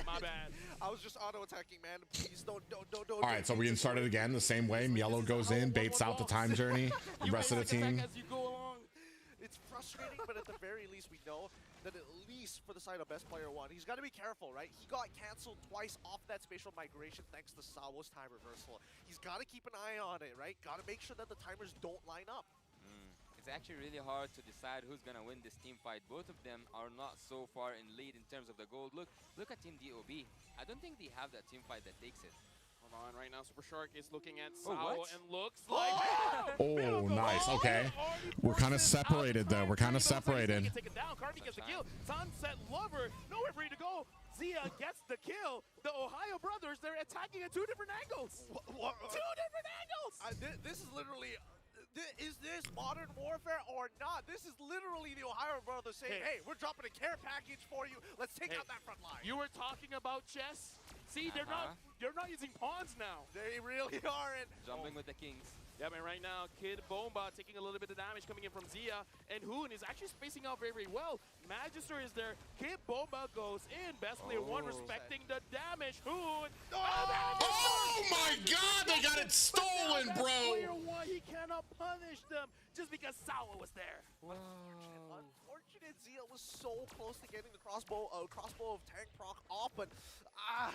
My bad. I was just auto-attacking, man. Please don't. All right, so we can start it again the same way. Mielo goes in, baits out the time journey. The rest of the team. It's frustrating, but at the very least, we know that at least for the side of best player one, he's got to be careful, right? He got canceled twice off that spatial migration thanks to Sawo's time reversal. He's got to keep an eye on it, right? Got to make sure that the timers don't line up. It's it's actually really hard to decide who's gonna win this team fight. Both of them are not so far in lead in terms of the gold. Look at Team DOB. I don't think they have that team fight that takes it. Hold on, right now Super Shark is looking at Oh, Sao what? and looks like Oh, nice. Okay. We're kind of separated, though. We're kind of separated. Take it down. Carvey gets the kill. Sunset Lover, nowhere for you to go. Zia gets the kill. The Ohio brothers, they're attacking at 2 different angles. 2 different angles. This is literally. Is this modern warfare or not? This is literally the Ohio brothers saying, hey, we're dropping a care package for you. Let's take out that front line. You were talking about chess. See, they're not using pawns now. They really aren't. Jumping with the kings. Yeah, man, right now, Kid Bomba taking a little bit of damage coming in from Zia, and Hoon is actually spacing out very, very well. Magister is there. Kid Bomba goes in. Best player 1 respecting the damage. Hoon. Oh my God, they got it stolen, bro. Player 1, he cannot punish them just because Sawa was there. Unfortunate. Zia was so close to getting the crossbow of tank proc off, but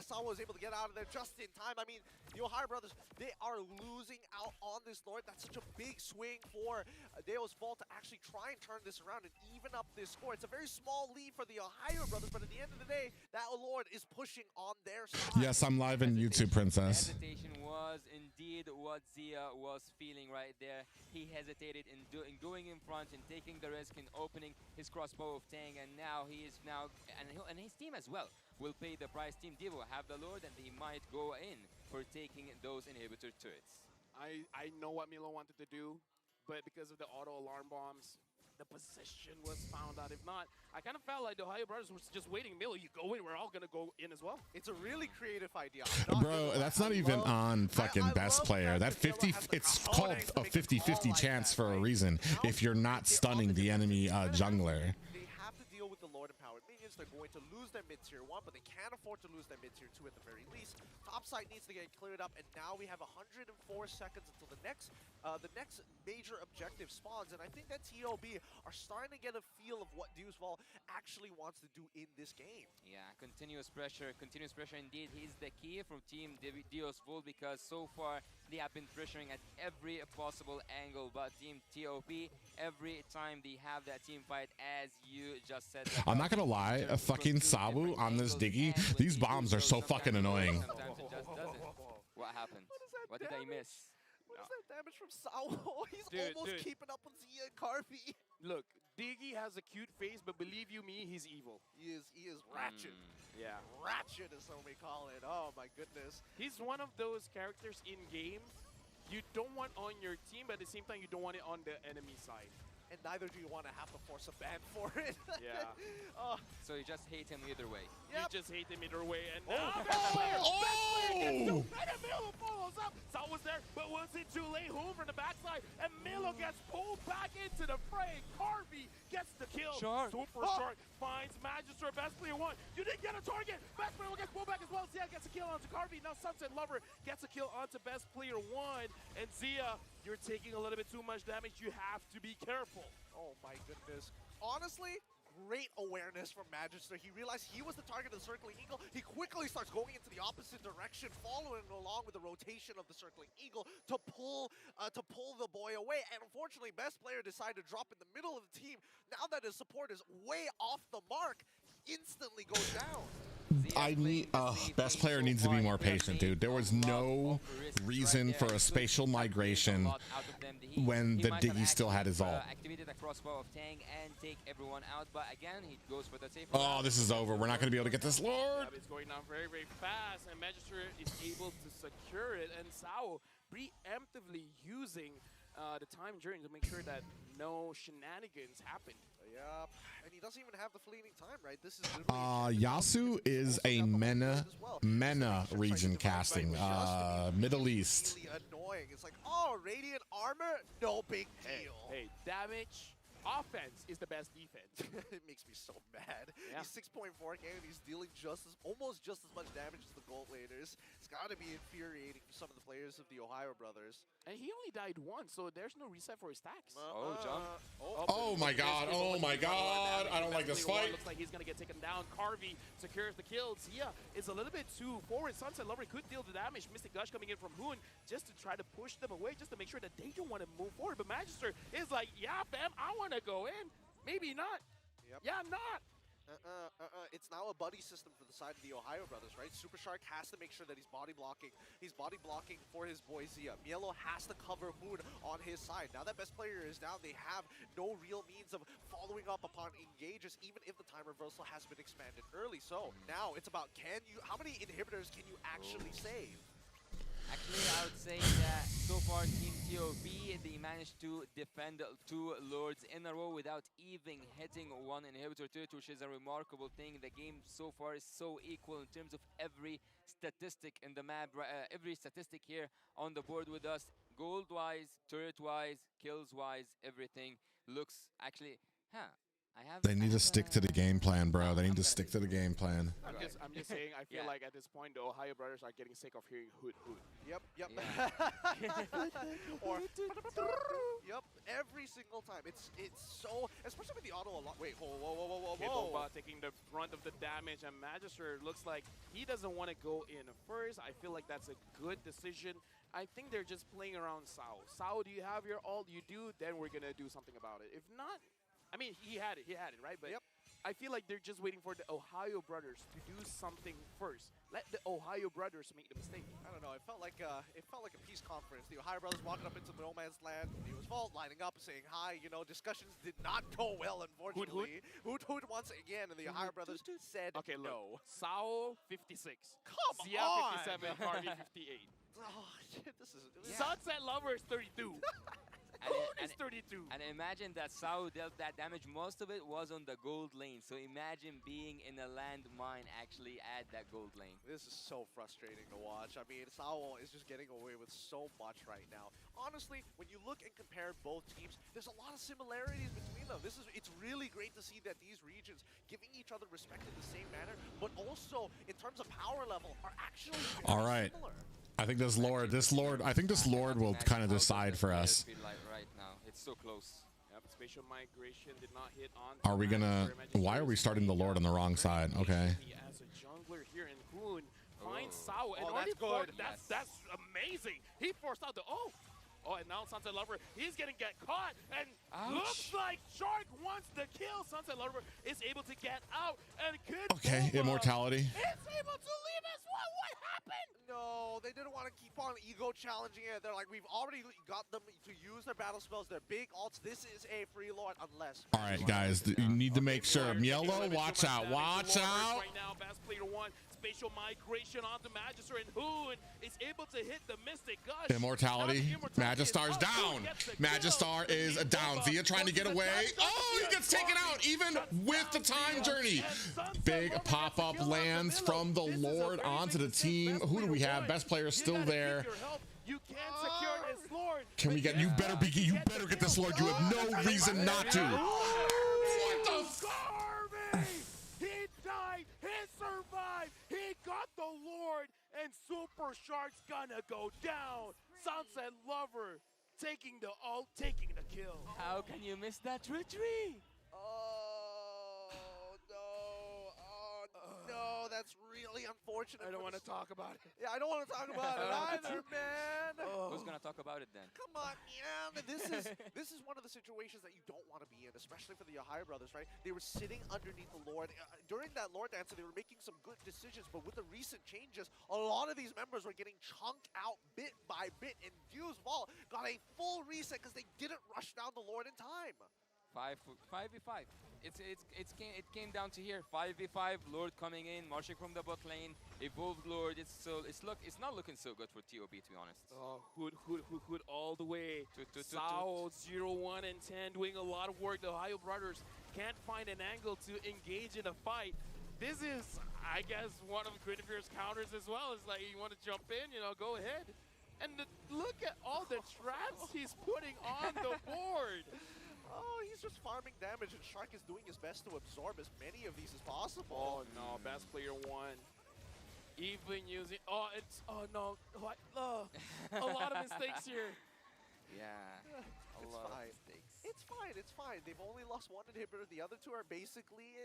Sawa was able to get out of there just in time. I mean, the Ohio brothers, they are losing out on this Lord. That's such a big swing for Deo's Vault to actually try and turn this around and even up this score. It's a very small lead for the Ohio brothers, but at the end of the day, that Lord is pushing on their side. Yes, I'm live in YouTube, Princess. Hesitation was indeed what Zia was feeling right there. He hesitated in going in front and taking the risk in opening his crossbow of Tang, and now he is and his team as well will pay the price. Team Devo have the Lord, and they might go in for taking those inhibitor turrets. I know what Milo wanted to do, but because of the auto alarm bombs, the position was found out. If not, I kind of felt like the Ohio brothers were just waiting. Milo, you go in, we're all gonna go in as well. It's a really creative idea. Bro, that's not even on fucking best player. That 50, it's called a 50-50 chance for a reason if you're not stunning the enemy jungler. They have to deal with the Lord empowered minions. They're going to lose their mid-tier 1, but they can't afford to lose their mid-tier 2 at the very least. Top side needs to get cleared up, and now we have 104 seconds until the next major objective spawns, and I think that TOB are starting to get a feel of what Deusval actually wants to do in this game. Yeah, continuous pressure indeed. He's the key from Team Deusval, because so far they have been pressuring at every possible angle, but Team TOP, every time they have that team fight, as you just said. I'm not gonna lie, a fucking Sabu on this Diggy, these bombs are so fucking annoying. Sometimes it just doesn't. What happened? What did I miss? What is that damage from Sao? He's almost keeping up with Zia and Carvey. Look, Diggy has a cute face, but believe you me, he's evil. He is ratchet. Yeah. Ratchet is what we call it. Oh my goodness. He's one of those characters in game you don't want on your team, but at the same time you don't want it on the enemy side. And neither do you want to have to force a ban for it. Yeah. So you just hate him either way. Yep. You just hate him either way. And Oh! and Milo follows up. Sal was there, but was it too late? Home from the backside, and Milo gets pulled back into the fray. Carvey gets the kill. Shark. Super Shark finds Magister, best player 1. You didn't get a target. Best player 1 gets pulled back as well. Zia gets a kill onto Carvey. Now Sunset Lover gets a kill onto best player 1. And Zia, you're taking a little bit too much damage. You have to be careful. Oh my goodness. Honestly, great awareness from Magister. He realized he was the target of the Circling Eagle. He quickly starts going into the opposite direction, following along with the rotation of the Circling Eagle to pull the boy away. And unfortunately, best player decided to drop in the middle of the team. Now that his support is way off the mark, instantly goes down. I need best player needs to be more patient, dude. There was no reason for a spatial migration when the Diggy still had his ult. Activated a crossbow of Tang and take everyone out, but again he goes for the safe. Oh, this is over. We're not going to be able to get this Lord. It's going down very, very fast, and Magister is able to secure it, and Sao preemptively using the time journey to make sure that no shenanigans happen. Yep, and he doesn't even have the fleeting time, right? This is Yasu is a MENA region casting, Middle East. Really annoying. It's like, oh, radiant armor, no big deal. Hey, damage offense is the best defense. It makes me so mad. Yeah. He's 6.4K and he's dealing almost just as much damage as the gold laners. It's got to be infuriating for some of the players of the Ohio brothers. And he only died once, so there's no reset for his stacks. Oh, jump. Oh my god, oh my god. I don't like this fight. Looks like he's going to get taken down. Carvey secures the kill. Zia is a little bit too forward. Sunset Lover could deal the damage. Mystic Gush coming in from Hoon just to try to push them away, just to make sure that they don't want to move forward. But Magister is like, yeah, fam, I want to go in. Maybe not. Yep. Yeah, I'm not. It's now a buddy system for the side of the Ohio brothers, right? Super Shark has to make sure that he's body blocking. He's body blocking for his boy Zia. Mielo has to cover Hoon on his side. Now that best player is down, they have no real means of following up upon engages, even if the time reversal has been expanded early. So now it's about how many inhibitors can you actually save? Actually, I would say that so far Team TOB, they managed to defend 2 Lords in a row without even hitting 1 inhibitor to it, which is a remarkable thing. The game so far is so equal in terms of every statistic in the map, every statistic here on the board with us. Gold-wise, turret-wise, kills-wise, everything looks actually, They need to stick to the game plan, bro. They need to stick to the game plan. I'm just saying, I feel Yeah. like at this point, the Ohio brothers are getting sick of hearing hood hood. Yep. Yeah. Or yep, every single time. It's so, especially with the auto a lot. Wait, whoa. Kidboba taking the brunt of the damage, and Magister looks like he doesn't want to go in first. I feel like that's a good decision. I think they're just playing around Sao. Sao, do you have your ult? You do, then we're going to do something about it. If not, I mean, he had it, right? But yep. I feel like they're just waiting for the Ohio brothers to do something first. Let the Ohio brothers make the mistake. I don't know. It felt like a peace conference. The Ohio brothers walking up into no man's land. It was Vault lining up, saying hi. You know, discussions did not go well, unfortunately. Hoot once again, and the Ohio brothers said Okay, look. no. Sao 56. Come Zia on. 57. Carvey 58. Oh, shit, this is. Sunset Lover is 32. Hoon is 32. And imagine that Sao dealt that damage. Most of it was on the gold lane. So imagine being in a landmine actually at that gold lane. This is so frustrating to watch. I mean, Sao is just getting away with so much right now. Honestly, when you look and compare both teams, there's a lot of similarities between them. It's really great to see that these regions giving each other respect in the same manner, but also in terms of power level are actually very All right. similar. I think this Lord will kind of decide for us. Right now, it's so close. Yep, spatial migration did not hit on. Are we gonna? Why are we starting the Lord on the wrong side? Okay. As a jungler here in Hoon finds Sao and Oh, already that's good. That's amazing. He forced out the Oh, and now Sunset Lover, he's gonna get caught, and looks like Shark wants the kill. Sunset Lover is able to get out, and Okay, immortality. is able to leave as well. What happened? No, they didn't want to keep on ego challenging it. They're like, we've already got them to use their battle spells, their big ults. This is a free Lord, unless. All right, guys, you need to make sure. Mielo, watch out, watch out. Right now, best player one, spatial migration onto Magister, and Hoon is able to hit the Mystic Gush. Immortality. Magistar's down. Magistar is down. Zia trying to get away. Oh, he gets taken out even with the time journey. Big pop-up lands from the Lord onto the team. Who do we have? Best player still there. You can't secure this Lord. Can we get? You better get this Lord. You have no reason not to. What the? Carvey! He died. He survived. He got the Lord, and Super Shark's gonna go down. Sunset Lover taking the ult, taking the kill. How can you miss that treachery? Oh, no, that's really unfortunate. I don't for want to the- talk about it. Yeah, I don't want to talk about it either, man. Who's gonna talk about it then? Come on, man. This is one of the situations that you don't want to be in, especially for the Ohio brothers, right? They were sitting underneath the Lord. During that Lord dancer, they were making some good decisions, but with the recent changes, a lot of these members were getting chunked out bit by bit, and Fuse Vault got a full reset because they didn't rush down the Lord in time. 5v5. It came down to here. 5v5. Lord coming in, marching from the bot lane. Evolved Lord. It's not looking so good for TOB, to be honest. Oh, Hood all the way. Sao, Sao 0-1 and 10 doing a lot of work. The Ohio brothers can't find an angle to engage in a fight. This is, I guess, one of Grenadier's counters as well. It's like, you want to jump in, go ahead. And look at all the traps he's putting on the board. Oh, he's just farming damage, and Shark is doing his best to absorb as many of these as possible. Oh no, best player one. Even using, oh, it's, oh no, what, a lot of mistakes here. Yeah, a It's lot fine. of mistakes. It's fine, it's fine. They've only lost one inhibitor. The other two are basically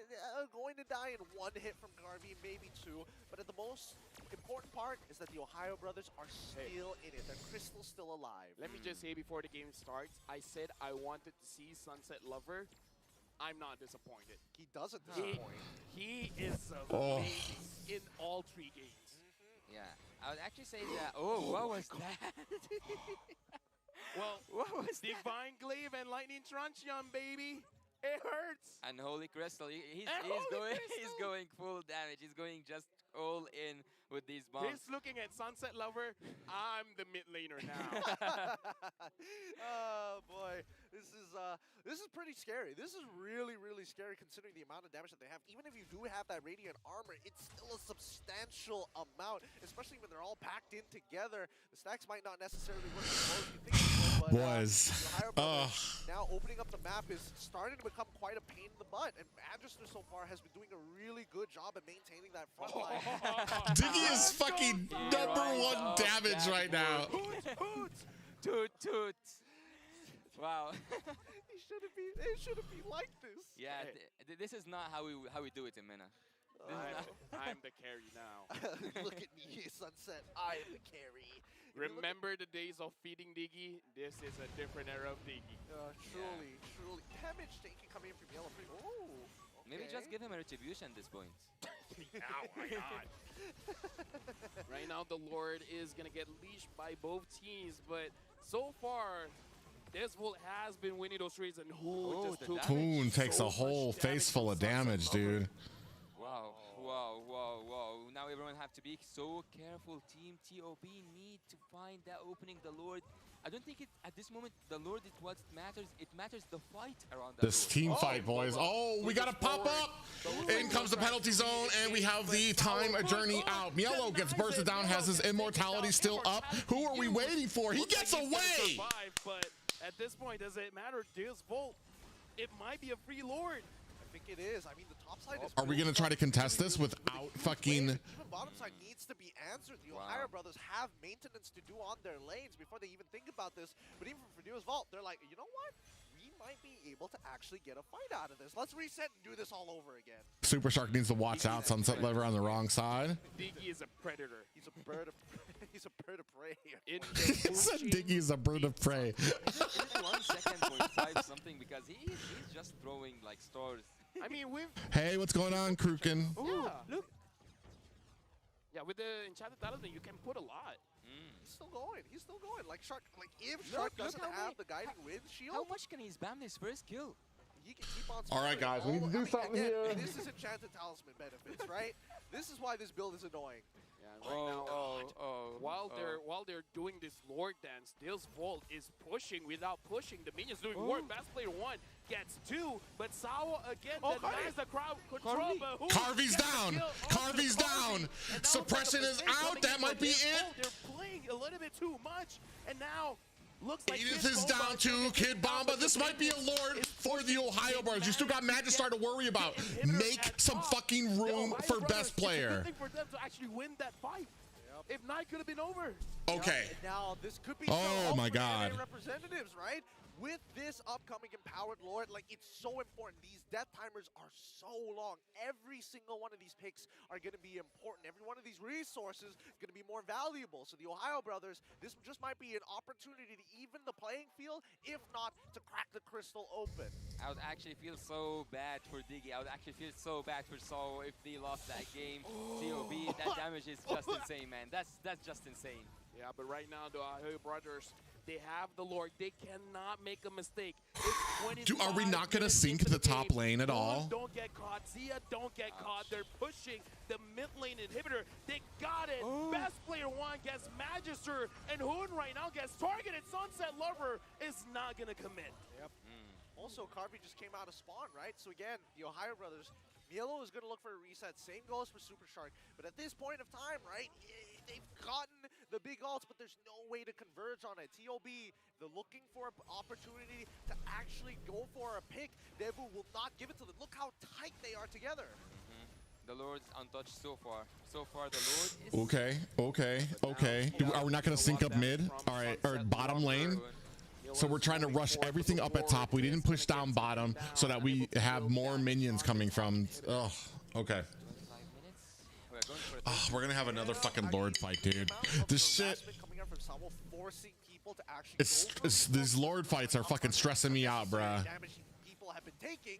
going to die in one hit from Garvey, maybe two. But the most important part is that the Ohio brothers are still in it. Their Crystal's still alive. Let me just say before the game starts, I said I wanted to see Sunset Lover. I'm not disappointed. He doesn't disappoint. He is amazing in all 3 games. Yeah, I would actually say that. Oh, what was that? Well, What was that? Divine Glaive and Lightning Truncheon, baby. It hurts. And Holy Crystal, he's And Holy going Crystal! he's going full damage. He's going just all in with these bombs. He's looking at Sunset Lover. I'm the mid laner now. Oh boy, this is pretty scary. This is really, really scary considering the amount of damage that they have. Even if you do have that radiant armor, it's still a substantial amount, especially when they're all packed in together. The stacks might not necessarily work as well as you think they would, but Boys. the Ohio brothers now opening up the map is starting to become quite a pain in the butt, and Magister so far has been doing a really good job at maintaining that front line. Diggy is fucking #1 damage right now. Toot toot. Wow. It shouldn't be like this. Yeah, this is not how we do it in MENA. This is not. I'm the carry now. Look at me, Sunset. I am the carry. Remember the days of feeding Diggy? This is a different era of Diggy. Truly. Damage taken coming in from Yellow. Oh, Maybe just give him a retribution at this point. Why not? Right now, the Lord is going to get leashed by both teams, but so far, this Volt has been winning those trades, and just the took damage. Poon takes so a whole much face full of from Sunset damage, Lover. dude. Wow. Now everyone have to be so careful. Team TOB need to find that opening. The Lord, I don't think at this moment the Lord is what matters. It matters the fight around that This Lord. team fight, boys. Oh, we gotta pop up. In comes the penalty zone, and we have the time journey out. Mielo gets bursted down, has his immortality still up. Who are we waiting for? He gets Looks like he's gonna away. survive, but at this point, does it matter? Deals Volt. It might be a free Lord. I think it is. I mean, the top side is. Are we gonna try to contest this without fucking? Even bottom side needs to be answered. The Ohio brothers have maintenance to do on their lanes before they even think about this. But even for Duo's Vault, they're like, you know what? We might be able to actually get a fight out of this. Let's reset and do this all over again. Super Shark needs to watch out. Sunset Lever on the wrong side. Diggy is a predator. He's a bird of he's a bird of prey. In He said Diggy is a bird of prey. Is it 1 second, 0.5 something? Because he's just throwing like stars. I mean, with Hey, what's going on, Kruken? look. Yeah, with the Enchanted Talisman, you can put a lot. He's still going. He's still going. Like Shark. Like if Shark doesn't how have many- the guiding wind shield, How much can he spam his first kill? he can keep on. All right, spamming guys, we need to do something again, here. This is Enchanted Talisman benefits, right? This is why this build is annoying. Yeah, and right now, while they're doing this Lord dance, Dale's Volt is pushing without pushing. The minions doing work. Best player one gets 2, but Sawa again denies the crowd control. But who Carvey's gets the down. kill onto Carvey's Carvey? down. And now Suppression the is mistake out. coming That in might from be Dale's it. Volt. They're playing a little bit too much, and now looks like Edith Kid is Bomba down to taking Kid it down, Bomba. but This the might be a minions Lord is for the pushing. Ohio brothers. You still got Magistar to worry about. Make some fucking room for best player. It's a good thing for them to actually win that fight. If not, could have been over. Okay. And now this could be Oh so my for the God. NA representatives, right? With this upcoming empowered Lord, like it's so important. These death timers are so long. Every single one of these picks are going to be important. Every one of these resources is going to be more valuable. So the Ohio brothers, this just might be an opportunity to even the playing field, if not to crack the crystal open. I would actually feel so bad for Diggy. I would actually feel so bad for Saul if they lost that game. TOB, that damage is just insane, man. That's just insane. Yeah, but right now, the Ohio brothers, they have the Lord. They cannot make a mistake. It's Are we not 25 gonna minutes sync into the top game. lane at all? Moon don't get caught. Zia don't get caught. They're pushing the mid lane inhibitor. They got it. Best player one gets Magister, and Hoon right now gets targeted. Sunset Lover is not going to commit. Yep. Also, Carvey just came out of spawn, right? So again, the Ohio brothers, Mielo is going to look for a reset. Same goes for Super Shark. But at this point of time, right, they've gotten the big ults, but there's no way to converge on it. TOB, they're looking for an opportunity to actually go for a pick. Devu will not give it to them. Look how tight they are together. The Lord's untouched so far. So far, the Lord is... Okay. Are we not going to sync up mid? All right, or bottom lane? So we're trying to rush everything up at top. We didn't push down bottom so that we have more minions coming from. Ugh. Okay. 25 minutes. We're going for a Oh, we're gonna have another fucking Lord fight, dude. This shit. Coming out from Samuel, forcing people to actually These Lord fights are fucking stressing me out, bruh. Damage people have been taking.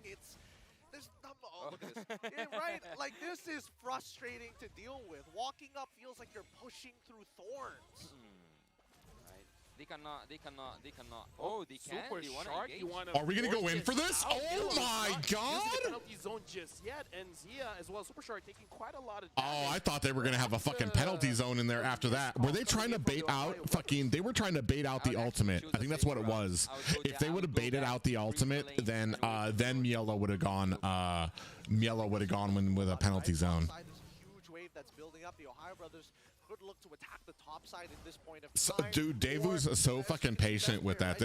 There's oh, look at this. Yeah, right? Like, this is frustrating to deal with. Walking up feels like you're pushing through thorns. Right. They cannot. Oh, they can. Super They wanna shark. engage. You wanna Are we gonna go force in for this? out. Oh Milo is my not using God. the penalty zone just yet, and Zia as well. Super shark taking quite a lot of Oh, damage. I thought they were gonna have a fucking penalty zone in there after that. Were they trying to bait out fucking? They were trying to bait out the ultimate. I think that's what it was. If they would have baited out the ultimate, then Mielo would have gone. Mielo would have gone with a penalty zone. Outside, there's a huge wave that's building up. The Ohio brothers could look to attack the top side at this point of So, time. dude, Devu's so fucking patient with that.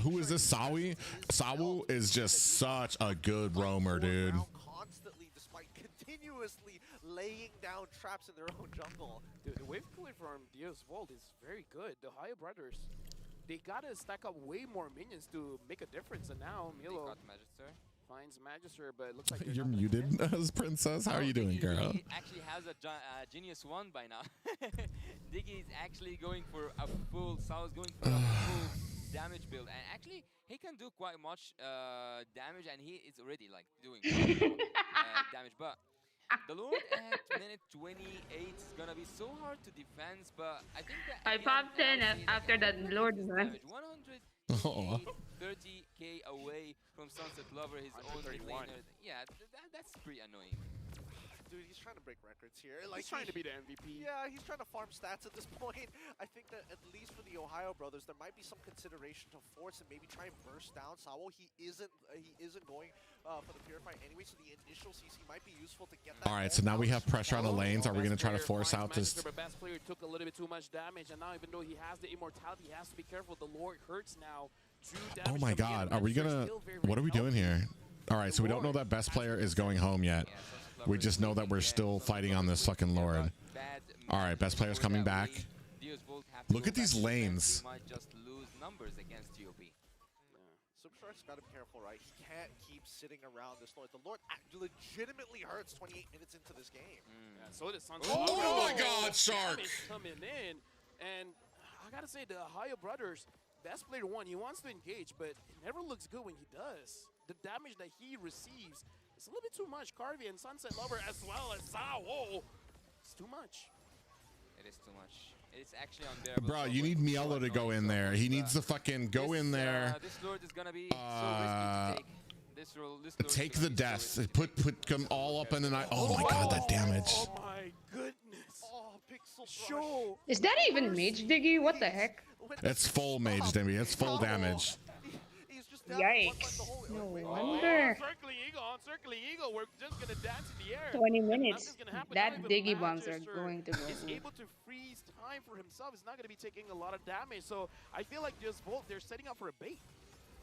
Who is this? Sawi? Sawu is just such a good roamer, dude. Constantly, despite continuously laying down traps in their own jungle. Dude, the wave play from Diaz Vault is very good. The Ohio brothers, they gotta stack up way more minions to make a difference, and now They Milo got Magister. finds Magister, but it looks like they're You're not gonna muted, hit. as princess. How are you doing, girl? Diggy actually has a genius one by now. Diggy is actually going for a full. Sal's going for a full damage build, and actually he can do quite much damage, and he is already like doing damage. But the Lord at minute 28 is gonna be so hard to defend, but I think that I again, popped 10 LC after that Lord man. damage. 100 Aw. 30k away from Sunset Lover, his own mid 131. laner. Yeah, that's pretty annoying. Dude, he's trying to break records here. Like, He's trying to be the MVP. Yeah, he's trying to farm stats at this point. I think that at least for the Ohio brothers, there might be some consideration to force and maybe try and burst down Sawo. He isn't going for the Purify anyway, so the initial CC might be useful to get that. All right, so now we have pressure on the lanes. Are we gonna try to force out this? But best player took a little bit too much damage, and now even though he has the immortality, he has to be careful. The Lord hurts now. Oh my God, are we gonna? What are we doing here? All right, so we don't know that best player is going home yet. We just know that we're still fighting on this fucking Lord. All right, best player's coming back. Look at these lanes. Might just lose numbers against TOP. Superstar's got to be careful, right? He can't keep sitting around this Lord. The Lord legitimately hurts 28 minutes into this game. Yeah, so did Sunset. Oh my God, Shark! Damage coming in, and I gotta say the Ohio brothers, best player one. He wants to engage, but it never looks good when he does. The damage that he receives is a little bit too much. Carvey and Sunset Lover as well as Zao. Whoa, it's too much. It is too much. It's actually unbearable. Bro, you need Mielo to go in there. He needs to fucking go in there. This Lord is gonna be so risky to take. This Lord is Take gonna the be so death. risky. Put them all up in the night. Oh my God, that damage. Oh my goodness. Oh, Pixel Show. Is that even Mage Diggy? What the heck? It's full mage damage. It's full damage. He's just down Yikes. the whole, No wait, wonder. Circling Eagle. We're just gonna dance in the air. 20 minutes. Nothing's gonna happen. That Not even Diggy bombs are Magister going to go. is able to freeze time for himself. He's not gonna be taking a lot of damage. So I feel like just Volt, they're setting up for a bait.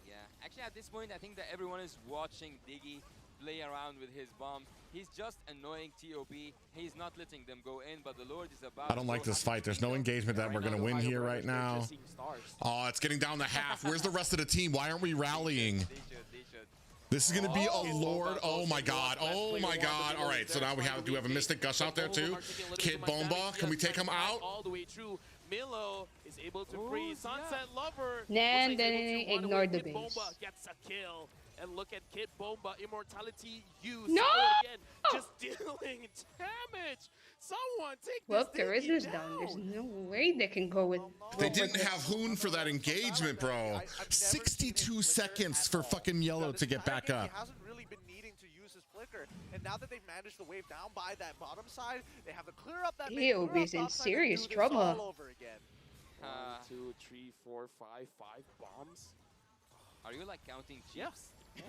Yeah, actually at this point I think that everyone is watching Diggy play around with his bomb. He's just annoying TOP. He's not letting them go in, but the Lord is about I don't like this fight. There's no engagement that we're gonna win here right now. Oh, it's getting down to half. Where's the rest of the team? Why aren't we rallying? They should. This is gonna be a Lord. Oh my God. Oh my God. All right, so now do we have a Mystic Gush out there too? Kid Bomba, can we take him out? All the way through. Milo is able to freeze. Sunset Lover. Nah, looks like then he's able to run ignore away. the Kid base. Bomba gets a kill. And look at Kid Bomba, immortality used. No! Again, just dealing damage. Someone take Well, this Diggy Teresa's down. There's no way they can go with. They didn't have Hoon for that engagement, bro. 62 seconds for fucking Yellow to get back up. He hasn't really been needing to use his flicker, and now that they've managed to wave down by that bottom side, they have to clear up that. Ew, he's in serious trouble. All over again. 1, 2, 3, 4, 5 bombs. Are you like counting chips? Yeah.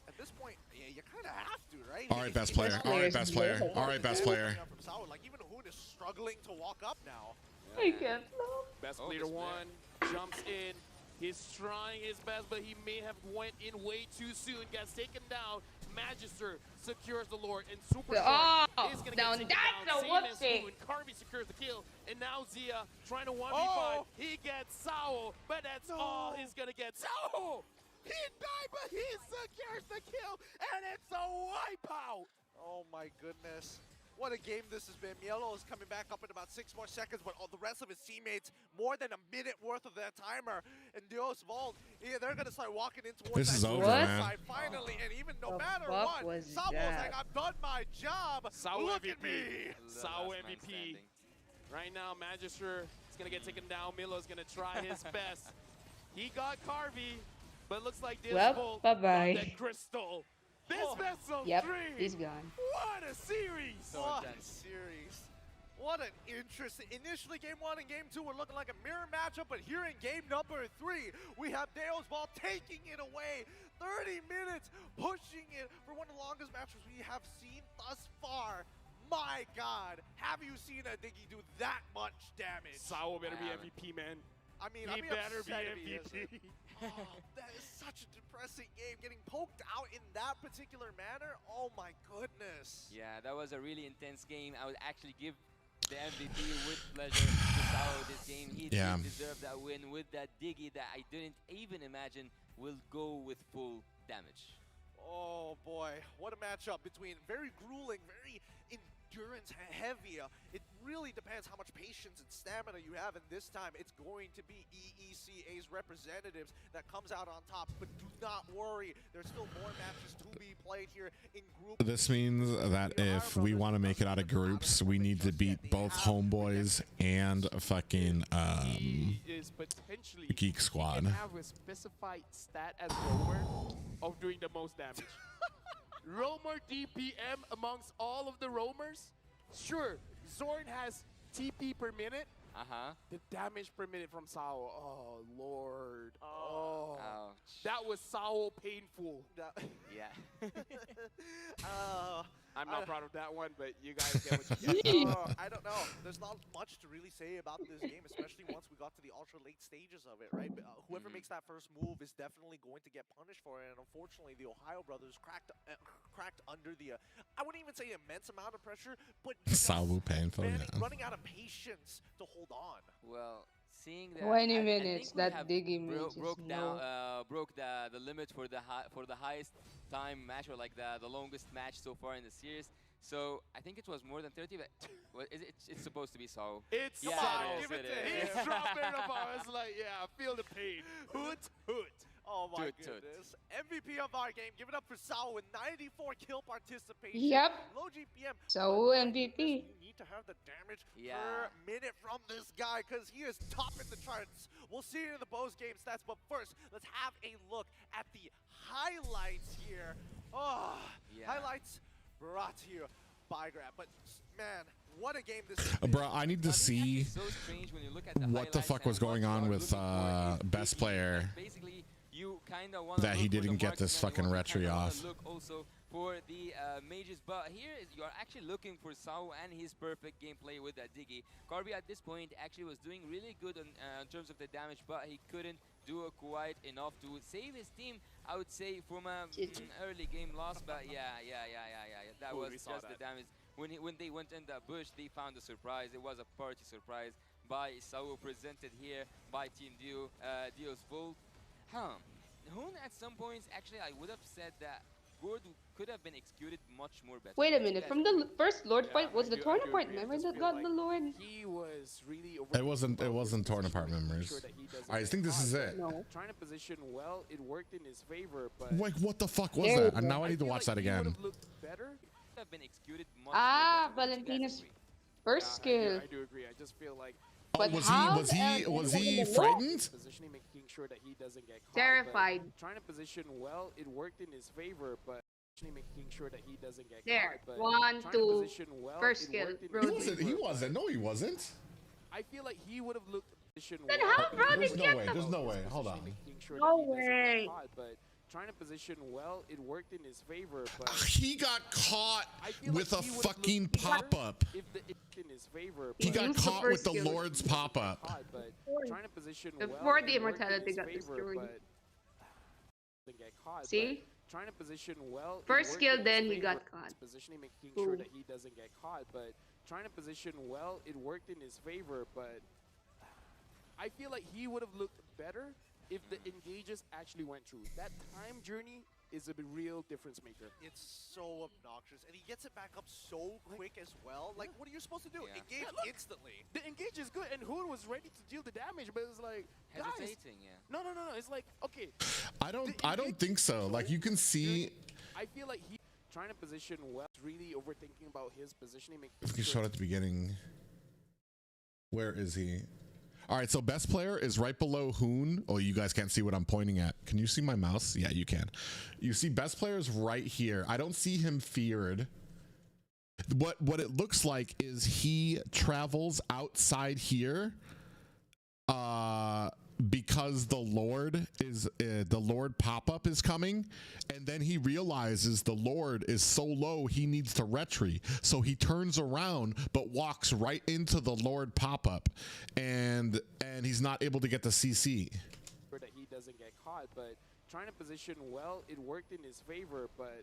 At this point, yeah, you kind of have to, right? All right, best player. All right, best player. All right, best player. From Sao, like even Hoon is struggling to walk up now. I can't laugh. Best Oh, player this player. one jumps in. He's trying his best, but he may have went in way too soon. Gets taken down. Magister secures the Lord, and Super Oh, Short is going to now get taken that's down. a Same as whoopsie. Hoon. Carby secures the kill, and now Zia trying to 1v5. Oh. He gets Sao, but that's all he's going to get. Sao! He died, but he secures the kill, and it's a wipeout! Oh my goodness. What a game this has been. Mielo is coming back up in about 6 more seconds, but all the rest of his teammates, more than a minute worth of their timer. And Dios Vault, yeah, they're going to start walking in towards This that is over, north man. side finally. And even no The matter fuck what, was Sabo's that? like, I've done my job. Sao Look MVP. at me. The Sao last man MVP. standing. Right now, Magister is going to get taken down. Milo's going to try his best. He got Carvey, but looks like Dios Well, Vault bye-bye. got that crystal. This Oh. best of Yep, 3. he's gone. What a series! So What a intense. series. What an interesting. Initially, game 1 and game 2 were looking like a mirror matchup, but here in game number 3, we have Deo's Ball taking it away. 30 minutes, pushing it for one of the longest matches we have seen thus far. My God, have you seen a Diggy do that much damage? Sao better be I haven't. MVP, man. I mean, He I'd be better be upset if he MVP. isn't. Oh, that is such a depressing game. Getting poked out in that particular manner. Oh my goodness. Yeah, that was a really intense game. I would actually give the MVP with pleasure to Sao this game. He Yeah. did deserve that win with that Diggy that I didn't even imagine will go with full damage. Oh boy, what a matchup between very grueling, very endurance heavy. It really depends how much patience and stamina you have, and this time it's going to be EECA's representatives that comes out on top. But do not worry, there's still more matches to be played here in group. This means that if we want to make it out of groups, we need to beat both Homeboys and fucking He is potentially Geek He Squad. can have a specified stat as roamer of doing the most damage. Roamer DPM amongst all of the roamers. Sure, Zorn has TP per minute. Uh-huh. The damage per minute from Sao. Oh Lord. Oh. Ouch. That was Sao painful. Yeah. I'm not proud of that one, but you guys get what you get. I don't know. There's not much to really say about this game, especially once we got to the ultra late stages of it, right? Whoever makes that first move is definitely going to get punished for it, and unfortunately, the Ohio brothers cracked under the, I wouldn't even say immense amount of pressure, but Sawu painful, yeah. running out of patience to hold on. Well, seeing that 20 I minutes, think we that have Diggy match is broke no. down, broke the limit for the highest time match, or like the longest match so far in the series. So I think it was more than 30, but what is it? It's supposed to be so. It's Yeah, Sao. it is, it He's is. dropping the ball. It's like, yeah, feel the pain. Hoot, hoot. Oh my Toot, toot. goodness. MVP of our game. Give it up for Sao with 94 kill participation. Yep. Low GPM. So But my MVP. goodness, you need to have the damage Yeah. per minute from this guy because he is topping the charts. We'll see it in the post game stats, but first, let's have a look at the highlights here. Oh, Yeah. highlights brought to you by Grab. But man, what a game this has been. Bro, I need to see It's so strange when you look at the what the highlights fuck was and what going you on are with looking for is best Diggy. player. Like, basically, you kind of want that he didn't get this fucking retry off. Look also for the mages, but here you are actually looking for Sao and his perfect gameplay with that Diggy. Carby at this point actually was doing really good in terms of the damage, but he couldn't do quite enough to save his team, I would say, from an early game loss. But yeah. That Ooh, was we just saw the that. damage. When they went in the bush, they found a surprise. It was a party surprise by Sao, presented here by Team Dio's Vault. Hoon at some points, actually, I would have said that Gord could have been executed much more better. Wait a minute. From the first Lord Yeah, fight, was I the do- I Torn do apart agree. I member just that feel got like the Lord? He was really It wasn't torn apart members. I think this is it. No. Trying to position well, it worked in his favor, but Like, what the fuck was There that? you And go. now I need to feel watch like that he again. would've looked better. Could have been executed much Ah, more better. Don't you guys Valentina's agree? first Yeah, skill. I do agree. I just feel like Oh, But was how he the hell was did he he get the frightened? positioning, making sure that he doesn't get caught. but Terrified. Trying to position well, it worked in his favor, but making sure that he doesn't get There. caught. But 1, trying 2, to position well, first it skill, worked in bro. He his wasn't. favor, He but wasn't. No, he wasn't. I feel like he would have looked positioned Then well. how bro There's did no get way. the There's no way. Hold on. Making sure No that he doesn't get way. caught, but trying to position well, it worked in his favor, but He got caught I feel with like a he would've fucking looked better pop-up. if the in his favor. He He got used the caught with first the skill. Lord's pop-up. But trying to position Before well, the it worked in immortality his got favor, destroyed. but didn't get caught. See? But trying to position well, it First worked skill, in his then he favor. got caught. Positioning, making sure Ooh. that he doesn't get caught. But trying to position well, it worked in his favor. But I feel like he would have looked better if the engages actually went through. That time journey is a real difference maker. It's so obnoxious, and he gets it back up so quick as well. Like, what are you supposed to do? Yeah. Engage Yeah, look. instantly. The engage is good, and Hoon was ready to deal the damage, but it was like, guys, Hesitating, yeah. no. It's like, okay, I don't think so. Like, you can see. I feel like he trying to position well, really overthinking about his positioning. I think he showed at the beginning. Where is he? All right, so best player is right below Hoon. Oh, you guys can't see what I'm pointing at. Can you see my mouse? Yeah, you can. You see best player is right here. I don't see him feared. What it looks like is he travels outside here because the Lord pop-up is coming, and then he realizes the Lord is so low he needs to retry, so he turns around but walks right into the Lord pop-up, and he's not able to get the CC. That he doesn't get caught, but trying to position well, it worked in his favor. But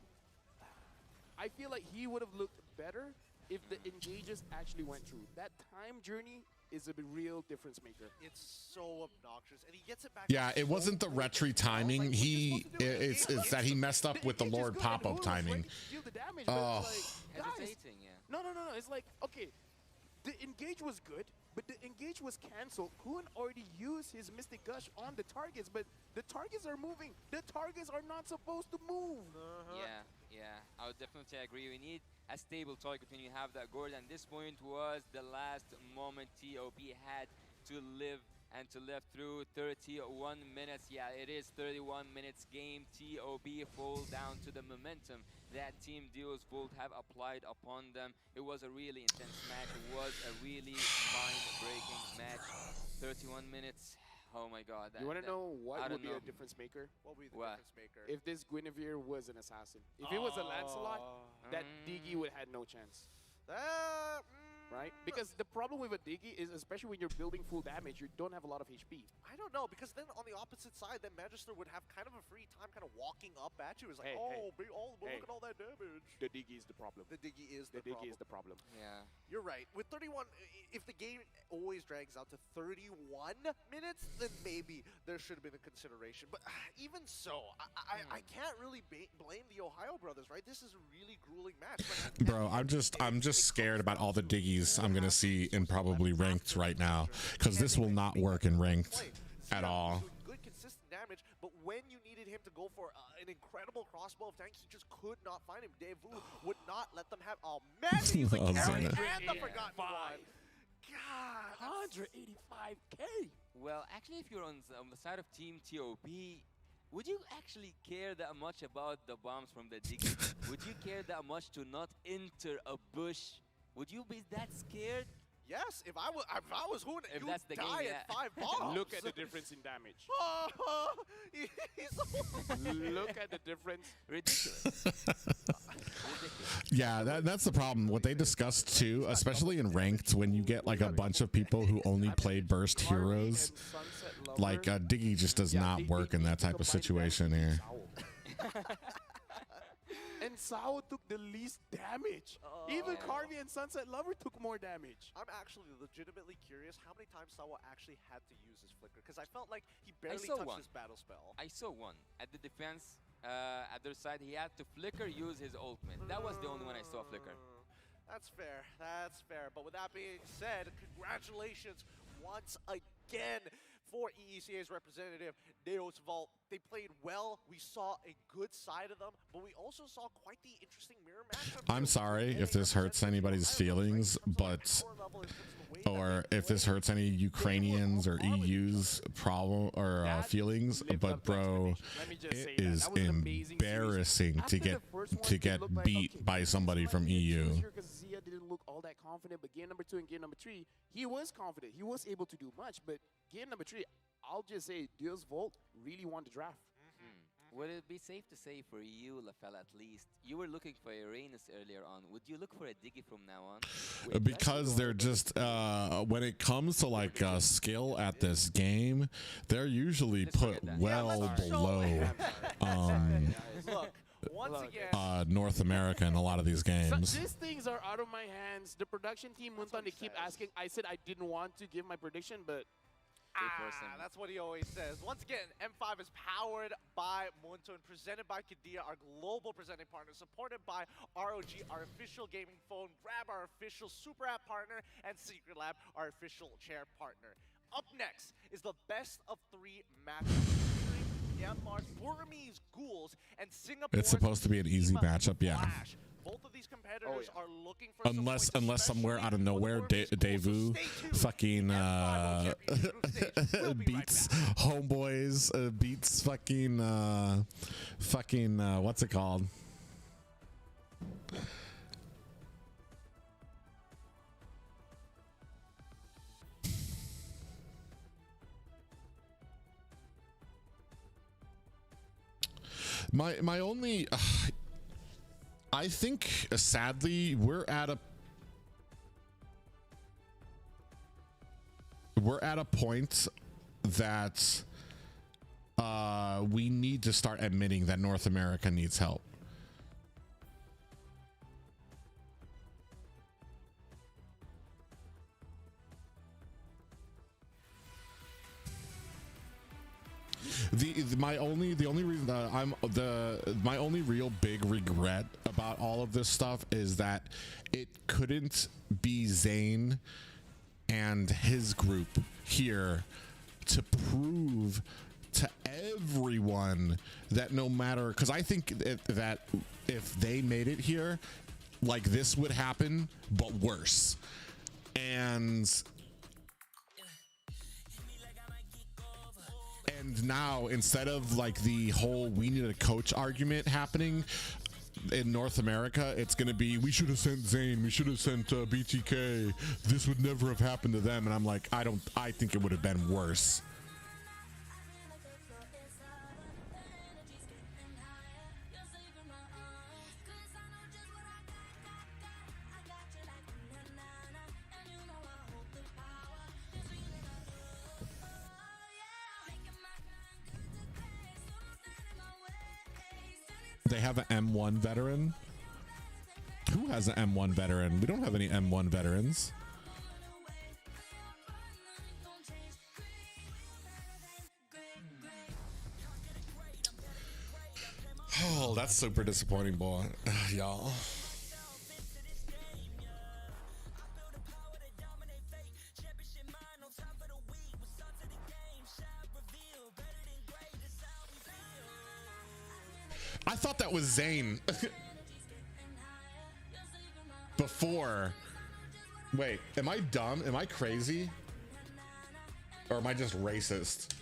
I feel like he would have looked better if the engages actually went through. That time journey is a real difference maker. It's so obnoxious, and he gets it back. Yeah, up it so wasn't the quick retry as well. timing. Like, what are you supposed to do? It's Engage that he messed up with the engage is Lord good, and pop-up Hoon was timing. ready to deal the damage, but Oh. it's like, guys, Hesitating, yeah. no. It's like, okay, the engage was good, but the engage was cancelled. Hoon already used his Mystic Gush on the targets, but the targets are moving. The targets are not supposed to move. Yeah, I would definitely agree. We need a stable target when you have that Gord, and this point was the last moment TOP had to live and to live through 31 minutes. Yeah, it is 31 minutes game. TOP fall down to the momentum that Team Duo's Volt have applied upon them. It was a really intense match. It was a really mind-breaking match. 31 minutes. Oh my God. You want to know I what don't would be know. a difference maker? What would be the What? difference maker? If this Guinevere was an assassin. If it was a Lancelot, that Diggy would have had no chance. Right? Because the problem with a Diggy is, especially when you're building full damage, you don't have a lot of HP. I don't know, because then on the opposite side, then Magister would have kind of a free time kind of walking up at you. It's like, Hey, look hey. at all that damage. The Diggy is the problem. The Diggy is The the Diggy problem. is the problem. Yeah. You're right. With 31, if the game always drags out to 31 minutes, then maybe there should have been a consideration. But even so, I can't really blame the Ohio brothers, right? This is a really grueling match. Like, Bro, I'm just scared about all the diggies I'm gonna see in probably ranked right now, because this will not work in ranked at all. Good consistent damage, but when you needed him to go for an incredible crossbow of tank, he just could not find him. Devu would not let them have. Oh man, he's the Oh, carry Zena. and the forgotten one. God, 185K. Well, actually, if you're on the side of Team TOP, would you actually care that much about the bombs from the Diggy? Would you care that much to not enter a bush? Would you be that scared? yes, if I was Hoon, If you that's the game, die yeah. at 5 bombs. Look at the difference in damage. He's Look at the difference. Ridiculous. Yeah, that's the problem. What they discussed too, especially in ranked, when you get like a bunch of people who only play burst heroes, like Diggy just does not work in that type of situation here. And Sao took the least damage. Even Carvey and Sunset Lover took more damage. I'm actually legitimately curious how many times Sawa actually had to use his flicker, because I felt like he barely saw touched one. his battle spell. I saw one at the defense. At their side, he had to flicker, use his ultimate. That was the only one I saw flicker. That's fair. That's fair. But with that being said, congratulations once again for EECA's representative, Neos Vault. They played well. We saw a good side of them, but we also saw quite the interesting mirror match. I'm sorry if this hurts anybody's feelings, but or if this hurts any Ukrainians or EU's problem or feelings, but bro, it is embarrassing to get beat by somebody from EU. Because Zia didn't look all that confident, but game number 2 and game number 3, he was confident. He was able to do much, but game number 3, I'll just say Deus Volt really won the draft. Would it be safe to say for you, Lafelle, at least, you were looking for Uranus earlier on. Would you look for a Diggy from now on? Because they're just when it comes to like skill at this game, they're usually put well below Look, once again, North America in a lot of these games. So these things are out of my hands. The production team went on to keep asking. I said I didn't want to give my prediction, but that's what he always says. Once again, M5 is powered by Munto and presented by Kadia, our global presenting partner, supported by ROG, our official gaming phone, Grab, our official super app partner, and Secret Lab, our official chair partner. Up next is the best of 3 matchups featuring Myanmar's Burmese Ghouls and Singapore's It's supposed to be an easy Diva matchup, yeah. Flash. Both of these competitors are looking for Unless some points, somewhere out of especially nowhere, for the Burmese Ghouls. Daewoo So stay tuned. fucking M5 will champion the group stage. We'll be right beats back. homeboys, beats fucking what's it called? My only I think sadly we're at a point that we need to start admitting that North America needs help. My only reason that my only real big regret about all of this stuff is that it couldn't be Zayn and his group here to prove to everyone that no matter, because I think that if they made it here, like this would happen but worse. And now, instead of like the whole we need a coach argument happening in North America, it's going to be we should have sent Zayn, we should have sent BTK, this would never have happened to them. And I'm like, I think it would have been worse. They have an M1 veteran. Who has an M1 veteran? We don't have any M1 veterans. Oh, that's super disappointing, boy. Y'all. I thought that was Zayn. Before. Wait, am I dumb? Am I crazy? Or am I just racist?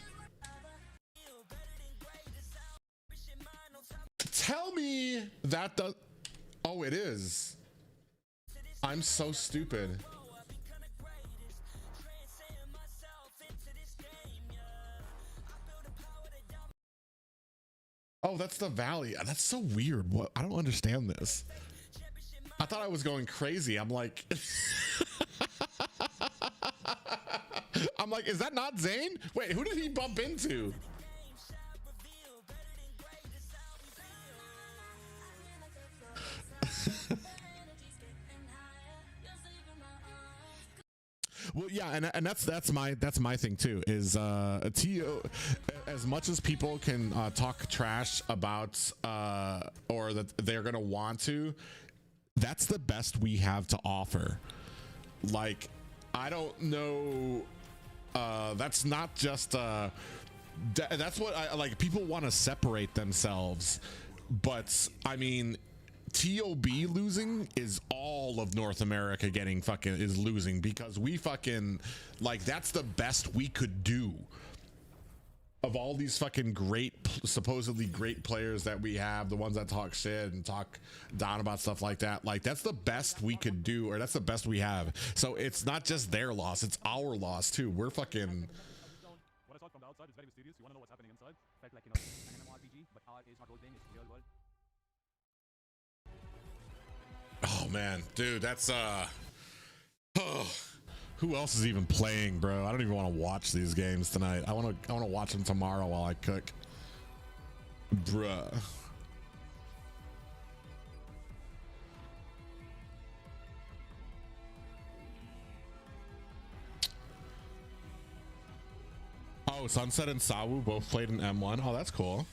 Tell me that does. Oh, it is. I'm so stupid. Oh, that's the valley. That's so weird. What? I don't understand this. I thought I was going crazy. I'm like, is that not Zayn? Wait, who did he bump into? Well, yeah, and that's my thing too. Is TO, as much as people can talk trash about or that they're gonna want to, that's the best we have to offer. Like, I don't know. That's not just. That's what I like. People want to separate themselves, but I mean. TOB losing is all of North America getting fucking is losing because we fucking like that's the best we could do of all these fucking great supposedly great players that we have, the ones that talk shit and talk down about stuff like that. Like that's the best we could do, or that's the best we have. So it's not just their loss, it's our loss too. We're fucking outside is very mysterious. You want to know what's happening inside? Felt like, you know, an MMORPG, but our is not role playing, it's real world. Oh man, dude, that's who else is even playing, bro? I don't even want to watch these games tonight. I want to watch them tomorrow while I cook. Bruh. Oh, Sunset and Sawu both played in M1. Oh, that's cool.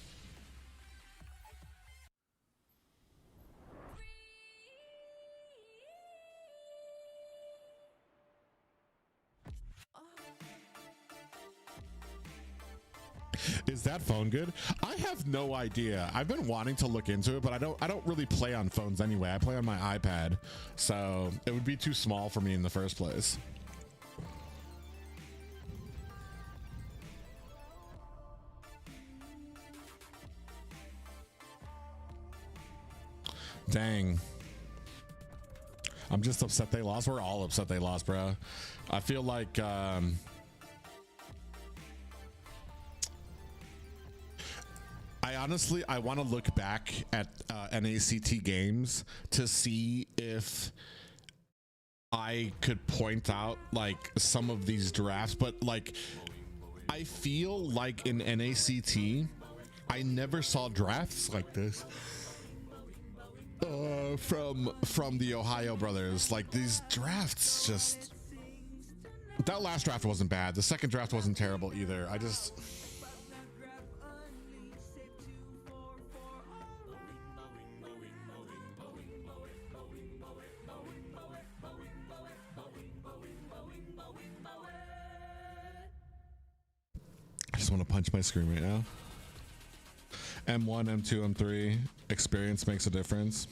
Is that phone good? I have no idea. I've been wanting to look into it, but I don't really play on phones anyway. I play on my iPad, so it would be too small for me in the first place. Dang. I'm just upset they lost. We're all upset they lost, bro. I feel like I want to look back at NACT games to see if I could point out like some of these drafts, but like I feel like in NACT I never saw drafts like this from the Ohio brothers. Like these drafts, just that last draft wasn't bad. The second draft wasn't terrible either. I just want to punch my screen right now. M1, M2, M3, experience makes a difference.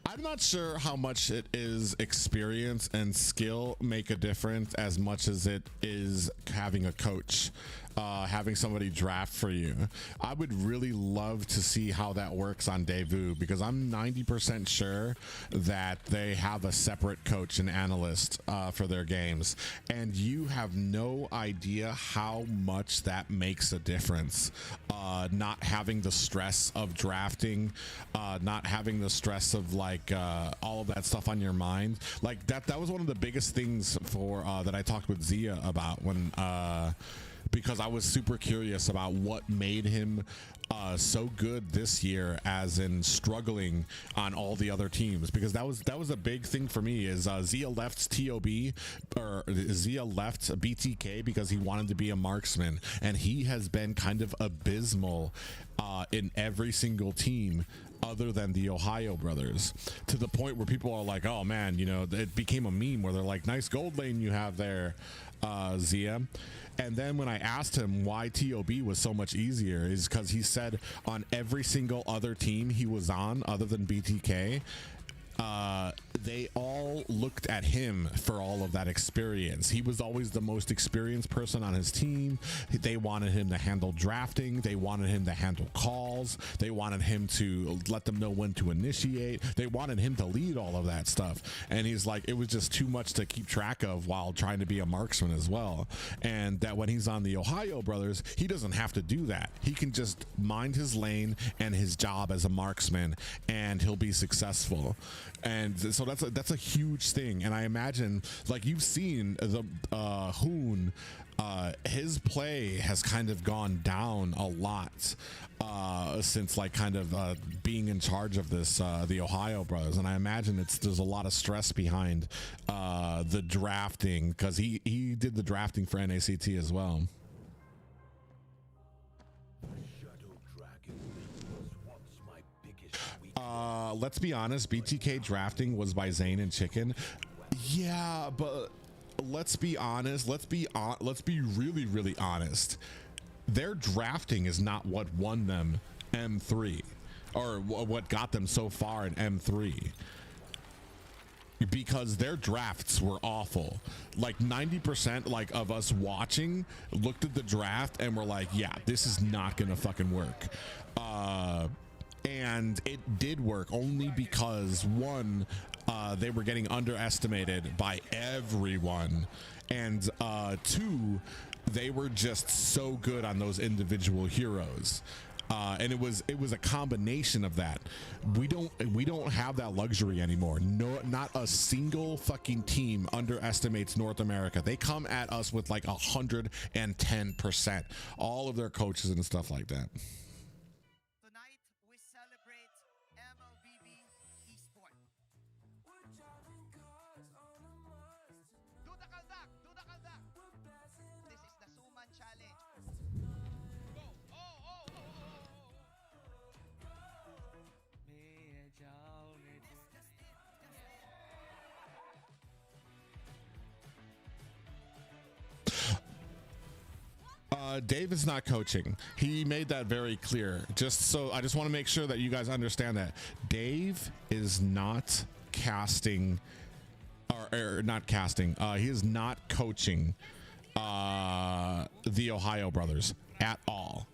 I'm not sure how much it is experience and skill make a difference as much as it is having a coach, having somebody draft for you. I would really love to see how that works on Daewoo, because I'm 90% sure that they have a separate coach and analyst for their games, and you have no idea how much that makes a difference. Not having the stress of drafting, not having the stress of like all of that stuff on your mind. Like that was one of the biggest things for that I talked with Zia about when because I was super curious about what made him so good this year, as in struggling on all the other teams, because that was a big thing for me. Is Zia left TOB, or Zia left BTK because he wanted to be a marksman, and he has been kind of abysmal in every single team other than the Ohio brothers, to the point where people are like, oh man, you know, it became a meme where they're like, nice gold lane you have there, Zia. And then when I asked him why TOB was so much easier, is because he said on every single other team he was on other than BTK, they all looked at him for all of that experience. He was always the most experienced person on his team. They wanted him to handle drafting. They wanted him to handle calls. They wanted him to let them know when to initiate. They wanted him to lead all of that stuff. And he's like, it was just too much to keep track of while trying to be a marksman as well. And that when he's on the Ohio brothers, he doesn't have to do that. He can just mind his lane and his job as a marksman, and he'll be successful. And so that's a huge thing. And I imagine, like, you've seen the Hoon, his play has kind of gone down a lot since like kind of being in charge of this the Ohio brothers. And I imagine there's a lot of stress behind the drafting, because he did the drafting for NACT as well. Let's be honest, BTK drafting was by Zane and Chicken. Yeah, but let's be honest. Let's be really, really honest. Their drafting is not what won them M3, or what got them so far in M3. Because their drafts were awful. Like 90% like of us watching looked at the draft and were like, yeah, this is not gonna fucking work. And it did work only because, one, they were getting underestimated by everyone, and two, they were just so good on those individual heroes. And it was a combination of that. We don't have that luxury anymore. No, not a single fucking team underestimates North America. They come at us with like 110%. All of their coaches and stuff like that. Tonight, we celebrate MLBB Esports. Do the kaldak! Do the kaldak! This is the Suman Challenge. Go! Dave is not coaching. He made that very clear. I just want to make sure that you guys understand that Dave is not casting, or not casting. He is not coaching the Ohio brothers at all.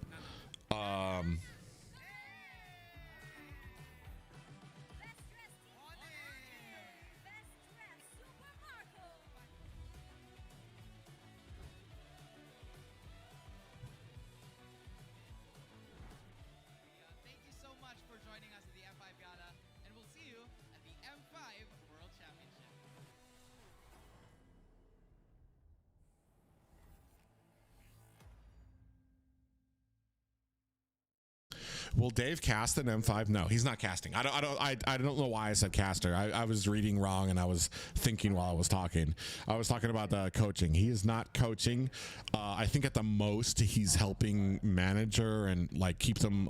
Thank you so much for joining us at the M5 Gala, and we'll see you at the M5 World Championship. Will Dave cast an M5? No, he's not casting. I don't know why I said caster. I was reading wrong and I was thinking while I was talking. I was talking about the coaching. He is not coaching. I think at the most he's helping manager and like keep them.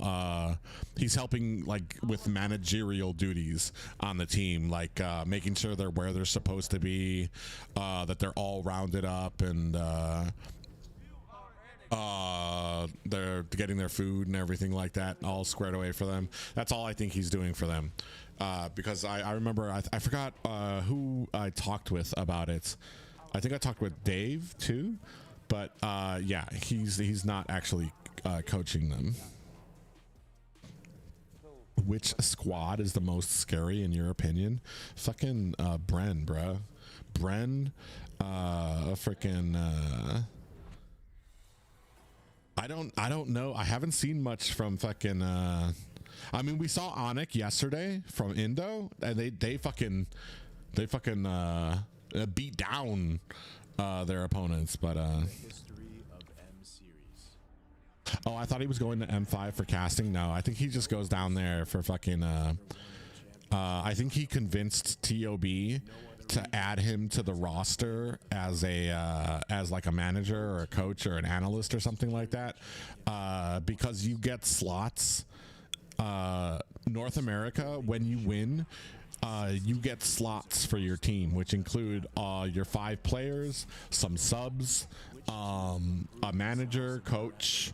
He's helping like with managerial duties on the team, like making sure they're where they're supposed to be, that they're all rounded up, and they're getting their food and everything like that all squared away for them. That's all I think he's doing for them, because I remember I forgot who I talked with about it. I think I talked with Dave too, but yeah, he's not actually coaching them. Which squad is the most scary in your opinion? Fucking Bren, bro. Bren, freaking I don't know. I haven't seen much from fucking I mean, we saw Onyx yesterday from Indo, and they fucking beat down their opponents, but oh, I thought he was going to M5 for casting. No, I think he just goes down there for fucking I think he convinced TOB to add him to the roster as like a manager or a coach or an analyst or something like that, because you get slots. North America, when you win, you get slots for your team, which include your 5 players, some subs, a manager, coach,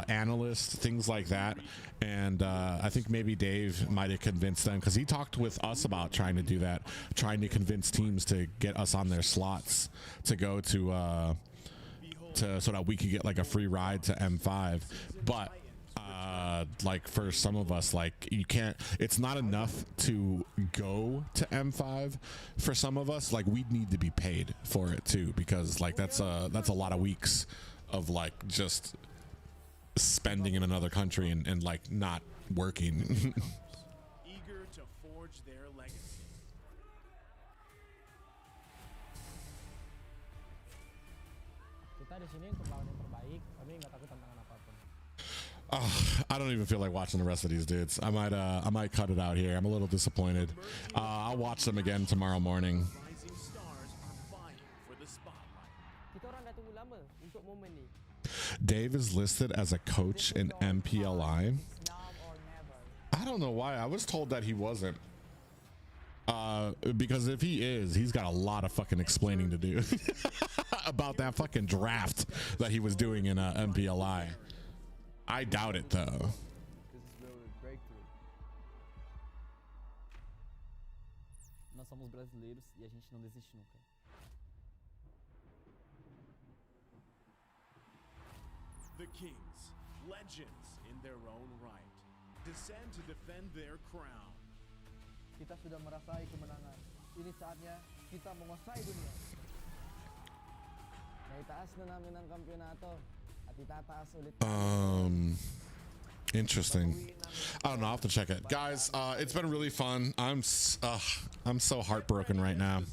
analyst, things like that. And I think maybe Dave might have convinced them, because he talked with us about trying to do that, trying to convince teams to get us on their slots to go to so that we could get like a free ride to M5. But like for some of us, like you can't, it's not enough to go to M5 for some of us. Like we'd need to be paid for it too, because like that's a lot of weeks of like just spending in another country and like not working. Eager to forge their legacy. Kita di sini untuk lawan yang terbaik, kami nggak takut tantangan apapun. I don't even feel like watching the rest of these dudes. I might cut it out here. I'm a little disappointed. I'll watch them again tomorrow morning. Rising stars are vying for the spotlight. Kita orang dah tunggu lama untuk momen ni. Dave is listed as a coach in MPLI. I don't know why. I was told that he wasn't. Because if he is, he's got a lot of fucking explaining to do about that fucking draft that he was doing in MPLI. I doubt it though. Nós somos brasileiros e a gente não desiste nunca. The Kings, legends in their own right, descend to defend their crown. Kita sudah merasai kemenangan. Ini saatnya kita menguasai dunia. Interesting. I don't know. I'll have to check it, guys. It's been really fun. I'm so heartbroken right now.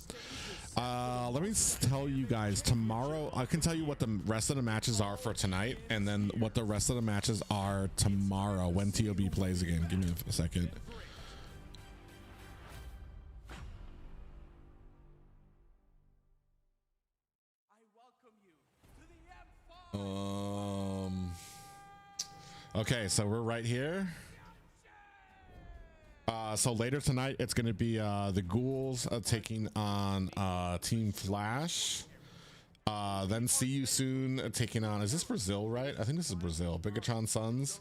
Let me tell you guys, tomorrow I can tell you what the rest of the matches are for tonight, and then what the rest of the matches are tomorrow when TOB plays again. Give me a second. Okay, so we're right here. So later tonight, it's going to be the Ghouls taking on Team Flash. Then See You Soon taking on, is this Brazil, right? I think this is Brazil. Bigatron Sons.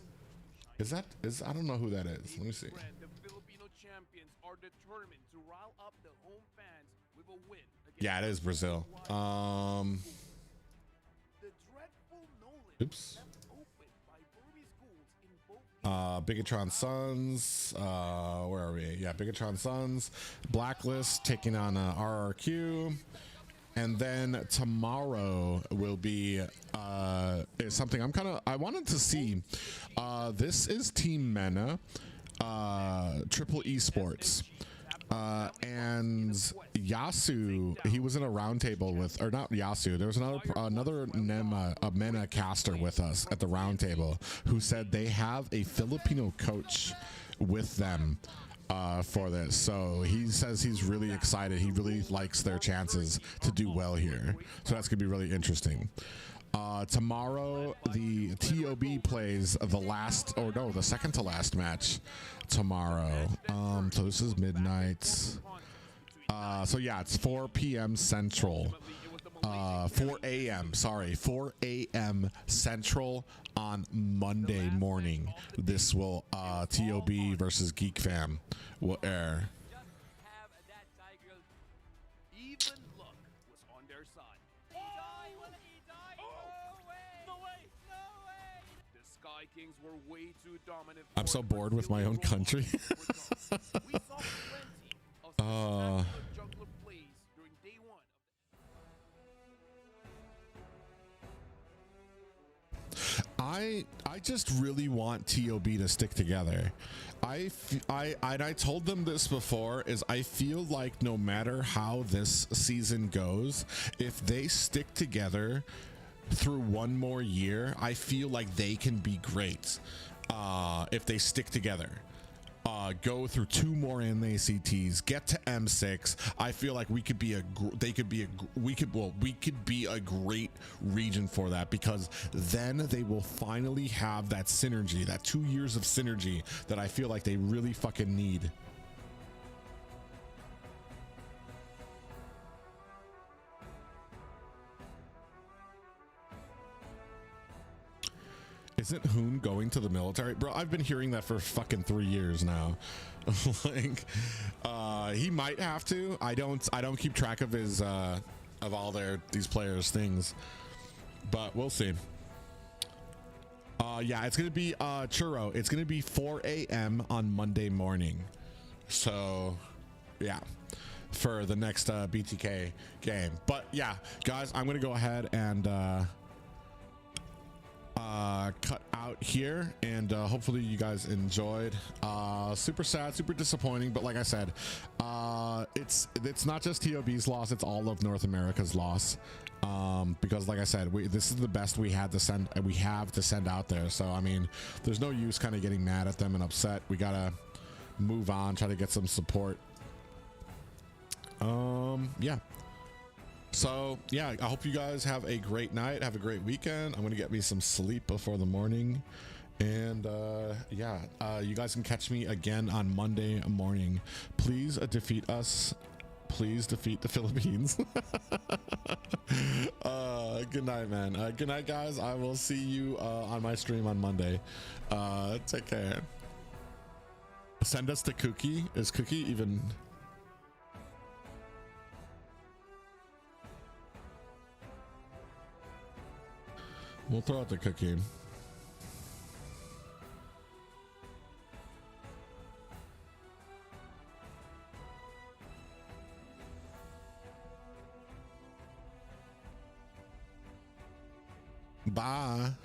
I don't know who that is. Let me see. Yeah, it is Brazil. Oops. Bigatron Sons, where are we? Yeah, Bigatron Sons. Blacklist taking on RRQ. And then tomorrow will be is something I wanted to see. This is Team Mena, Triple Esports. And Yasu, he was in a roundtable with, or not Yasu, there was another Mena caster with us at the roundtable who said they have a Filipino coach with them for this. So he says he's really excited. He really likes their chances to do well here. So that's gonna be really interesting. Tomorrow the TOB plays the second to last match tomorrow. So this is midnight. So yeah, it's 4 p.m. Central. 4 a.m. Sorry, 4 a.m. Central on Monday morning. This will TOB versus Geek Fam will air. I'm so bored with my own country. I just really want TOB to stick together. I told them this before, is I feel like no matter how this season goes, if they stick together through one more year, I feel like they can be great. If they stick together, go through 2 more NACTs, get to M6, I feel like we could be a great region for that, because then they will finally have that synergy, that 2 years of synergy that I feel like they really fucking need. Isn't Hoon going to the military? Bro, I've been hearing that for fucking 3 years now. Like, he might have to. I don't keep track of his of all these players' things, but we'll see. Yeah, it's gonna be Churro. It's gonna be 4 a.m. on Monday morning. So, yeah, for the next BTK game. But yeah, guys, I'm gonna go ahead and cut out here, and hopefully you guys enjoyed. Super sad, super disappointing, but like I said, it's not just TOB's loss, it's all of North America's loss, because like I said, this is the best we have to send out there. So I mean, there's no use kind of getting mad at them and upset. We gotta move on, try to get some support. Yeah, so yeah, I hope you guys have a great night, have a great weekend. I'm gonna get me some sleep before the morning, and yeah, you guys can catch me again on Monday morning. Please defeat us, please defeat the Philippines. Good night, man. Good night, guys. I will see you on my stream on Monday. Take care. Send us the cookie. Is cookie even... We'll throw out the cookie. Bye.